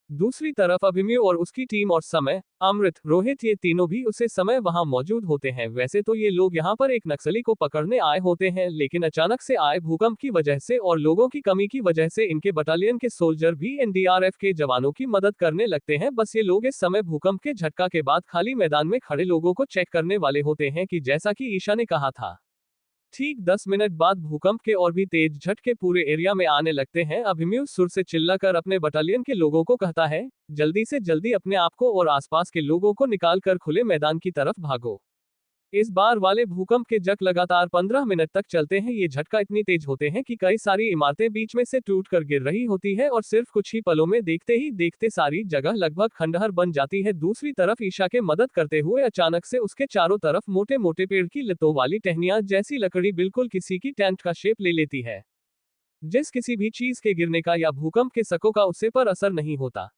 Speaker 1: दूसरी तरफ अभिमन्यु और उसकी टीम और समय, अमृत, रोहित ये तीनों भी उसे समय वहां मौजूद होते हैं। वैसे तो ये लोग यहाँ पर एक नक्सली को पकड़ने आए होते हैं, लेकिन अचानक से आए भूकंप की वजह से और लोगों की कमी की वजह से इनके बटालियन के सोल्जर भी एनडीआरएफ के जवानों की मदद करने लगते हैं। बस ये लोग इस समय भूकंप के झटका के बाद खाली मैदान में खड़े लोगों को चेक करने वाले होते हैं कि जैसा कि ईशा ने कहा था। ठीक 10 मिनट बाद भूकंप के और भी तेज झटके पूरे एरिया में आने लगते हैं। अभिमन्यु सुर से चिल्लाकर अपने बटालियन के लोगों को कहता है, जल्दी से जल्दी अपने आप को और आसपास के लोगों को निकाल कर खुले मैदान की तरफ भागो। इस बार वाले भूकंप के झटके लगातार 15 मिनट तक चलते हैं। ये झटका इतनी तेज होते हैं कि कई सारी इमारतें बीच में से टूटकर गिर रही होती है और सिर्फ कुछ ही पलों में देखते ही देखते सारी जगह लगभग खंडहर बन जाती है। दूसरी तरफ ईशा के मदद करते हुए अचानक से उसके चारों तरफ मोटे मोटे पेड़ की लतों वाली टहनियां जैसी लकड़ी बिल्कुल किसी की टेंट का शेप ले लेती है, जिस किसी भी चीज के गिरने का या भूकंप के शकों का उसे पर असर नहीं होता।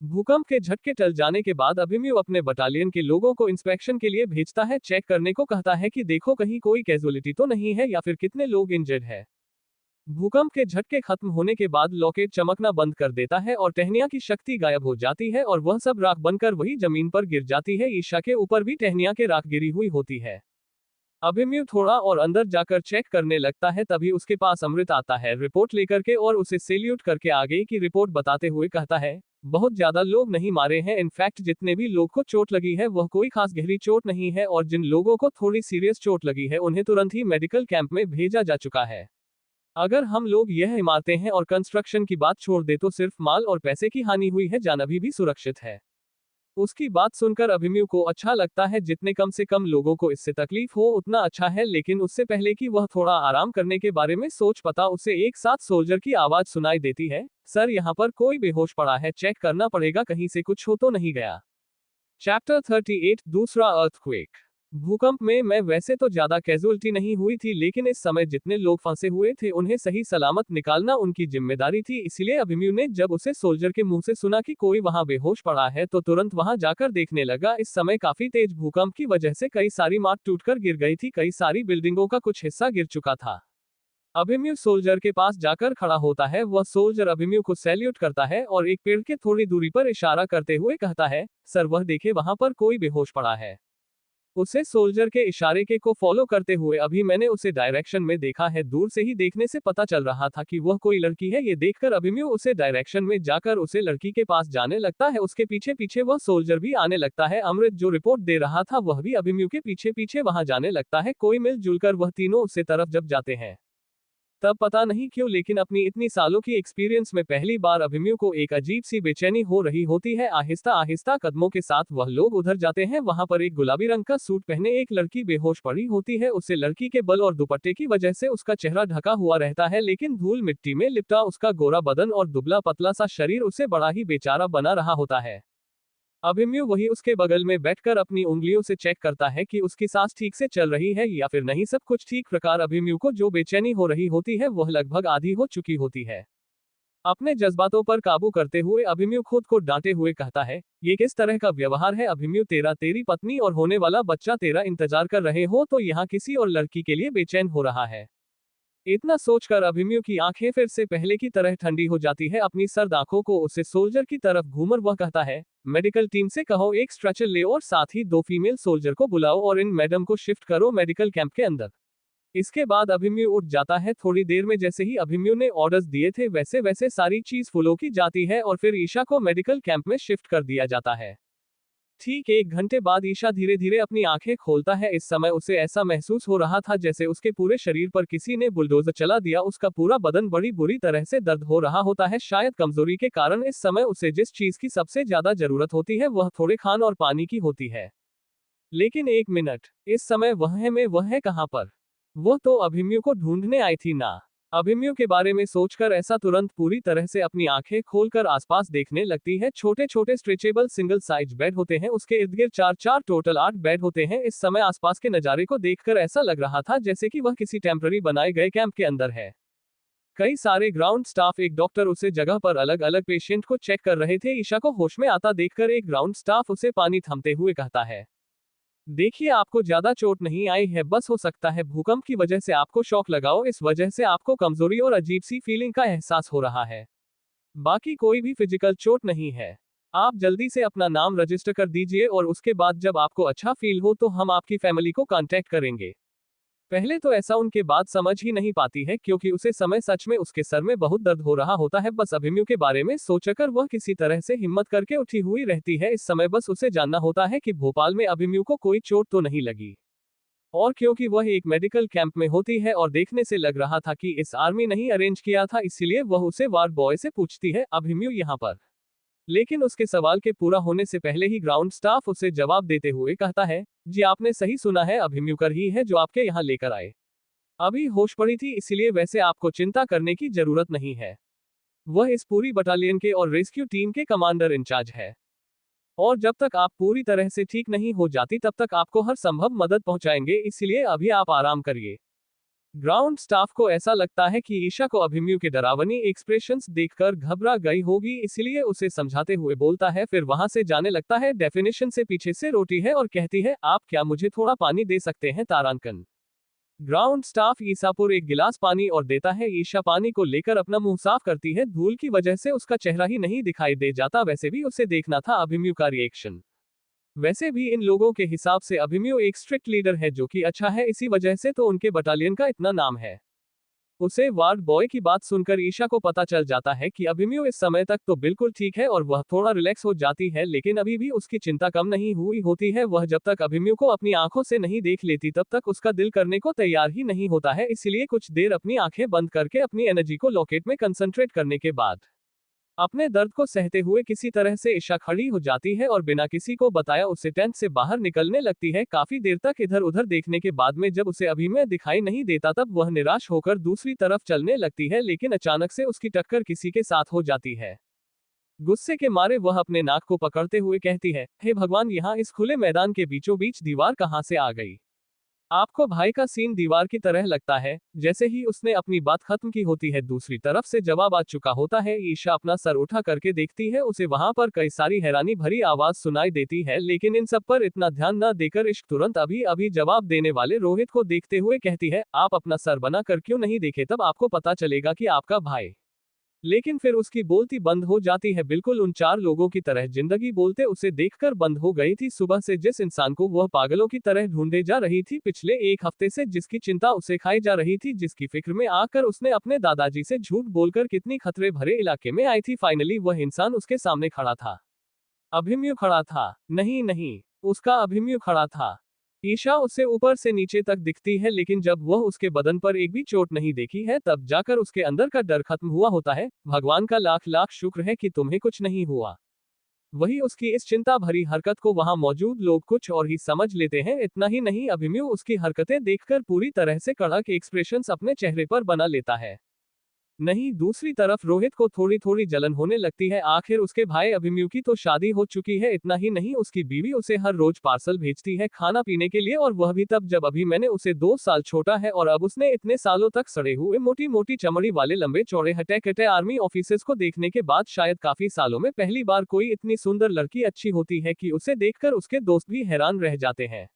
Speaker 1: भूकंप के झटके टल जाने के बाद अभिमन्यु अपने बटालियन के लोगों को इंस्पेक्शन के लिए भेजता है। चेक करने को कहता है कि देखो कहीं कोई कैजुअलिटी तो नहीं है या फिर कितने लोग इंजर्ड है। भूकंप के झटके खत्म होने के बाद लॉकेट चमकना बंद कर देता है और टहनिया की शक्ति गायब हो जाती है और वह सब राख बनकर वही जमीन पर गिर जाती है। ईशा के ऊपर भी टहनिया के राख गिरी हुई होती है। अभिमन्यु थोड़ा और अंदर जाकर चेक करने लगता है, तभी उसके पास अमृत आता है रिपोर्ट लेकर के और उसे सैल्यूट करके आगे की रिपोर्ट बताते हुए कहता है, बहुत ज्यादा लोग नहीं मारे हैं, इनफैक्ट जितने भी लोग को चोट लगी है वह कोई खास गहरी चोट नहीं है और जिन लोगों को थोड़ी सीरियस चोट लगी है उन्हें तुरंत ही मेडिकल कैंप में भेजा जा चुका है। अगर हम लोग यह इमारतें हैं और कंस्ट्रक्शन की बात छोड़ दे तो सिर्फ माल और पैसे की हानि हुई है, जान अभी भी सुरक्षित है। उसकी बात सुनकर अभिमन्यु को अच्छा लगता है, जितने कम से कम लोगों को इससे तकलीफ हो उतना अच्छा है, लेकिन उससे पहले कि वह थोड़ा आराम करने के बारे में सोच पाता उसे एक साथ सोल्जर की आवाज सुनाई देती है, सर यहाँ पर कोई बेहोश पड़ा है, चेक करना पड़ेगा कहीं से कुछ हो तो नहीं गया। चैप्टर 38 दूसरा अर्थक्वेक। भूकंप में मैं वैसे तो ज्यादा कैजुअलिटी नहीं हुई थी, लेकिन इस समय जितने लोग फंसे हुए थे उन्हें सही सलामत निकालना उनकी जिम्मेदारी थी। इसलिए अभिमन्यु ने जब उसे सोल्जर के मुंह से सुना कि कोई वहां बेहोश पड़ा है तो तुरंत वहां जाकर देखने लगा। इस समय काफी तेज भूकंप की वजह से कई सारी इमारत टूटकर गिर गई थी, कई सारी बिल्डिंगों का कुछ हिस्सा गिर चुका था। अभिमन्यु सोल्जर के पास जाकर खड़ा होता है, वह सोल्जर अभिमन्यु को सैल्यूट करता है और एक पेड़ के थोड़ी दूरी पर इशारा करते हुए कहता है, सर वह देखे वहां पर कोई बेहोश पड़ा है। उसे सोल्जर के इशारे के को फॉलो करते हुए अभी मैंने उसे डायरेक्शन में देखा है, दूर से ही देखने से पता चल रहा था कि वह कोई लड़की है। ये देखकर अभिमन्यु उसे डायरेक्शन में जाकर उसे लड़की के पास जाने लगता है, उसके पीछे पीछे वह सोल्जर भी आने लगता है। अमृत जो रिपोर्ट दे रहा था वह भी अभिमन्यु के पीछे पीछे वहां जाने लगता है। कोई मिलजुल कर वह तीनों उसे तरफ जब जाते हैं तब पता नहीं क्यों, लेकिन अपनी इतनी सालों की एक्सपीरियंस में पहली बार अभिमन्यु को एक अजीब सी बेचैनी हो रही होती है। आहिस्ता आहिस्ता कदमों के साथ वह लोग उधर जाते हैं। वहां पर एक गुलाबी रंग का सूट पहने एक लड़की बेहोश पड़ी होती है। उसे लड़की के बल और दुपट्टे की वजह से उसका चेहरा ढका हुआ रहता है, लेकिन धूल मिट्टी में लिपटा उसका गोरा बदन और दुबला पतला सा शरीर उसे बड़ा ही बेचारा बना रहा होता है। अभिमन्यु वही उसके बगल में बैठकर अपनी उंगलियों से चेक करता है कि उसकी सांस ठीक से चल रही है या फिर नहीं। सब कुछ ठीक प्रकार अभिमन्यु को जो बेचैनी हो रही होती है वह लगभग आधी हो चुकी होती है। अपने जज्बातों पर काबू करते हुए अभिमन्यु खुद को डांटे हुए कहता है, ये किस तरह का व्यवहार है अभिमन्यु, तेरी पत्नी और होने वाला बच्चा तेरा इंतजार कर रहे हो तो यहाँ किसी और लड़की के लिए बेचैन हो रहा है। इतना सोचकर अभिमन्यु की आंखें फिर से पहले की तरह ठंडी हो जाती है। अपनी सर्द आंखों को उसे सोल्जर की तरफ घूमर वह कहता है, मेडिकल टीम से कहो एक स्ट्रेचर ले और साथ ही 2 फीमेल सोल्जर को बुलाओ और इन मैडम को शिफ्ट करो मेडिकल कैंप के अंदर। इसके बाद अभिमन्यु उठ जाता है। थोड़ी देर में जैसे ही अभिमन्यु ने ऑर्डर्स दिए थे वैसे वैसे सारी चीज फॉलो की जाती है और फिर ईशा को मेडिकल कैंप में शिफ्ट कर दिया जाता है। ठीक 1 घंटे बाद ईशा धीरे धीरे अपनी आंखें खोलता है। इस समय उसे ऐसा महसूस हो रहा था जैसे उसके पूरे शरीर पर किसी ने बुलडोजर चला दिया। उसका पूरा बदन बड़ी बुरी तरह से दर्द हो रहा होता है, शायद कमजोरी के कारण। इस समय उसे जिस चीज की सबसे ज्यादा जरूरत होती है वह थोड़े खान और पानी की होती है। लेकिन 1 मिनट, इस समय वह है कहां पर? वह तो अभिमन्यु को ढूंढने आई थी ना। अभिमन्यु के बारे में सोचकर ऐसा तुरंत पूरी तरह से अपनी आंखें खोलकर आसपास देखने लगती है। छोटे छोटे स्ट्रेचेबल सिंगल साइज बेड होते हैं, उसके इर्द गिर्द 4 टोटल 8 बेड होते हैं। इस समय आसपास के नजारे को देखकर ऐसा लग रहा था जैसे कि वह किसी टेम्पररी बनाए गए कैंप के अंदर है। कई सारे ग्राउंड स्टाफ, एक डॉक्टर उसे जगह पर अलग अलग पेशेंट को चेक कर रहे थे। ईशा को होश में आता देखकर एक ग्राउंड स्टाफ उसे पानी थमते हुए कहता है, देखिए आपको ज्यादा चोट नहीं आई है, बस हो सकता है भूकंप की वजह से आपको शॉक लगाओ, इस वजह से आपको कमजोरी और अजीब सी फीलिंग का एहसास हो रहा है। बाकी कोई भी फिजिकल चोट नहीं है। आप जल्दी से अपना नाम रजिस्टर कर दीजिए और उसके बाद जब आपको अच्छा फील हो तो हम आपकी फैमिली को कांटेक्ट करेंगे। पहले तो ऐसा उनके बात समझ ही नहीं पाती है क्योंकि उसे समय सच में उसके सर में बहुत दर्द हो रहा होता है। बस अभिमन्यु के बारे में सोचकर वह किसी तरह से हिम्मत करके उठी हुई रहती है। इस समय बस उसे जानना होता है कि भोपाल में अभिमन्यु को कोई चोट तो नहीं लगी। और क्योंकि वह एक मेडिकल कैंप में होती है और देखने से लग रहा था कि इस आर्मी नहीं अरेंज किया था, इसलिए वह उसे वार्ड बॉय से पूछती है, अभिमन्यु यहाँ पर? लेकिन उसके सवाल के पूरा होने से पहले ही ग्राउंड स्टाफ उसे जवाब देते हुए कहता है, जी आपने सही सुना है, अभिमन्यु कर ही है जो आपके यहाँ लेकर आए। अभी होश पड़ी थी, इसलिए वैसे आपको चिंता करने की जरूरत नहीं है। वह इस पूरी बटालियन के और रेस्क्यू टीम के कमांडर इंचार्ज है और जब तक आप पूरी तरह से ठीक नहीं हो जाती तब तक आपको हर संभव मदद पहुंचाएंगे, इसलिए अभी आप आराम करिए। ग्राउंड स्टाफ को ऐसा लगता है कि ईशा को अभिमन्यु के डरावनी एक्सप्रेशंस देखकर घबरा गई होगी, इसलिए उसे समझाते हुए बोलता है, फिर वहां से जाने लगता है। डेफिनेशन से पीछे से रोटी है और कहती है, आप क्या मुझे थोड़ा पानी दे सकते हैं तारांकन? ग्राउंड स्टाफ ईसापुर एक गिलास पानी और देता है। ईशा पानी को लेकर अपना मुंह साफ करती है। धूल की वजह से उसका चेहरा ही नहीं दिखाई दे जाता। वैसे भी उसे देखना था अभिमन्यु का रिएक्शन। वैसे भी इन लोगों के हिसाब से अभिमन्यु एक स्ट्रिक्ट लीडर है जो कि अच्छा है, इसी वजह से तो उनके बटालियन का इतना नाम है। उसे वार्ड बॉय की बात सुनकर ईशा को पता चल जाता है कि अभिमन्यु इस समय तक तो बिल्कुल ठीक है और वह थोड़ा रिलैक्स हो जाती है, लेकिन अभी भी उसकी चिंता कम नहीं हुई होती है। वह जब तक अभिमन्यु को अपनी आंखों से नहीं देख लेती तब तक उसका दिल करने को तैयार ही नहीं होता है। इसीलिए कुछ देर अपनी आंखें बंद करके अपनी एनर्जी को लॉकेट में कंसंट्रेट करने के बाद अपने दर्द को सहते हुए किसी तरह से ईशा खड़ी हो जाती है और बिना किसी को बताया उसे टेंट से बाहर निकलने लगती है। काफी देर तक इधर उधर देखने के बाद में जब उसे अभिमन्यु दिखाई नहीं देता तब वह निराश होकर दूसरी तरफ चलने लगती है, लेकिन अचानक से उसकी टक्कर किसी के साथ हो जाती है। गुस्से के मारे वह अपने नाक को पकड़ते हुए कहती है, हे भगवान, यहाँ इस खुले मैदान के बीचों बीच दीवार कहाँ से आ गई। आपको भाई का सीन दीवार की तरह लगता है। जैसे ही उसने अपनी बात खत्म की होती है दूसरी तरफ से जवाब आ चुका होता है। ईशा अपना सर उठा करके देखती है, उसे वहां पर कई सारी हैरानी भरी आवाज सुनाई देती है, लेकिन इन सब पर इतना ध्यान न देकर इश्क तुरंत अभी अभी जवाब देने वाले रोहित को देखते हुए कहती है, आप अपना सर बना कर क्यों नहीं देखे, तब आपको पता चलेगा कि आपका भाई। लेकिन फिर उसकी बोलती बंद हो जाती है, बिल्कुल उन चार लोगों की तरह जिंदगी बोलते उसे देखकर बंद हो गई थी। सुबह से जिस इंसान को वह पागलों की तरह ढूंढे जा रही थी, पिछले एक हफ्ते से जिसकी चिंता उसे खाई जा रही थी, जिसकी फिक्र में आकर उसने अपने दादाजी से झूठ बोलकर कितनी खतरे भरे इलाके में आई थी, फाइनली वह इंसान उसके सामने खड़ा था। अभिमन्यु खड़ा था। नहीं नहीं, उसका अभिमन्यु खड़ा था। ईशा उसे ऊपर से नीचे तक दिखती है, लेकिन जब वह उसके बदन पर एक भी चोट नहीं देखी है तब जाकर उसके अंदर का डर खत्म हुआ होता है। भगवान का लाख लाख शुक्र है कि तुम्हें कुछ नहीं हुआ। वही उसकी इस चिंता भरी हरकत को वहां मौजूद लोग कुछ और ही समझ लेते हैं। इतना ही नहीं, अभिमन्यु उसकी हरकतें देखकर पूरी तरह से कड़क एक्सप्रेशंस अपने चेहरे पर बना लेता है। नहीं, दूसरी तरफ रोहित को थोड़ी थोड़ी जलन होने लगती है। आखिर उसके भाई अभिमन्यु की तो शादी हो चुकी है। इतना ही नहीं, उसकी बीवी उसे हर रोज पार्सल भेजती है खाना पीने के लिए, और वह भी तब जब अभी मैंने उसे 2 साल छोटा है। और अब उसने इतने सालों तक सड़े हुए मोटी मोटी चमड़ी वाले लंबे चौड़े हटे कटे आर्मी ऑफिसर्स को देखने के बाद शायद काफी सालों में पहली बार कोई इतनी सुंदर लड़की अच्छी होती है कि उसे देखकर उसके दोस्त भी हैरान रह जाते हैं।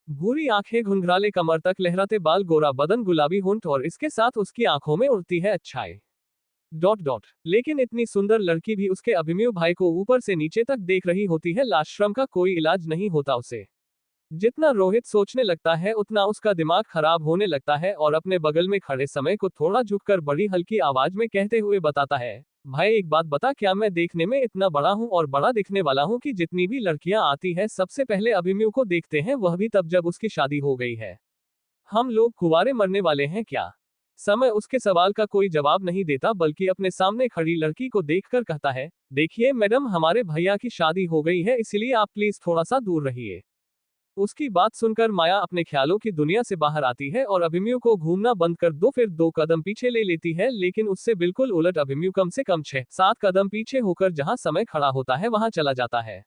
Speaker 1: भूरी आंखें, घुंघराले कमर तक लहराते बाल, गोरा बदन, गुलाबी होंठ और इसके साथ उसकी आंखों में उड़ती है अच्छाई। Dot dot. लेकिन इतनी सुंदर लड़की भी उसके अभिमन्यु भाई को ऊपर से नीचे तक देख रही होती है। लाशश्रम का कोई इलाज नहीं होता उसे। जितना रोहित सोचने लगता है उतना उसका दिमाग खराब होने लगता है और अपने बगल में खड़े समय को थोड़ा झुककर बड़ी हल्की आवाज में कहते हुए बताता है, भाई एक बात बता, क्या मैं देखने में इतना बड़ा हूँ और बड़ा दिखने वाला हूँ कि जितनी भी लड़कियां आती है सबसे पहले अभिमन्यु को देखते हैं, वह भी तब जब उसकी शादी हो गई है। हम लोग कुंवारे मरने वाले हैं क्या। समय उसके सवाल का कोई जवाब नहीं देता, बल्कि अपने सामने खड़ी लड़की को देखकर कहता है, देखिए मैडम, हमारे भैया की शादी हो गई है, इसलिए आप प्लीज थोड़ा सा दूर रहिए। उसकी बात सुनकर माया अपने ख्यालों की दुनिया से बाहर आती है और अभिमन्यु को घूमना बंद कर दो फिर 2 कदम पीछे ले लेती है, लेकिन उससे बिल्कुल उलट अभिमन्यु कम से कम 6-7 कदम पीछे होकर जहां समय खड़ा होता है वहां चला जाता है।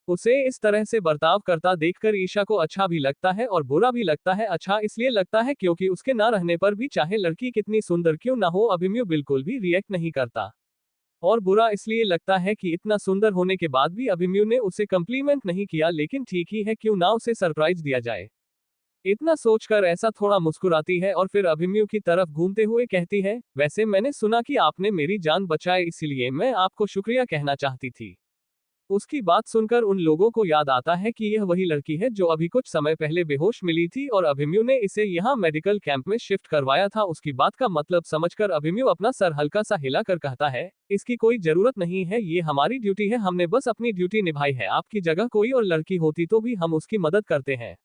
Speaker 1: उसे इस तरह से बर्ताव करता देखकर ईशा को अच्छा भी लगता है और बुरा भी लगता है। अच्छा इसलिए लगता है क्योंकि उसके ना रहने पर भी चाहे लड़की कितनी सुंदर क्यों ना हो, अभिमन्यु बिल्कुल भी रिएक्ट नहीं करता। और बुरा इसलिए लगता है कि इतना सुंदर होने के बाद भी अभिमन्यु ने उसे कम्प्लीमेंट नहीं किया, लेकिन ठीक ही है, क्यों ना उसे सरप्राइज दिया जाए। इतना सोचकर ऐसा थोड़ा मुस्कुराती है और फिर अभिमन्यु की तरफ घूमते हुए कहती है, वैसे मैंने सुना कि आपने मेरी जान बचाई, इसीलिए मैं आपको शुक्रिया कहना चाहती थी। उसकी बात सुनकर उन लोगों को याद आता है कि यह वही लड़की है जो अभी कुछ समय पहले बेहोश मिली थी और अभिमन्यु ने इसे यहाँ मेडिकल कैंप में शिफ्ट करवाया था। उसकी बात का मतलब समझकर अभिमन्यु अपना सर हल्का सा हिलाकर कहता है, इसकी कोई जरूरत नहीं है, ये हमारी ड्यूटी है, हमने बस अपनी ड्यूटी निभाई है। आपकी जगह कोई और लड़की होती तो भी हम उसकी मदद करते हैं।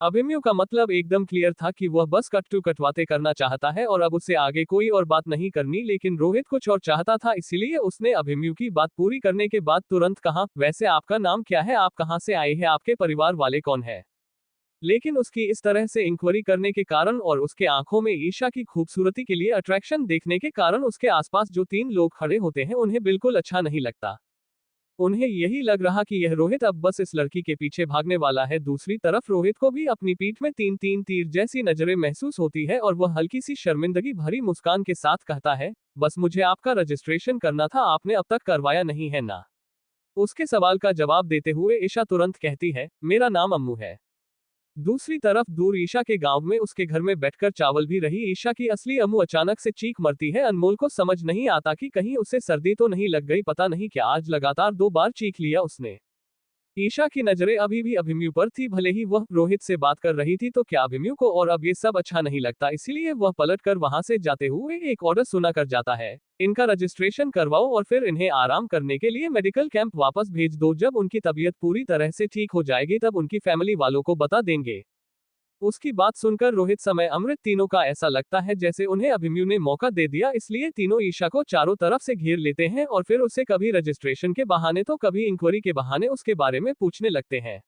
Speaker 1: अभिमन्यु का मतलब एकदम क्लियर था कि वह बस कट टू कटवाते करना चाहता है और अब उससे आगे कोई और बात नहीं करनी, लेकिन रोहित कुछ और चाहता था, इसीलिए उसने अभिमन्यु की बात पूरी करने के बाद तुरंत कहा, वैसे आपका नाम क्या है, आप कहाँ से आए हैं, आपके परिवार वाले कौन है। लेकिन उसकी इस तरह से इंक्वायरी करने के कारण और उसके आंखों में ईशा की खूबसूरती के लिए अट्रैक्शन देखने के कारण उसके आसपास जो 3 लोग खड़े होते हैं उन्हें बिल्कुल अच्छा नहीं लगता। उन्हें यही लग रहा कि यह रोहित अब बस इस लड़की के पीछे भागने वाला है। दूसरी तरफ रोहित को भी अपनी पीठ में 3-3 तीर जैसी नजरें महसूस होती है और वह हल्की सी शर्मिंदगी भरी मुस्कान के साथ कहता है, बस मुझे आपका रजिस्ट्रेशन करना था, आपने अब तक करवाया नहीं है ना। उसके सवाल का जवाब देते हुए ईशा तुरंत कहती है, मेरा नाम अम्मू है। दूसरी तरफ दूर ईशा के गांव में उसके घर में बैठकर चावल भी रही ईशा की असली अम्मू अचानक से चीख मरती है। अनमोल को समझ नहीं आता कि कहीं उसे सर्दी तो नहीं लग गई, पता नहीं क्या आज लगातार 2 बार चीख लिया उसने। ईशा की नजरें अभी भी अभिमन्यु पर थी, भले ही वह रोहित से बात कर रही थी तो क्या अभिमन्यु को और अब ये सब अच्छा नहीं लगता, इसीलिए वह पलट कर वहां से जाते हुए एक ऑर्डर सुना कर जाता है। इनका रजिस्ट्रेशन करवाओ और फिर इन्हें आराम करने के लिए मेडिकल कैंप वापस भेज दो। जब उनकी तबीयत पूरी तरह से ठीक हो जाएगी तब उनकी फैमिली वालों को बता देंगे। उसकी बात सुनकर रोहित समय अमृत तीनों का ऐसा लगता है जैसे उन्हें अभिमन्यु ने मौका दे दिया, इसलिए तीनों ईशा को चारों तरफ से घेर लेते हैं और फिर उसे कभी रजिस्ट्रेशन के बहाने तो कभी इंक्वायरी के बहाने उसके बारे में पूछने लगते हैं।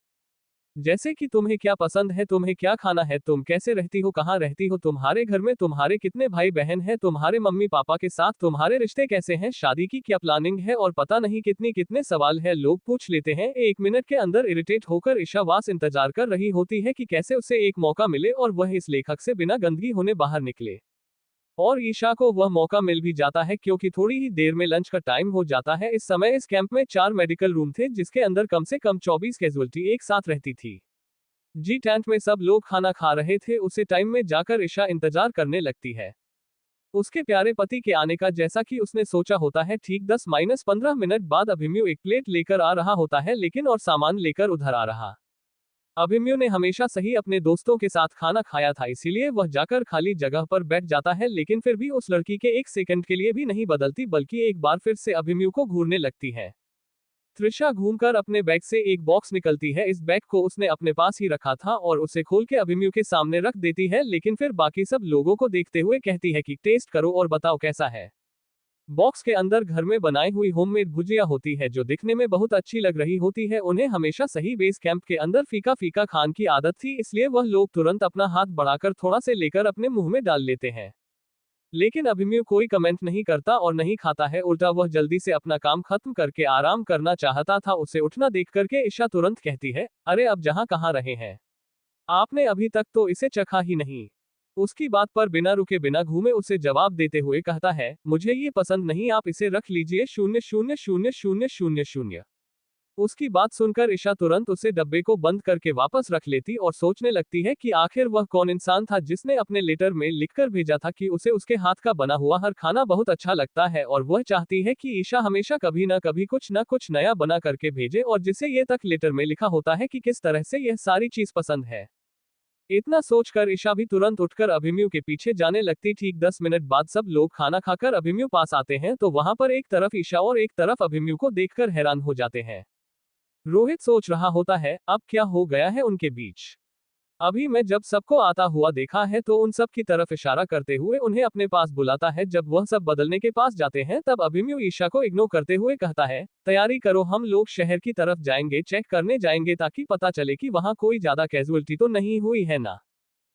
Speaker 1: जैसे कि तुम्हें क्या पसंद है, तुम्हें क्या खाना है, तुम कैसे रहती हो, कहाँ रहती हो, तुम्हारे घर में तुम्हारे कितने भाई बहन हैं, तुम्हारे मम्मी पापा के साथ तुम्हारे रिश्ते कैसे हैं, शादी की क्या प्लानिंग है और पता नहीं कितने सवाल है लोग पूछ लेते हैं। 1 मिनट के अंदर इरिटेट होकर ईशा वास इंतजार कर रही होती है कि कैसे उसे एक मौका मिले और वह इस लेखक से बिना गंदगी होने बाहर निकले। और ईशा को वह मौका मिल भी जाता है क्योंकि थोड़ी ही देर में लंच का टाइम हो जाता है। इस समय इस कैंप में 4 मेडिकल रूम थे जिसके अंदर कम से कम 24 कैजुअलिटी एक साथ रहती थी। जी टेंट में सब लोग खाना खा रहे थे, उसे टाइम में जाकर ईशा इंतजार करने लगती है उसके प्यारे पति के आने का। जैसा कि उसने सोचा होता है ठीक 10-15 मिनट बाद अभिमन्यु एक प्लेट लेकर आ रहा होता है, लेकिन और सामान लेकर उधर आ रहा। अभिमन्यु ने हमेशा सही अपने दोस्तों के साथ खाना खाया था, इसीलिए वह जाकर खाली जगह पर बैठ जाता है, लेकिन फिर भी उस लड़की के 1 सेकंड के लिए भी नहीं बदलती, बल्कि एक बार फिर से अभिमन्यु को घूरने लगती है। त्रिशा घूमकर अपने बैग से एक बॉक्स निकलती है। इस बैग को उसने अपने पास ही रखा था और उसे खोल के अभिमन्यु के सामने रख देती है, लेकिन फिर बाकी सब लोगों को देखते हुए कहती है कि टेस्ट करो और बताओ कैसा है। बॉक्स के अंदर घर में बनाई हुई होममेड भुजिया होती है जो दिखने में बहुत अच्छी लग रही होती है। उन्हें हमेशा सही बेस कैंप के अंदर फीका फीका खान की आदत थी, इसलिए वह लोग तुरंत अपना हाथ बढ़ाकर थोड़ा से लेकर अपने मुंह में डाल लेते हैं। लेकिन अभिमन्यु कोई कमेंट नहीं करता और नहीं खाता है, उल्टा वह जल्दी से अपना काम खत्म करके आराम करना चाहता था। उसे उठना देख करके ईशा तुरंत कहती है, अरे अब जहां कहां रहे हैं, आपने अभी तक तो इसे चखा ही नहीं। उसकी बात पर बिना रुके बिना घूमे उसे जवाब देते हुए कहता है, मुझे ये पसंद नहीं, आप इसे रख लीजिए 000000। उसकी बात सुनकर ईशा तुरंत उसे डब्बे को बंद करके वापस रख लेती और सोचने लगती है कि आखिर वह कौन इंसान था जिसने अपने लेटर में लिखकर भेजा था कि उसे उसके हाथ का बना हुआ हर खाना बहुत अच्छा लगता है, और वह चाहती है कि ईशा हमेशा कभी ना कभी कुछ ना कुछ नया बना करके भेजे और जिसे ये तक लेटर में लिखा होता है कि किस तरह से यह सारी चीज पसंद है। इतना सोचकर ईशा भी तुरंत उठकर अभिमन्यु के पीछे जाने लगती। ठीक 10 मिनट बाद सब लोग खाना खाकर अभिमन्यु पास आते हैं तो वहां पर एक तरफ ईशा और एक तरफ अभिमन्यु को देखकर हैरान हो जाते हैं। रोहित सोच रहा होता है अब क्या हो गया है उनके बीच। अभी मैं जब सबको आता हुआ देखा है तो उन सब की तरफ इशारा करते हुए उन्हें अपने पास बुलाता है। जब वह सब बदलने के पास जाते हैं तब अभिमन्यु ईशा को इग्नोर करते हुए कहता है, तैयारी करो, हम लोग शहर की तरफ जाएंगे, चेक करने जाएंगे ताकि पता चले कि वहां कोई ज्यादा कैजुअलिटी तो नहीं हुई है ना।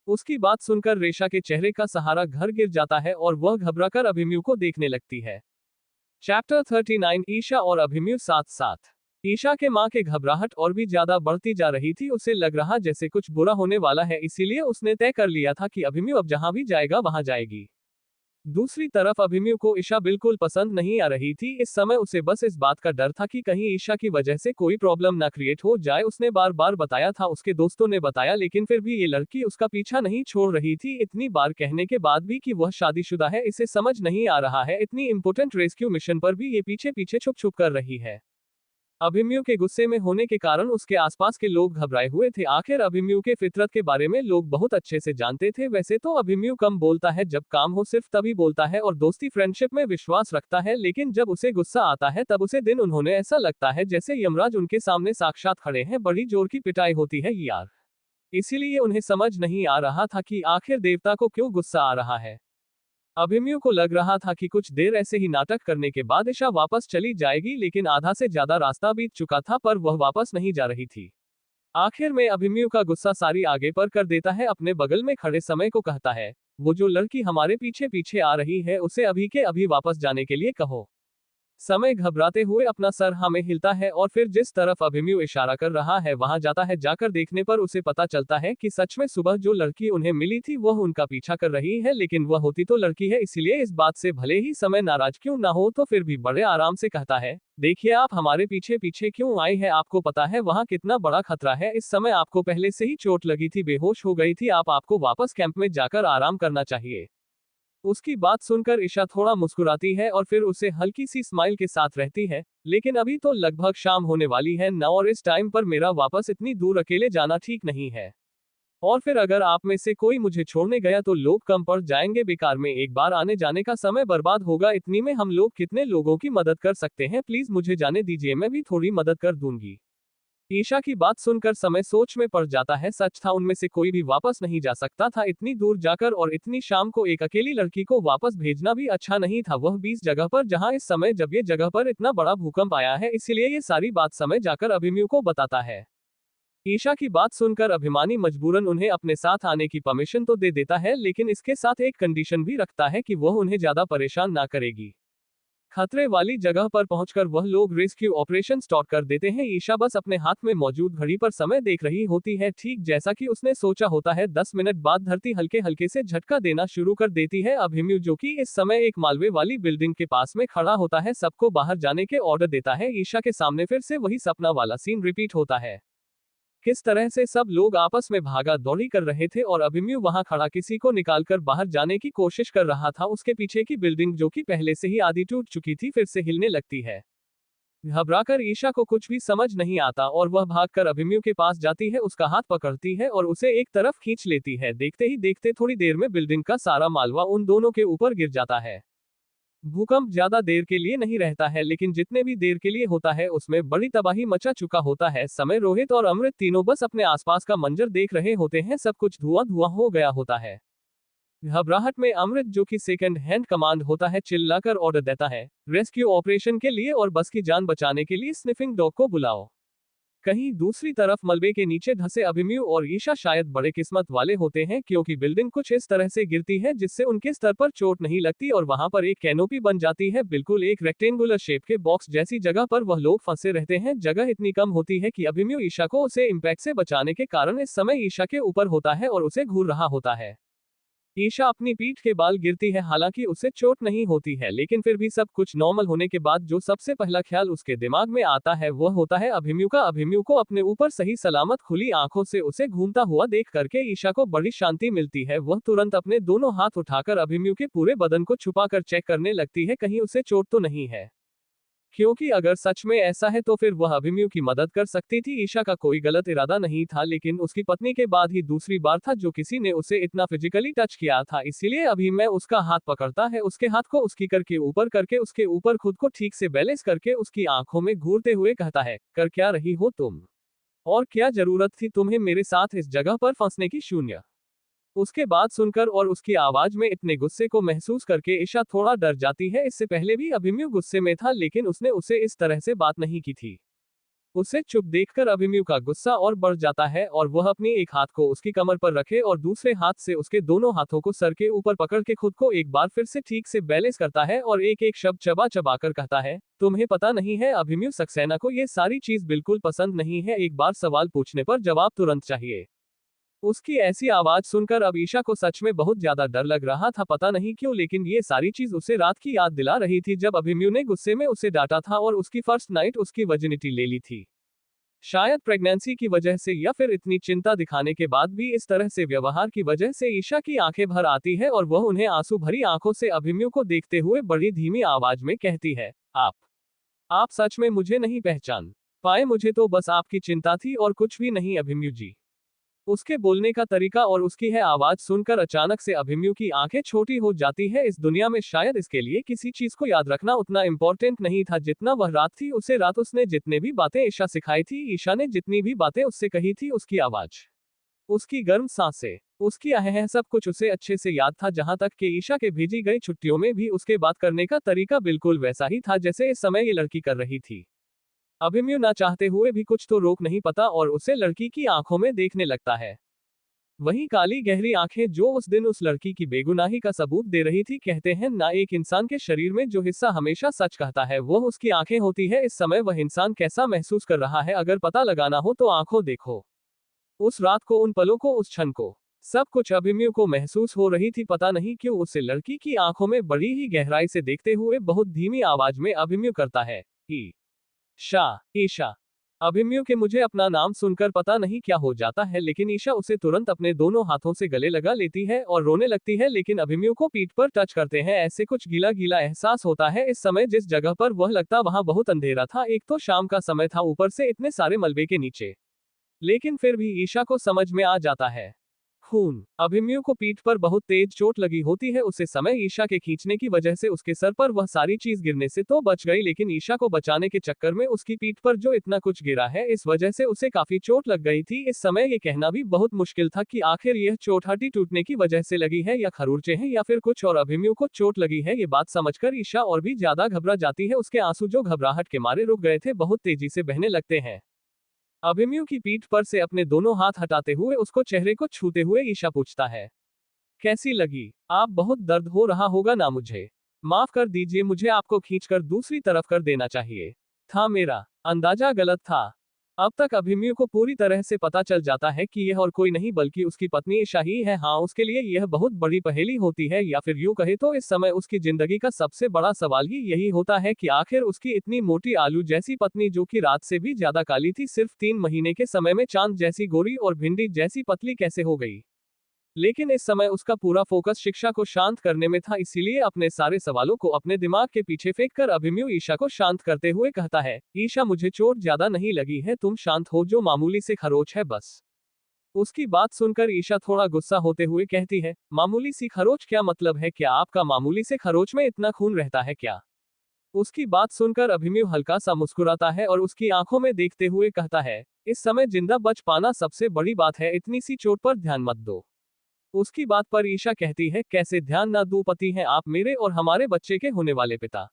Speaker 1: उसकी बात सुनकर रेशा के चेहरे का सहारा घर गिर जाता है और वह घबराकर अभिमन्यु को देखने लगती है। चैप्टर 39 ईशा और अभिमन्यु साथ साथ। ईशा के मां के घबराहट और भी ज्यादा बढ़ती जा रही थी। उसे लग रहा जैसे कुछ बुरा होने वाला है, इसीलिए उसने तय कर लिया था कि अभिमन्यु अब जहां भी जाएगा वहां जाएगी। दूसरी तरफ अभिमन्यु को ईशा बिल्कुल पसंद नहीं आ रही थी। इस समय उसे बस इस बात का डर था कि कहीं ईशा की वजह से कोई प्रॉब्लम ना क्रिएट हो जाए। उसने बार बार बताया था, उसके दोस्तों ने बताया, लेकिन फिर भी ये लड़की उसका पीछा नहीं छोड़ रही थी। इतनी बार कहने के बाद भी कि वह शादीशुदा है इसे समझ नहीं आ रहा है। इतनी इंपॉर्टेंट रेस्क्यू मिशन पर भी ये पीछे पीछे छुप छुप कर रही है। अभिमन्यु के गुस्से में होने के कारण उसके आसपास के लोग घबराए हुए थे। आखिर अभिमन्यु के फितरत के बारे में लोग बहुत अच्छे से जानते थे। वैसे तो अभिमन्यु कम बोलता है, जब काम हो सिर्फ तभी बोलता है और दोस्ती फ्रेंडशिप में विश्वास रखता है, लेकिन जब उसे गुस्सा आता है तब उसे दिन उन्होंने ऐसा लगता है जैसे यमराज उनके सामने साक्षात खड़े हैं। बड़ी जोर की पिटाई होती है यार, इसीलिए उन्हें समझ नहीं आ रहा था कि आखिर देवता को क्यों गुस्सा आ रहा है। अभिमन्यु को लग रहा था कि कुछ देर ऐसे ही नाटक करने के बाद ईशा वापस चली जाएगी, लेकिन आधा से ज्यादा रास्ता बीत चुका था पर वह वापस नहीं जा रही थी। आखिर में अभिमन्यु का गुस्सा सारी आगे पर कर देता है। अपने बगल में खड़े समय को कहता है, वो जो लड़की हमारे पीछे पीछे आ रही है उसे अभी के अभी वापस जाने के लिए कहो। समय घबराते हुए अपना सर हाँ में हिलता है और फिर जिस तरफ अभिमन्यु इशारा कर रहा है वहां जाता है। जाकर देखने पर उसे पता चलता है कि सच में सुबह जो लड़की उन्हें मिली थी वह उनका पीछा कर रही है, लेकिन वह होती तो लड़की है। इसीलिए इस बात से भले ही समय नाराज क्यों ना हो तो फिर भी बड़े आराम से कहता है, देखिए आप हमारे पीछे पीछे क्यों आए हैं? आपको पता है वहां कितना बड़ा खतरा है? इस समय आपको पहले से ही चोट लगी थी, बेहोश हो गई थी, आपको वापस कैंप में जाकर आराम करना चाहिए। उसकी बात सुनकर ईशा थोड़ा मुस्कुराती है और फिर उसे हल्की सी स्माइल के साथ रहती है, लेकिन अभी तो लगभग शाम होने वाली है ना, और इस टाइम पर मेरा वापस इतनी दूर अकेले जाना ठीक नहीं है। और फिर अगर आप में से कोई मुझे छोड़ने गया तो लोग कम पड़ जाएंगे, बेकार में एक बार आने जाने का समय बर्बाद होगा। इतनी में हम लोग कितने लोगों की मदद कर सकते हैं? प्लीज मुझे जाने दीजिए, मैं भी थोड़ी मदद कर दूंगी। ईशा की बात सुनकर समय सोच में पड़ जाता है। सच था, उनमें से कोई भी वापस नहीं जा सकता था इतनी दूर जाकर, और इतनी शाम को एक अकेली लड़की को वापस भेजना भी अच्छा नहीं था, वह 20 जगह पर, जहां इस समय जब ये जगह पर इतना बड़ा भूकंप आया है। इसीलिए ये सारी बात समय जाकर अभिमन्यु को बताता है। ईशा की बात सुनकर अभिमानी मजबूरन उन्हें अपने साथ आने की परमिशन तो दे देता है, लेकिन इसके साथ एक कंडीशन भी रखता है कि वह उन्हें ज्यादा परेशान ना करेगी। खतरे वाली जगह पर पहुंचकर वह लोग रेस्क्यू ऑपरेशन स्टार्ट कर देते हैं। ईशा बस अपने हाथ में मौजूद घड़ी पर समय देख रही होती है। ठीक जैसा कि उसने सोचा होता है, 10 मिनट बाद धरती हल्के हल्के से झटका देना शुरू कर देती है। अभिमन्यु, जो कि इस समय एक मालवे वाली बिल्डिंग के पास में खड़ा होता है, सबको बाहर जाने के ऑर्डर देता है। ईशा के सामने फिर से वही सपना वाला सीन रिपीट होता है। किस तरह से सब लोग आपस में भागा दौड़ी कर रहे थे और अभिमन्यु वहां खड़ा किसी को निकालकर बाहर जाने की कोशिश कर रहा था। उसके पीछे की बिल्डिंग, जो कि पहले से ही आधी टूट चुकी थी, फिर से हिलने लगती है। घबराकर ईशा को कुछ भी समझ नहीं आता और वह भागकर अभिमन्यु के पास जाती है, उसका हाथ पकड़ती है और उसे एक तरफ खींच लेती है। देखते ही देखते थोड़ी देर में बिल्डिंग का सारा मालवा उन दोनों के ऊपर गिर जाता है। भूकंप ज्यादा देर के लिए नहीं रहता है, लेकिन जितने भी देर के लिए होता है उसमें बड़ी तबाही मचा चुका होता है। समय रोहित और अमृत तीनों बस अपने आसपास का मंजर देख रहे होते हैं। सब कुछ धुआं धुआं हो गया होता है। घबराहट में अमृत, जो कि सेकंड हैंड कमांड होता है, चिल्लाकर ऑर्डर देता है, रेस्क्यू ऑपरेशन के लिए और बस की जान बचाने के लिए स्निफिंग डॉग को बुलाओ। कहीं दूसरी तरफ मलबे के नीचे धंसे अभिमन्यु और ईशा शायद बड़े किस्मत वाले होते हैं, क्योंकि बिल्डिंग कुछ इस तरह से गिरती है जिससे उनके स्तर पर चोट नहीं लगती और वहां पर एक कैनोपी बन जाती है। बिल्कुल एक रेक्टेंगुलर शेप के बॉक्स जैसी जगह पर वह लोग फंसे रहते हैं। जगह इतनी कम होती है कि अभिमन्यु ईशा को उसे इम्पैक्ट से बचाने के कारण इस समय ईशा के ऊपर होता है और उसे घूर रहा होता है। ईशा अपनी पीठ के बाल गिरती है, हालांकि उसे चोट नहीं होती है, लेकिन फिर भी सब कुछ नॉर्मल होने के बाद जो सबसे पहला ख्याल उसके दिमाग में आता है वह होता है अभिमन्यु का। अभिमन्यु को अपने ऊपर सही सलामत खुली आंखों से उसे घूमता हुआ देख करके ईशा को बड़ी शांति मिलती है। वह तुरंत अपने दोनों हाथ उठाकर अभिमन्यु के पूरे बदन को छुपाकर चेक करने लगती है, कहीं उसे चोट तो नहीं है, क्योंकि अगर सच में ऐसा है तो फिर वह अभिमन्यु की मदद कर सकती थी। ईशा का कोई गलत इरादा नहीं था, लेकिन उसकी पत्नी के बाद ही दूसरी बार था जो किसी ने उसे इतना फिजिकली टच किया था। इसीलिए अभी मैं उसका हाथ पकड़ता है, उसके हाथ को उसकी करके ऊपर करके उसके ऊपर खुद को ठीक से बैलेंस करके उसकी आंखों में घूरते हुए कहता है, कर क्या रही हो तुम? और क्या जरूरत थी तुम्हें मेरे साथ इस जगह पर फंसने की? शून्य। उसके बाद सुनकर और उसकी आवाज में इतने गुस्से को महसूस करके ईशा थोड़ा डर जाती है। इससे पहले भी अभिमन्यु गुस्से में था, लेकिन उसने उसे इस तरह से बात नहीं की थी। उसे चुप देखकर अभिमन्यु का गुस्सा और बढ़ जाता है और वह अपनी एक हाथ को उसकी कमर पर रखे और दूसरे हाथ से उसके दोनों हाथों को सर के ऊपर पकड़ के खुद को एक बार फिर से ठीक से बैलेंस करता है और एक एक शब्द चबा चबा कर कहता है, तुम्हें पता नहीं है अभिमन्यु, सक्सेना को ये सारी चीज बिल्कुल पसंद नहीं है। एक बार सवाल पूछने पर जवाब तुरंत चाहिए। उसकी ऐसी आवाज सुनकर अब ईशा को सच में बहुत ज्यादा डर लग रहा था, पता नहीं क्यों, लेकिन ये सारी चीज उसे रात की याद दिला रही थी जब अभिमन्यु ने गुस्से में उसे डांटा था और उसकी फर्स्ट नाइट उसकी वर्जिनिटी ले ली थी। शायद प्रेगनेंसी की वजह से या फिर इतनी चिंता दिखाने के बाद भी इस तरह से व्यवहार की वजह से ईशा की आंखें भर आती है और वह उन्हें आंसू भरी आंखों से अभिमन्यु को देखते हुए बड़ी धीमी आवाज में कहती है, आप सच में मुझे नहीं पहचान पाए? मुझे तो बस आपकी चिंता थी और कुछ भी नहीं अभिमन्यु जी। उसके बोलने का तरीका और उसकी है आवाज सुनकर अचानक से अभिमन्यु की आंखें छोटी हो जाती है। इस दुनिया में शायद इसके लिए किसी चीज को याद रखना उतना इम्पोर्टेंट नहीं था जितना वह रात थी। उसे रात उसने जितने भी बातें ईशा सिखाई थी, ईशा ने जितनी भी बातें उससे कही थी, उसकी आवाज, उसकी गर्म सांसें, उसकी आहह, सब कुछ उसे अच्छे से याद था। जहां तक कि ईशा के भेजी गई छुट्टियों में भी उसके बात करने का तरीका बिल्कुल वैसा ही था जैसे इस समय ये लड़की कर रही थी। अभिमन्यु ना चाहते हुए भी कुछ तो रोक नहीं पाता और उसे लड़की की आंखों में देखने लगता है। वहीं काली गहरी आंखें जो उस दिन उस लड़की की बेगुनाही का सबूत दे रही थी। कहते हैं ना, एक इंसान के शरीर में जो हिस्सा हमेशा सच कहता है वो उसकी आंखें होती है। इस समय वह इंसान कैसा महसूस कर रहा है, अगर पता लगाना हो तो आंखों देखो। उस रात को, उन पलों को, उस क्षण को, सब कुछ अभिमन्यु को महसूस हो रही थी। पता नहीं क्यों उसे लड़की की आंखों में बड़ी ही गहराई से देखते हुए बहुत धीमी आवाज में अभिमन्यु करता है, ईशा, ईशा। अभिमन्यु के मुझे अपना नाम सुनकर पता नहीं क्या हो जाता है, लेकिन ईशा उसे तुरंत अपने दोनों हाथों से गले लगा लेती है और रोने लगती है। लेकिन अभिमन्यु को पीठ पर टच करते हैं, ऐसे कुछ गीला गीला एहसास होता है। इस समय जिस जगह पर वह लगता वहां बहुत अंधेरा था। एक तो शाम का समय था, ऊपर से इतने सारे मलबे के नीचे, लेकिन फिर भी ईशा को समझ में आ जाता है खून। अभिमन्यु को पीठ पर बहुत तेज चोट लगी होती है। उसे समय ईशा के खींचने की वजह से उसके सर पर वह सारी चीज गिरने से तो बच गई, लेकिन ईशा को बचाने के चक्कर में उसकी पीठ पर जो इतना कुछ गिरा है, इस वजह से उसे काफी चोट लग गई थी। इस समय ये कहना भी बहुत मुश्किल था कि आखिर यह चोट हड्डी टूटने की वजह से लगी है या खरोंचे हैं या फिर कुछ और। अभिमन्यु को चोट लगी है ये बात समझकर ईशा और भी ज्यादा घबरा जाती है। उसके आंसू जो घबराहट के मारे रुक गए थे, बहुत तेजी से बहने लगते हैं। अभिमन्यु की पीठ पर से अपने दोनों हाथ हटाते हुए उसको चेहरे को छूते हुए ईशा पूछता है, कैसी लगी? आप बहुत दर्द हो रहा होगा ना? मुझे माफ कर दीजिए, मुझे आपको खींचकर दूसरी तरफ कर देना चाहिए था। मेरा अंदाजा गलत था। अब तक अभिमन्यु को पूरी तरह से पता चल जाता है कि यह और कोई नहीं बल्कि उसकी पत्नी ईशा ही है। हाँ, उसके लिए यह बहुत बड़ी पहेली होती है, या फिर यूं कहे तो इस समय उसकी जिंदगी का सबसे बड़ा सवाल ही यही होता है कि आखिर उसकी इतनी मोटी आलू जैसी पत्नी, जो कि रात से भी ज्यादा काली थी, सिर्फ 3 महीने के समय में चांद जैसी गोरी और भिंडी जैसी पतली कैसे हो गई। लेकिन इस समय उसका पूरा फोकस शिक्षा को शांत करने में था, इसीलिए अपने सारे सवालों को अपने दिमाग के पीछे फेंक कर अभिमन्यु ईशा को शांत करते हुए कहता है, ईशा मुझे चोट ज्यादा नहीं लगी है, तुम शांत हो, जो मामूली से खरोच है बस। उसकी बात सुनकर ईशा थोड़ा गुस्सा होते हुए कहती है, मामूली सी खरोच? क्या मतलब है? क्या आपका मामूली से खरोच में इतना खून रहता है क्या? उसकी बात सुनकर अभिमन्यु हल्का सा मुस्कुराता है और उसकी आंखों में देखते हुए कहता है, इस समय जिंदा बच पाना सबसे बड़ी बात है, इतनी सी चोट पर ध्यान मत दो। उसकी बात पर ईशा कहती है, कैसे ध्यान ना दूं? पति हैं आप मेरे और हमारे बच्चे के होने वाले पिता।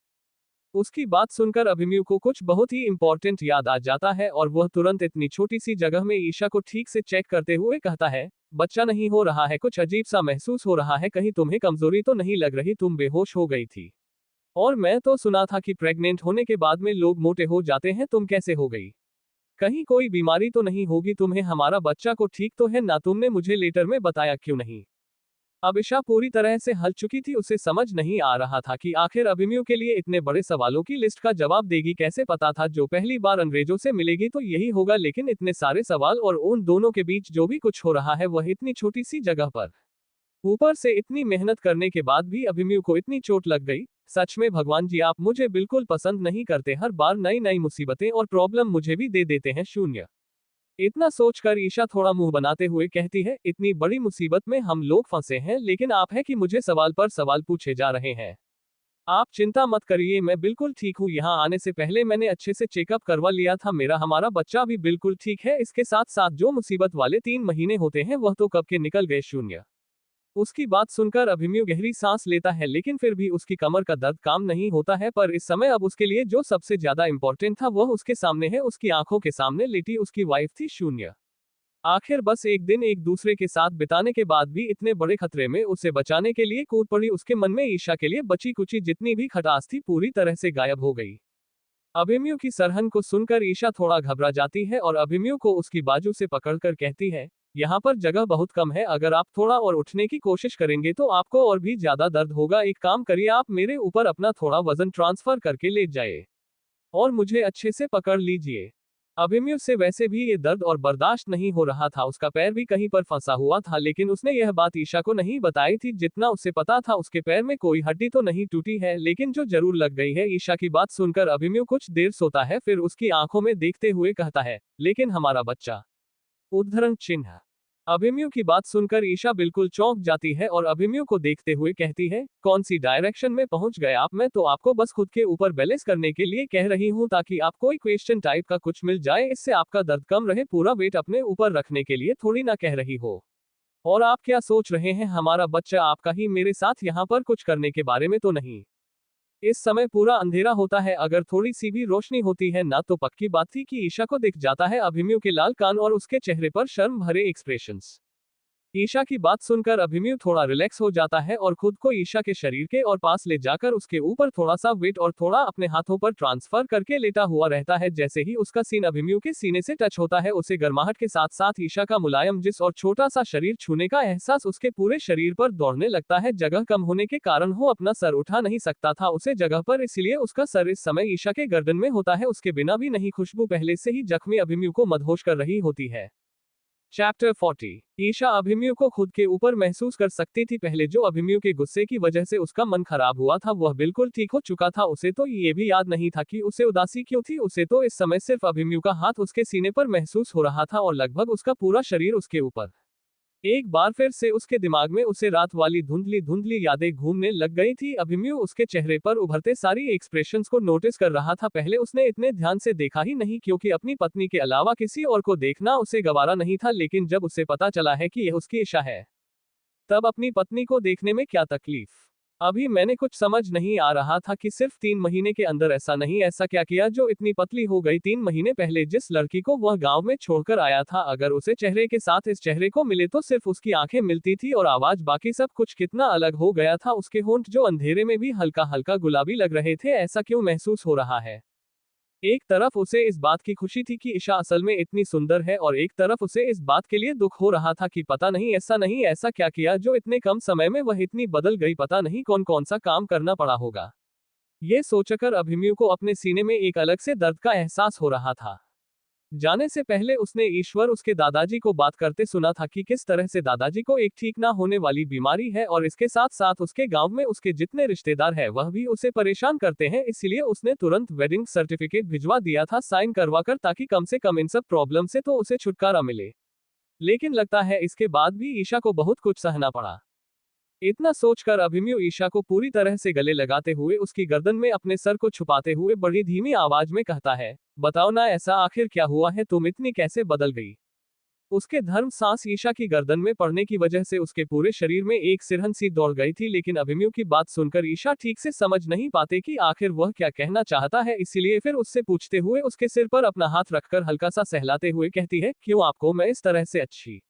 Speaker 1: उसकी बात सुनकर अभिमन्यु को कुछ बहुत ही इंपॉर्टेंट याद आ जाता है और वह तुरंत इतनी छोटी सी जगह में ईशा को ठीक से चेक करते हुए कहता है, बच्चा नहीं हो रहा है, कुछ अजीब सा महसूस हो रहा है, कहीं तुम्हें कमजोरी तो नहीं लग रही? तुम बेहोश हो गई थी और मैं तो सुना था कि प्रेग्नेंट होने के बाद में लोग मोटे हो जाते हैं, तुम कैसे हो गई? कहीं कोई बीमारी तो नहीं होगी तुम्हें? हमारा बच्चा को ठीक तो है ना? तुमने मुझे लेटर में बताया क्यों नहीं? अब ईशा पूरी तरह से हल चुकी थी। उसे समझ नहीं आ रहा था कि आखिर अभिमन्यु के लिए इतने बड़े सवालों की लिस्ट का जवाब देगी कैसे। पता था जो पहली बार अंग्रेजों से मिलेगी तो यही होगा, लेकिन इतने सारे सवाल और उन दोनों के बीच जो भी कुछ हो रहा है वह इतनी छोटी सी जगह पर, ऊपर से इतनी मेहनत करने के बाद भी अभिमन्यु को इतनी चोट लग गई। सच में भगवान जी, आप मुझे बिल्कुल पसंद नहीं करते, हर बार नई नई मुसीबतें और प्रॉब्लम मुझे भी दे देते हैं। शून्य। इतना सोचकर ईशा थोड़ा मुंह बनाते हुए कहती है, इतनी बड़ी मुसीबत में हम लोग फंसे हैं, लेकिन आप है कि मुझे सवाल पर सवाल पूछे जा रहे हैं। आप चिंता मत करिए, मैं बिल्कुल ठीक हूँ। यहाँ आने से पहले मैंने अच्छे से चेकअप करवा लिया था, हमारा बच्चा भी बिल्कुल ठीक है। इसके साथ साथ जो मुसीबत वाले 3 महीने होते हैं वह तो कब के निकल गए। शून्य। उसकी बात सुनकर अभिमन्यु गहरी सांस लेता है, लेकिन फिर भी उसकी कमर का दर्द काम नहीं होता है। पर इस समय अब उसके लिए जो सबसे ज्यादा इंपॉर्टेंट था वह उसके सामने है, उसकी आंखों के सामने लेटी उसकी वाइफ थी। शून्य। आखिर बस एक दिन एक दूसरे के साथ बिताने के बाद भी इतने बड़े खतरे में उसे बचाने के लिए कूद पड़ी। उसके मन में ईशा के लिए बची कुची जितनी भी खटास थी पूरी तरह से गायब हो गई। अभिमन्यु की सरहन को सुनकर ईशा थोड़ा घबरा जाती है और अभिमन्यु को उसकी बाजू से पकड़कर कहती है, यहाँ पर जगह बहुत कम है, अगर आप थोड़ा और उठने की कोशिश करेंगे तो आपको और भी ज्यादा दर्द होगा। एक काम करिए, आप मेरे ऊपर अपना थोड़ा वजन ट्रांसफर करके लेट जाइए और मुझे अच्छे से पकड़ लीजिए। अभिमन्यु से वैसे भी ये दर्द और बर्दाश्त नहीं हो रहा था, उसका पैर भी कहीं पर फंसा हुआ था, लेकिन उसने यह बात ईशा को नहीं बताई थी। जितना उसे पता था उसके पैर में कोई हड्डी तो नहीं टूटी है, लेकिन जो जरूर लग गई है। ईशा की बात सुनकर अभिमन्यु कुछ देर सोता है, फिर उसकी आंखों में देखते हुए कहता है, लेकिन हमारा बच्चा? उद्धरण चिन्ह। अभिमन्यु की बात सुनकर ईशा बिल्कुल चौंक जाती है और अभिमन्यु को देखते हुए कहती है, कौन सी डायरेक्शन में पहुंच गए आप? मैं तो आपको बस खुद के ऊपर बैलेंस करने के लिए कह रही हूं, ताकि आपको कोई क्वेश्चन टाइप का कुछ मिल जाए, इससे आपका दर्द कम रहे। पूरा वेट अपने ऊपर रखने के लिए थोड़ी ना कह रही हो। और आप क्या सोच रहे हैं, हमारा बच्चा आपका ही मेरे साथ यहाँ पर कुछ करने के बारे में तो नहीं? इस समय पूरा अंधेरा होता है, अगर थोड़ी सी भी रोशनी होती है ना तो पक्की बात थी कि ईशा को दिख जाता है अभिमन्यु के लाल कान और उसके चेहरे पर शर्म भरे एक्सप्रेशंस। ईशा की बात सुनकर अभिमन्यु थोड़ा रिलैक्स हो जाता है और खुद को ईशा के शरीर के और पास ले जाकर उसके ऊपर थोड़ा सा वेट और थोड़ा अपने हाथों पर ट्रांसफर करके लेटा हुआ रहता है। जैसे ही उसका सीन अभिमन्यु के सीने से टच होता है, उसे गर्माहट के साथ साथ ईशा का मुलायम जिस्म और छोटा सा शरीर छूने का एहसास उसके पूरे शरीर पर दौड़ने लगता है। जगह कम होने के कारण वो अपना सर उठा नहीं सकता था उसे जगह पर, इसलिए उसका सर इस समय ईशा के गर्दन में होता है। उसके बिना भी नहीं, खुशबू पहले से ही जख्मी अभिमन्यु को मदहोश कर रही होती है। चैप्टर 40। ईशा अभिमन्यु को खुद के ऊपर महसूस कर सकती थी। पहले जो अभिमन्यु के गुस्से की वजह से उसका मन खराब हुआ था वह बिल्कुल ठीक हो चुका था। उसे तो ये भी याद नहीं था कि उसे उदासी क्यों थी। उसे तो इस समय सिर्फ अभिमन्यु का हाथ उसके सीने पर महसूस हो रहा था और लगभग उसका पूरा शरीर उसके ऊपर। एक बार फिर से उसके दिमाग में उसे रात वाली धुंधली धुंधली यादें घूमने लग गई थी। अभिमन्यु उसके चेहरे पर उभरते सारी एक्सप्रेशंस को नोटिस कर रहा था। पहले उसने इतने ध्यान से देखा ही नहीं क्योंकि अपनी पत्नी के अलावा किसी और को देखना उसे गवारा नहीं था, लेकिन जब उसे पता चला है कि यह उसकी ईशा है, तब अपनी पत्नी को देखने में क्या तकलीफ। अभी मैंने कुछ समझ नहीं आ रहा था कि सिर्फ 3 महीने के अंदर ऐसा क्या किया जो इतनी पतली हो गई। 3 महीने पहले जिस लड़की को वह गांव में छोड़कर आया था, अगर उसे चेहरे के साथ इस चेहरे को मिले तो सिर्फ उसकी आंखें मिलती थी और आवाज, बाकी सब कुछ कितना अलग हो गया था। उसके होंठ जो अंधेरे में भी हल्का हल्का गुलाबी लग रहे थे, ऐसा क्यों महसूस हो रहा है। एक तरफ उसे इस बात की खुशी थी कि ईशा असल में इतनी सुंदर है और एक तरफ उसे इस बात के लिए दुख हो रहा था कि पता नहीं ऐसा क्या किया जो इतने कम समय में वह इतनी बदल गई। पता नहीं कौन कौन सा काम करना पड़ा होगा। ये सोचकर अभिमन्यु को अपने सीने में एक अलग से दर्द का एहसास हो रहा था। जाने से पहले उसने ईश्वर उसके दादाजी को बात करते सुना था कि किस तरह से दादाजी को एक ठीक ना होने वाली बीमारी है और इसके साथ साथ उसके गांव में उसके जितने रिश्तेदार हैं वह भी उसे परेशान करते हैं। इसलिए उसने तुरंत वेडिंग सर्टिफिकेट भिजवा दिया था साइन करवाकर, ताकि कम से कम इन सब प्रॉब्लम से तो उसे छुटकारा मिले। लेकिन लगता है इसके बाद भी ईशा को बहुत कुछ सहना पड़ा। इतना सोचकर अभिमन्यु ईशा को पूरी तरह से गले लगाते हुए उसकी गर्दन में अपने सर को छुपाते हुए बड़ी धीमी आवाज में कहता है, बताओ ना ऐसा आखिर क्या हुआ है, तुम इतनी कैसे बदल गई। उसके धर्म सांस ईशा की गर्दन में पड़ने की वजह से उसके पूरे शरीर में एक सिरहन सी दौड़ गई थी। लेकिन अभिमन्यु की बात सुनकर ईशा ठीक से समझ नहीं पाते कि आखिर वह क्या कहना चाहता है, इसीलिए फिर उससे पूछते हुए उसके सिर पर अपना हाथ रखकर हल्का सा सहलाते हुए कहती है, क्यों, आपको मैं इस तरह से अच्छी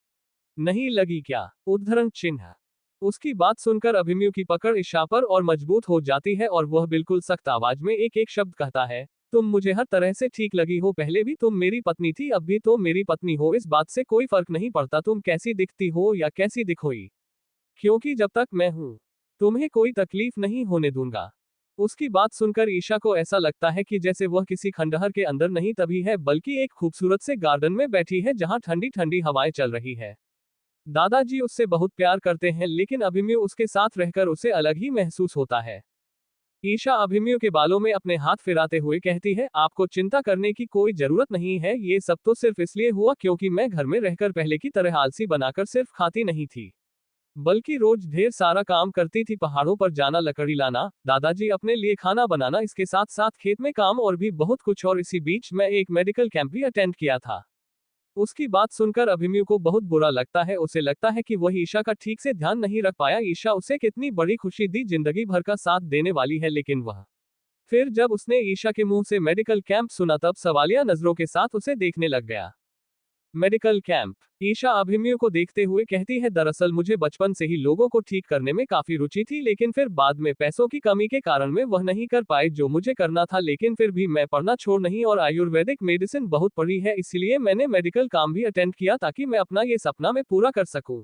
Speaker 1: नहीं लगी क्या। उद्धरण चिन्ह। उसकी बात सुनकर अभिमन्यु की पकड़ ईशा पर और मजबूत हो जाती है और वह बिल्कुल सख्त आवाज में एक एक शब्द कहता है, तुम मुझे हर तरह से ठीक लगी हो। पहले भी तुम मेरी पत्नी थी, अब भी तो मेरी पत्नी हो। इस बात से कोई फर्क नहीं पड़ता तुम कैसी दिखती हो या कैसी दिखोई, क्योंकि जब तक मैं हूं तुम्हें कोई तकलीफ नहीं होने दूंगा। उसकी बात सुनकर ईशा को ऐसा लगता है कि जैसे वह किसी खंडहर के अंदर नहीं तभी है, बल्कि एक खूबसूरत से गार्डन में बैठी है जहां ठंडी ठंडी हवाएं चल रही है। दादाजी उससे बहुत प्यार करते हैं, लेकिन अभिमन्यु उसके साथ रहकर उसे अलग ही महसूस होता है। ईशा अभिमन्यु के बालों में अपने हाथ फिराते हुए कहती है, आपको चिंता करने की कोई जरूरत नहीं है। ये सब तो सिर्फ इसलिए हुआ क्योंकि मैं घर में रहकर पहले की तरह आलसी बनाकर सिर्फ खाती नहीं थी, बल्कि रोज ढेर सारा काम करती थी। पहाड़ों पर जाना, लकड़ी लाना, दादाजी अपने लिए खाना बनाना, इसके साथ साथ खेत में काम और भी बहुत कुछ। और इसी बीच मैं एक मेडिकल कैंप भी अटेंड किया था। उसकी बात सुनकर अभिमन्यु को बहुत बुरा लगता है। उसे लगता है कि वह ईशा का ठीक से ध्यान नहीं रख पाया। ईशा उसे कितनी बड़ी खुशी दी, जिंदगी भर का साथ देने वाली है, लेकिन वह फिर जब उसने ईशा के मुंह से मेडिकल कैंप सुना तब सवालिया नजरों के साथ उसे देखने लग गया। Medical camp. ईशा अभिमन्यु को देखते हुए कहती है, दरअसल मुझे बचपन से ही लोगों को ठीक करने में काफी रुचि थी, लेकिन फिर बाद में पैसों की कमी के कारण मैं वह नहीं कर पाई जो मुझे करना था। लेकिन फिर भी मैं पढ़ना छोड़ नहीं और आयुर्वेदिक मेडिसिन बहुत पढ़ी है, इसलिए मैंने मेडिकल काम भी अटेंड किया ताकि मैं अपना ये सपना में पूरा कर सकूं।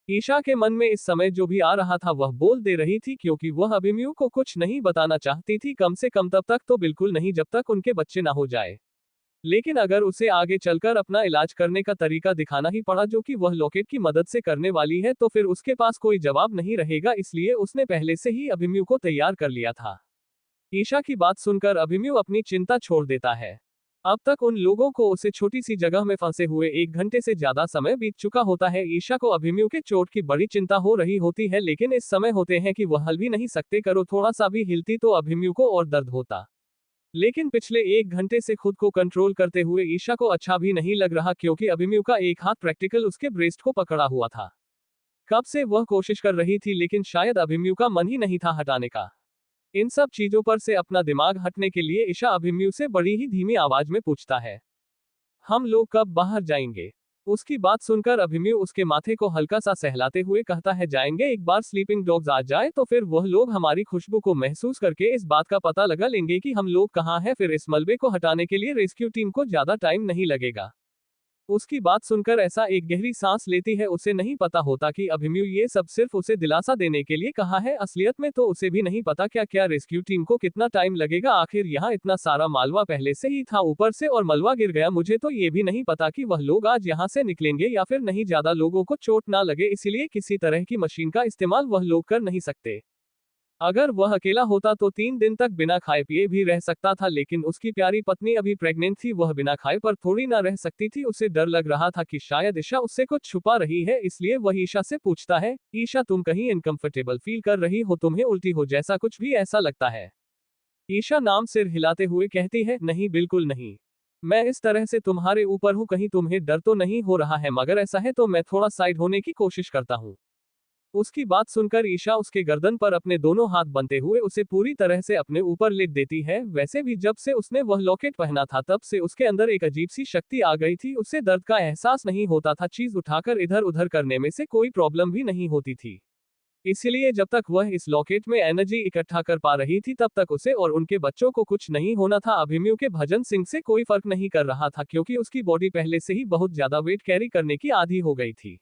Speaker 1: ईशा के मन में इस समय जो भी आ रहा था वह बोल दे रही थी, क्योंकि वह अभिमन्यु को कुछ नहीं बताना चाहती थी, कम से कम तब तक तो बिल्कुल नहीं जब तक उनके बच्चे ना हो जाए। लेकिन अगर उसे आगे चलकर अपना इलाज करने का तरीका दिखाना ही पड़ा जो कि वह लॉकेट की मदद से करने वाली है, तो फिर उसके पास कोई जवाब नहीं रहेगा, इसलिए उसने पहले से ही अभिमन्यु को तैयार कर लिया था। ईशा की बात सुनकर अभिमन्यु अपनी चिंता छोड़ देता है। अब तक उन लोगों को उसे छोटी सी जगह में फंसे हुए 1 घंटे से ज्यादा समय बीत चुका होता है। ईशा को अभिमन्यु के चोट की बड़ी चिंता हो रही होती है, लेकिन इस समय होते हैं कि वह हल भी नहीं सकते। करो थोड़ा सा भी हिलती तो अभिमन्यु को और दर्द होता। लेकिन पिछले 1 घंटे से खुद को कंट्रोल करते हुए ईशा को अच्छा भी नहीं लग रहा, क्योंकि अभिमन्यु का एक हाथ प्रैक्टिकल उसके ब्रेस्ट को पकड़ा हुआ था। कब से वह कोशिश कर रही थी, लेकिन शायद अभिमन्यु का मन ही नहीं था हटाने का। इन सब चीजों पर से अपना दिमाग हटने के लिए ईशा अभिमन्यु से बड़ी ही धीमी आवाज में पूछता है, हम लोग कब बाहर जाएंगे। उसकी बात सुनकर अभिमन्यु उसके माथे को हल्का सा सहलाते हुए कहता है, जाएंगे, एक बार स्लीपिंग डॉग्स आ जाए तो फिर वह लोग हमारी खुशबू को महसूस करके इस बात का पता लगा लेंगे कि हम लोग कहाँ हैं, फिर इस मलबे को हटाने के लिए रेस्क्यू टीम को ज्यादा टाइम नहीं लगेगा। उसकी बात सुनकर ऐसा एक गहरी सांस लेती है। उसे नहीं पता होता कि अभिमन्यु ये सब सिर्फ उसे दिलासा देने के लिए कहा है, असलियत में तो उसे भी नहीं पता क्या क्या रेस्क्यू टीम को कितना टाइम लगेगा। आखिर यहाँ इतना सारा मालवा पहले से ही था, ऊपर से और मलबा गिर गया। मुझे तो ये भी नहीं पता कि वह लोग आज यहाँ से निकलेंगे या फिर नहीं, ज्यादा लोगों को चोट ना लगे इसीलिए किसी तरह की मशीन का इस्तेमाल वह लोग कर नहीं सकते। अगर वह अकेला होता तो 3 दिन तक बिना खाए पिए भी रह सकता था, लेकिन उसकी प्यारी पत्नी अभी प्रेग्नेंट थी, वह बिना खाए पर थोड़ी ना रह सकती थी। उसे डर लग रहा था कि शायद ईशा उससे कुछ छुपा रही है, इसलिए वह ईशा से पूछता है, ईशा तुम कहीं इनकम्फर्टेबल फील कर रही हो, तुम्हें उल्टी हो जैसा कुछ भी ऐसा लगता है? ईशा नाम सिर हिलाते हुए कहती है, नहीं बिल्कुल नहीं, मैं इस तरह से तुम्हारे ऊपर हूँ, कहीं तुम्हें डर तो नहीं हो रहा है? मगर ऐसा है तो मैं थोड़ा साइड होने की कोशिश करता हूँ। उसकी बात सुनकर ईशा उसके गर्दन पर अपने दोनों हाथ बंधे हुए उसे पूरी तरह से अपने ऊपर लेट देती है। वैसे भी जब से उसने वह लॉकेट पहना था तब से उसके अंदर एक अजीब सी शक्ति आ गई थी, उसे दर्द का एहसास नहीं होता था, चीज उठाकर इधर उधर करने में से कोई प्रॉब्लम भी नहीं होती थी। इसलिए जब तक वह इस लॉकेट में एनर्जी इकट्ठा कर पा रही थी तब तक उसे और उनके बच्चों को कुछ नहीं होना था। अभिमन्यु के भजन सिंह से कोई फर्क नहीं कर रहा था, क्योंकि उसकी बॉडी पहले से ही बहुत ज्यादा वेट कैरी करने की आदी हो गई थी।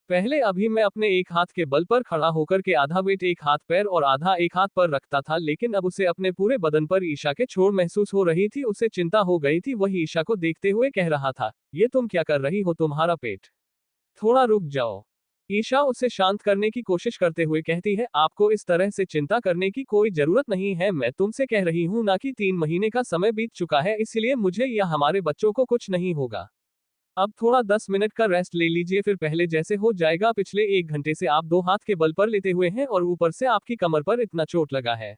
Speaker 1: पहले अभी मैं अपने एक हाथ के बल पर खड़ा होकर के आधा वेट एक हाथ पैर और आधा एक हाथ पर रखता था, लेकिन अब उसे अपने पूरे बदन पर ईशा के छोड़ महसूस हो रही थी। उसे चिंता हो गई थी। वह ईशा को देखते हुए कह रहा था, ये तुम क्या कर रही हो, तुम्हारा पेट थोड़ा रुक जाओ। ईशा उसे शांत करने की कोशिश करते हुए कहती है, आपको इस तरह से चिंता करने की कोई जरूरत नहीं है, मैं तुमसे कह रही हूँ ना कि 3 महीने का समय बीत चुका है इसलिए मुझे या हमारे बच्चों को कुछ नहीं होगा। अब थोड़ा 10 मिनट का रेस्ट ले लीजिए, फिर पहले जैसे हो जाएगा। पिछले 1 घंटे से आप 2 हाथ के बल पर लेटे हुए हैं और ऊपर से आपकी कमर पर इतना चोट लगा है।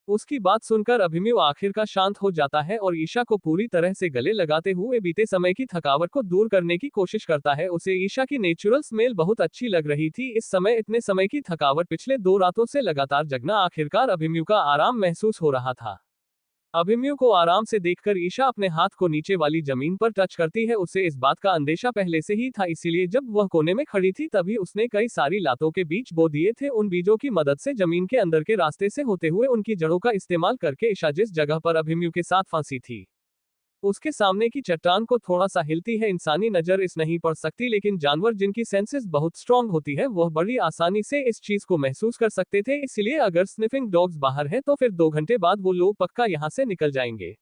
Speaker 1: उसकी बात सुनकर अभिमन्यु आखिरकार शांत हो जाता है और ईशा को पूरी तरह से गले लगाते हुए बीते समय की थकावट को दूर करने की कोशिश करता है। उसे ईशा की नेचुरल स्मेल बहुत अच्छी लग रही थी। इस समय इतने समय की थकावट, पिछले 2 रातों से लगातार जगना, आखिरकार अभिमन्यु का आराम महसूस हो रहा था। अभिमन्यु को आराम से देखकर ईशा अपने हाथ को नीचे वाली जमीन पर टच करती है। उसे इस बात का अंदेशा पहले से ही था, इसीलिए जब वह कोने में खड़ी थी तभी उसने कई सारी लातों के बीज बो दिए थे। उन बीजों की मदद से जमीन के अंदर के रास्ते से होते हुए उनकी जड़ों का इस्तेमाल करके ईशा जिस जगह पर अभिमन्यु के साथ फांसी थी उसके सामने की चट्टान को थोड़ा सा हिलती है। इंसानी नजर इस नहीं पड़ सकती, लेकिन जानवर जिनकी सेंसेस बहुत स्ट्रांग होती है वह बड़ी आसानी से इस चीज को महसूस कर सकते थे। इसलिए अगर स्निफिंग डॉग्स बाहर है तो फिर 2 घंटे बाद वो लोग पक्का यहाँ से निकल जाएंगे।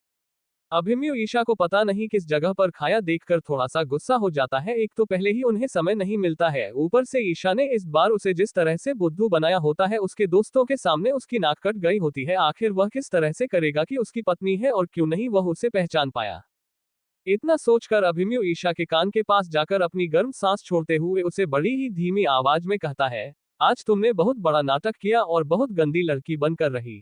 Speaker 1: अभिमन्यु ईशा को पता नहीं किस जगह पर खाया देखकर थोड़ा सा गुस्सा हो जाता है। एक तो पहले ही उन्हें समय नहीं मिलता है, ऊपर से ईशा ने इस बार उसे जिस तरह से बुद्धू बनाया होता है, उसके दोस्तों के सामने उसकी नाक कट गई होती है। आखिर वह किस तरह से करेगा कि उसकी पत्नी है और क्यों नहीं वह उसे पहचान पाया। इतना सोचकर अभिमन्यु ईशा के कान के पास जाकर अपनी गर्म सांस छोड़ते हुए उसे बड़ी ही धीमी आवाज में कहता है, आज तुमने बहुत बड़ा नाटक किया और बहुत गंदी लड़की बनकर रही,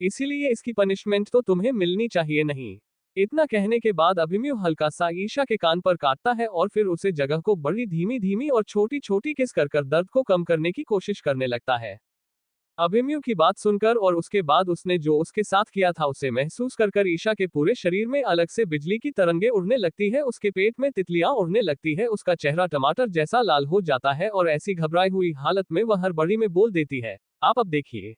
Speaker 1: इसीलिए इसकी पनिशमेंट तो तुम्हें मिलनी चाहिए नहीं। इतना कहने के बाद अभिमन्यु हल्का सा ईशा के कान पर काटता है और फिर उसे जगह को बड़ी धीमी धीमी और छोटी छोटी किस कर दर्द को कम करने की कोशिश करने लगता है। अभिमन्यु की बात सुनकर और उसके बाद उसने जो उसके साथ किया था उसे महसूस कर ईशा के पूरे शरीर में अलग से बिजली की तरंगे उड़ने लगती है। उसके पेट में तितलियां उड़ने लगती है, उसका चेहरा टमाटर जैसा लाल हो जाता है और ऐसी घबराई हुई हालत में वह हड़बड़ी में बोल देती है, आप अब देखिए,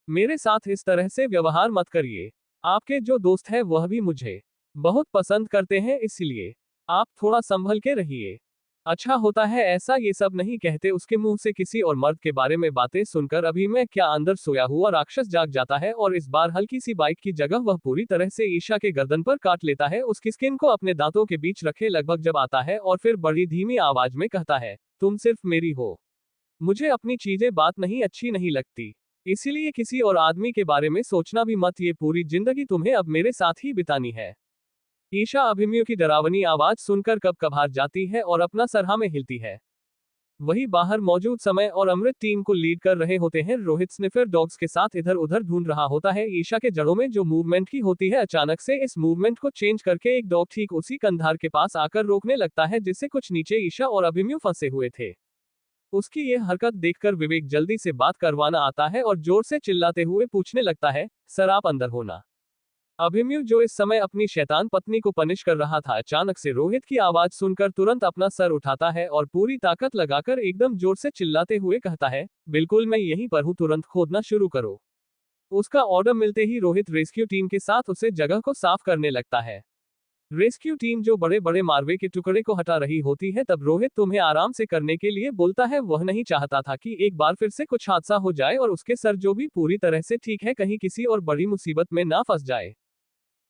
Speaker 1: मेरे साथ इस तरह से व्यवहार मत करिए। आपके जो दोस्त है वह भी मुझे बहुत पसंद करते हैं, इसलिए आप थोड़ा संभल के रहिए। अच्छा होता है ऐसा ये सब नहीं कहते उसके मुंह से किसी और मर्द के बारे में बातें सुनकर अभी मैं क्या अंदर सोया हुआ राक्षस जाग जाता है और इस बार हल्की सी बाइक की जगह वह पूरी तरह से ईशा के गर्दन पर काट लेता है, उसकी स्किन को अपने दांतों के बीच रखे लगभग जब आता है और फिर बड़ी धीमी आवाज में कहता है, तुम सिर्फ मेरी हो, मुझे अपनी चीजें बात नहीं अच्छी नहीं लगती, इसीलिए किसी और आदमी के बारे में सोचना भी मत, ये पूरी जिंदगी तुम्हें अब मेरे साथ ही बितानी है। ईशा अभिमन्यु की डरावनी आवाज सुनकर कब कभार जाती है और अपना सरहा में हिलती है। वही बाहर मौजूद समय और अमृत टीम को लीड कर रहे होते हैं। रोहित स्निफर डॉग्स के साथ इधर उधर ढूंढ रहा होता है। ईशा के जड़ों में जो मूवमेंट की होती है, अचानक से इस मूवमेंट को चेंज करके एक डॉग ठीक उसी कंधार के पास आकर रोकने लगता है जिससे कुछ नीचे ईशा और अभिमन्यु फंसे हुए थे। उसकी ये हरकत देखकर विवेक जल्दी से बात करवाना आता है और जोर से चिल्लाते हुए पूछने लगता है, सर आप अंदर हो ना? अभिमन्यु जो इस समय अपनी शैतान पत्नी को पनिश कर रहा था, अचानक से रोहित की आवाज सुनकर तुरंत अपना सर उठाता है और पूरी ताकत लगाकर एकदम जोर से चिल्लाते हुए कहता है, बिल्कुल मैं यहीं पर हूं, तुरंत खोदना शुरू करो। उसका ऑर्डर मिलते ही रोहित रेस्क्यू टीम के साथ उसे जगह को साफ करने लगता है। रेस्क्यू टीम जो बड़े बड़े मार्वे के टुकड़े को हटा रही होती है, तब रोहित तुम्हें आराम से करने के लिए बोलता है। वह नहीं चाहता था कि एक बार फिर से कुछ हादसा हो जाए और उसके सर जो भी पूरी तरह से ठीक है कहीं किसी और बड़ी मुसीबत में ना फंस जाए।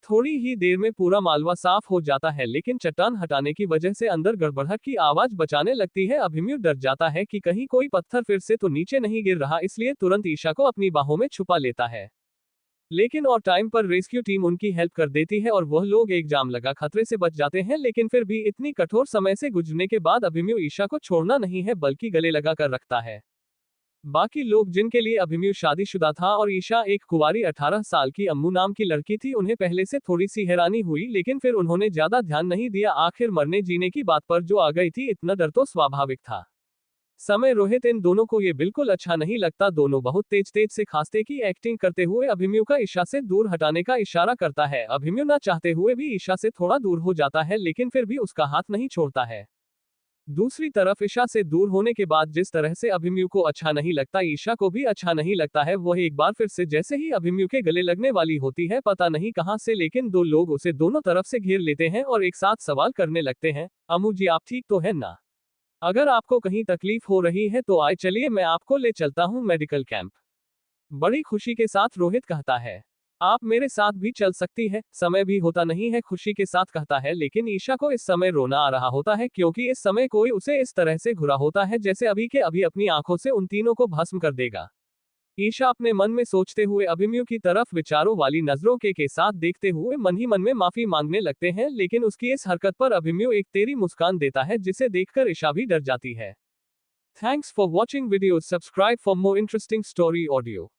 Speaker 1: थोड़ी ही देर में पूरा मालवा साफ हो जाता है, लेकिन चट्टान हटाने की वजह से अंदर गड़बड़ाहट की आवाज बचाने लगती है। अभिमन्यु डर जाता है कि कहीं कोई पत्थर फिर से तो नीचे नहीं गिर रहा, इसलिए तुरंत ईशा को अपनी बाहों में छुपा लेता है। लेकिन और टाइम पर रेस्क्यू टीम उनकी हेल्प कर देती है और वह लोग एक जाम लगा खतरे से बच जाते हैं। लेकिन फिर भी इतनी कठोर समय से गुजरने के बाद अभिमन्यु ईशा को छोड़ना नहीं है, बल्कि गले लगा कर रखता है। बाकी लोग जिनके लिए अभिमन्यु शादीशुदा था और ईशा एक कुंवारी 18 साल की अम्मू नाम की लड़की थी, उन्हें पहले से थोड़ी सी हैरानी हुई, लेकिन फिर उन्होंने ज्यादा ध्यान नहीं दिया। आखिर मरने जीने की बात पर जो आ गई थी, इतना डर तो स्वाभाविक था। समय रोहित इन दोनों को ये बिल्कुल अच्छा नहीं लगता। दोनों बहुत तेज तेज से खांसते की एक्टिंग करते हुए अभिमन्यु का ईशा से दूर हटाने का इशारा करता है। अभिमन्यु ना चाहते हुए भी ईशा से थोड़ा दूर हो जाता है, लेकिन फिर भी उसका हाथ नहीं छोड़ता है। दूसरी तरफ ईशा से दूर होने के बाद जिस तरह से अभिमन्यु को अच्छा नहीं लगता, ईशा को भी अच्छा नहीं लगता है। वह एक बार फिर से जैसे ही अभिमन्यु के गले लगने वाली होती है, पता नहीं कहां से, लेकिन दो लोग उसे दोनों तरफ से घेर लेते हैं और एक साथ सवाल करने लगते हैं, अम्मू जी आप ठीक तो है ना? अगर आपको कहीं तकलीफ हो रही है तो आए चलिए मैं आपको ले चलता हूं मेडिकल कैंप। बड़ी खुशी के साथ रोहित कहता है, आप मेरे साथ भी चल सकती है। समय भी होता नहीं है, खुशी के साथ कहता है। लेकिन ईशा को इस समय रोना आ रहा होता है, क्योंकि इस समय कोई उसे इस तरह से घुरा होता है जैसे अभी के अभी अपनी आंखों से उन तीनों को भस्म कर देगा। ईशा अपने मन में सोचते हुए अभिमन्यु की तरफ विचारों वाली नजरों के साथ देखते हुए मन ही मन में माफी मांगने लगते हैं, लेकिन उसकी इस हरकत पर अभिमन्यु एक तेरी मुस्कान देता है, जिसे देखकर ईशा भी डर जाती है। Thanks for watching video, subscribe for more interesting story audio.